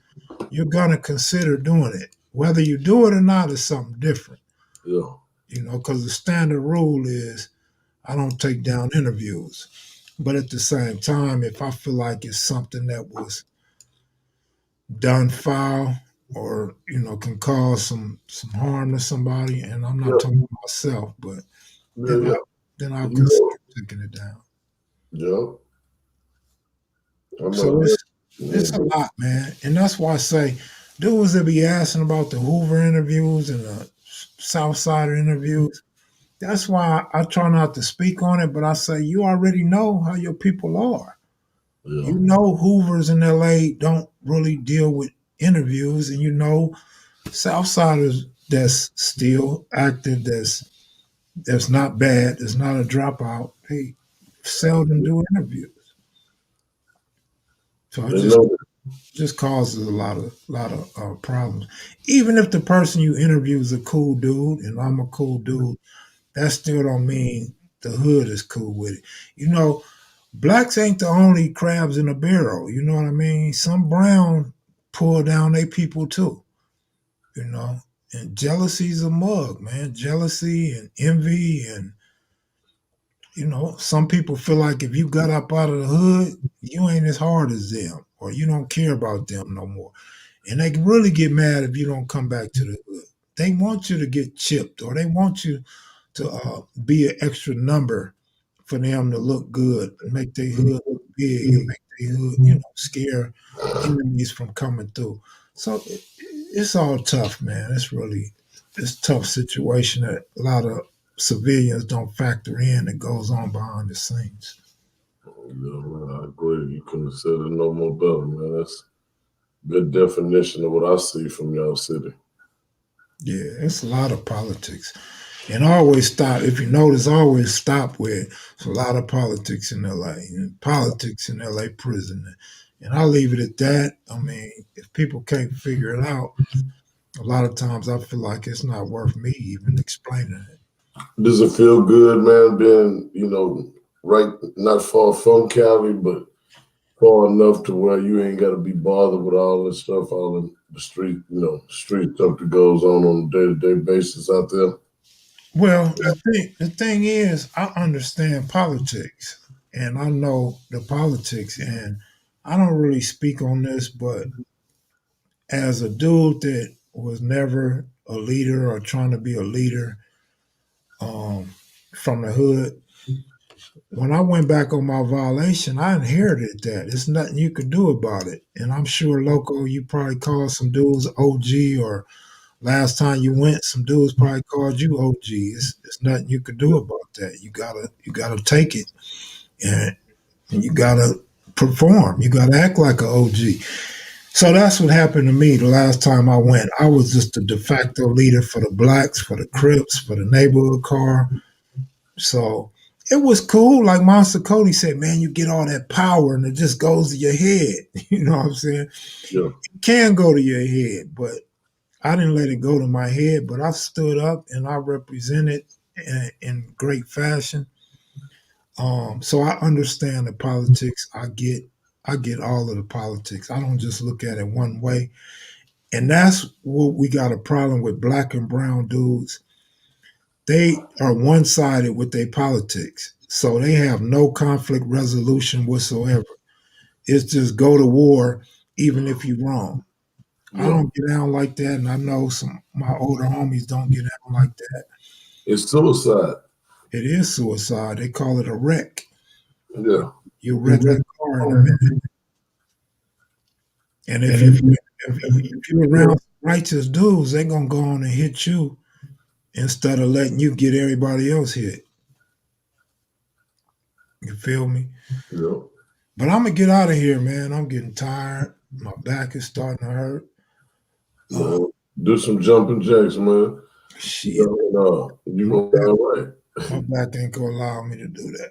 you're gonna consider doing it. Whether you do it or not is something different. Yeah. You know, because the standard rule is I don't take down interviews. But at the same time, if I feel like it's something that was done foul, or can cause some harm to somebody, and I'm not Yeah. talking about myself, but Yeah. then, Yeah. then I'll You consider know, taking it down. yeah. I'm So not. it's a lot, man, and that's why I say dudes that be asking about the Hoover interviews and the Southsider interviews. That's why I try not to speak on it, but I say you already know how your people are. Yeah. You know Hoovers in LA don't really deal with interviews, and you know Southsiders that's still active, that's not bad, that's not a dropout. They seldom do interviews. So it They just know. just causes a lot of problems. Even if the person you interview is a cool dude, and I'm a cool dude, that still don't mean the hood is cool with it. You know, blacks ain't the only crabs in a barrel. You know what I mean? Some brown pull down they people too. You know, and jealousy's a mug, man. Jealousy and envy, and some people feel like if you got up out of the hood, you ain't as hard as them, or you don't care about them no more. And they really get mad if you don't come back to the hood. They want you to get chipped, or they want you to be an extra number for them to look good and make their hood look big, and make their hood, scare enemies from coming through. So it's all tough, man. It's a tough situation that a lot of civilians don't factor in that goes on behind the scenes. Yeah, man, I agree. You couldn't have said it no more better, man. That's good definition of what I see from y'all city. Yeah, it's a lot of politics. And always stop, if you notice, always stop with it's a lot of politics in LA, and politics in LA prison. And I'll leave it at that. I mean, if people can't figure it out, a lot of times I feel like it's not worth me even explaining it. Does it feel good, man, being, right, not far from Cali, but far enough to where you ain't got to be bothered with all this stuff, all in the street, street stuff that goes on a day-to-day basis out there? Well, the thing is, I understand politics, and I know the politics, and I don't really speak on this, but as a dude that was never a leader or trying to be a leader, um, from the hood, when I went back on my violation, I inherited that. There's nothing you could do about it. And I'm sure, Loco, you probably called some dudes OG, or last time you went, some dudes probably called you OG. It's nothing you could do about that. You gotta take it, and you gotta perform. You gotta act like an OG. So that's what happened to me the last time I went. I was just a de facto leader for the blacks, for the Crips, for the neighborhood car. So it was cool. Like Monster Cody said, man, you get all that power and it just goes to your head. You know what I'm saying? Yeah. It can go to your head, but I didn't let it go to my head. But I stood up and I represented in great fashion. So I understand the politics. I get all of the politics. I don't just look at it one way. And that's what we got a problem with black and brown dudes. They are one sided with their politics. So they have no conflict resolution whatsoever. It's just go to war, even if you're wrong. I Yeah. don't get down like that. And I know some my older homies don't get down like that. It's suicide. It is suicide. They call it a wreck. Yeah. You wreck that car in a minute. And if you're around righteous dudes, they're gonna go on and hit you instead of letting you get everybody else hit. You feel me? Yeah. But I'm gonna get out of here, man. I'm getting tired. My back is starting to hurt. Uh, Do some jumping jacks, man. shit, You gonna be all right. my back ain't gonna allow me to do that.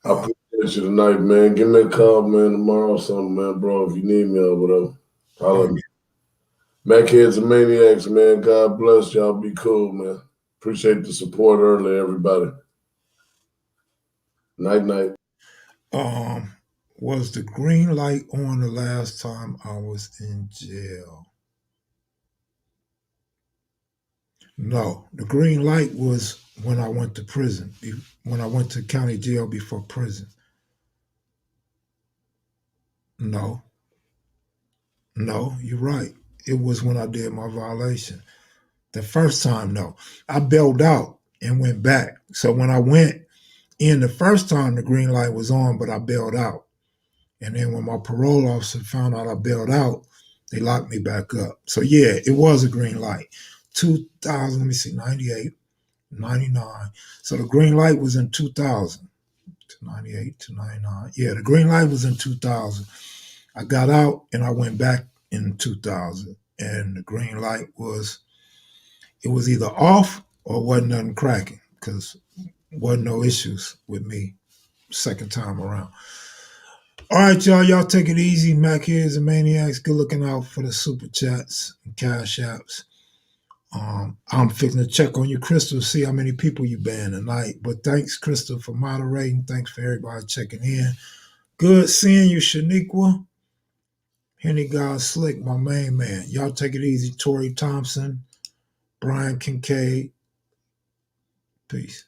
I appreciate Appreciate you tonight, man. Give me a call, man, tomorrow or something, man, bro. If you need me or whatever, holla at me. Macheads and Maniacs, man. God bless y'all. Be cool, man. Appreciate the support early, everybody. Night, night. Was the green light on the last time I was in jail? No, the green light was when I went to prison, when I went to county jail before prison. No, you're right. It was when I did my violation. The first time, no. I bailed out and went back. So when I went in the first time, the green light was on, but I bailed out. And then when my parole officer found out I bailed out, they locked me back up. So yeah, it was a green light. 2000, let me see, 98, 99. So the green light was in 2000 to 98 to 99. Yeah, the green light was in 2000. I got out and I went back in 2000. And the green light was, it was either off or wasn't nothing cracking because wasn't no issues with me second time around. All right, y'all. Y'all take it easy. Macheads and Maniacs. Good looking out for the super chats and cash apps. I'm fixing to check on you, Crystal, see how many people you banned tonight. But thanks, Crystal, for moderating. Thanks for everybody checking in. Good seeing you, Shaniqua. Henny God Slick, my main man. Y'all take it easy. Tori Thompson, Brian Kincaid. Peace.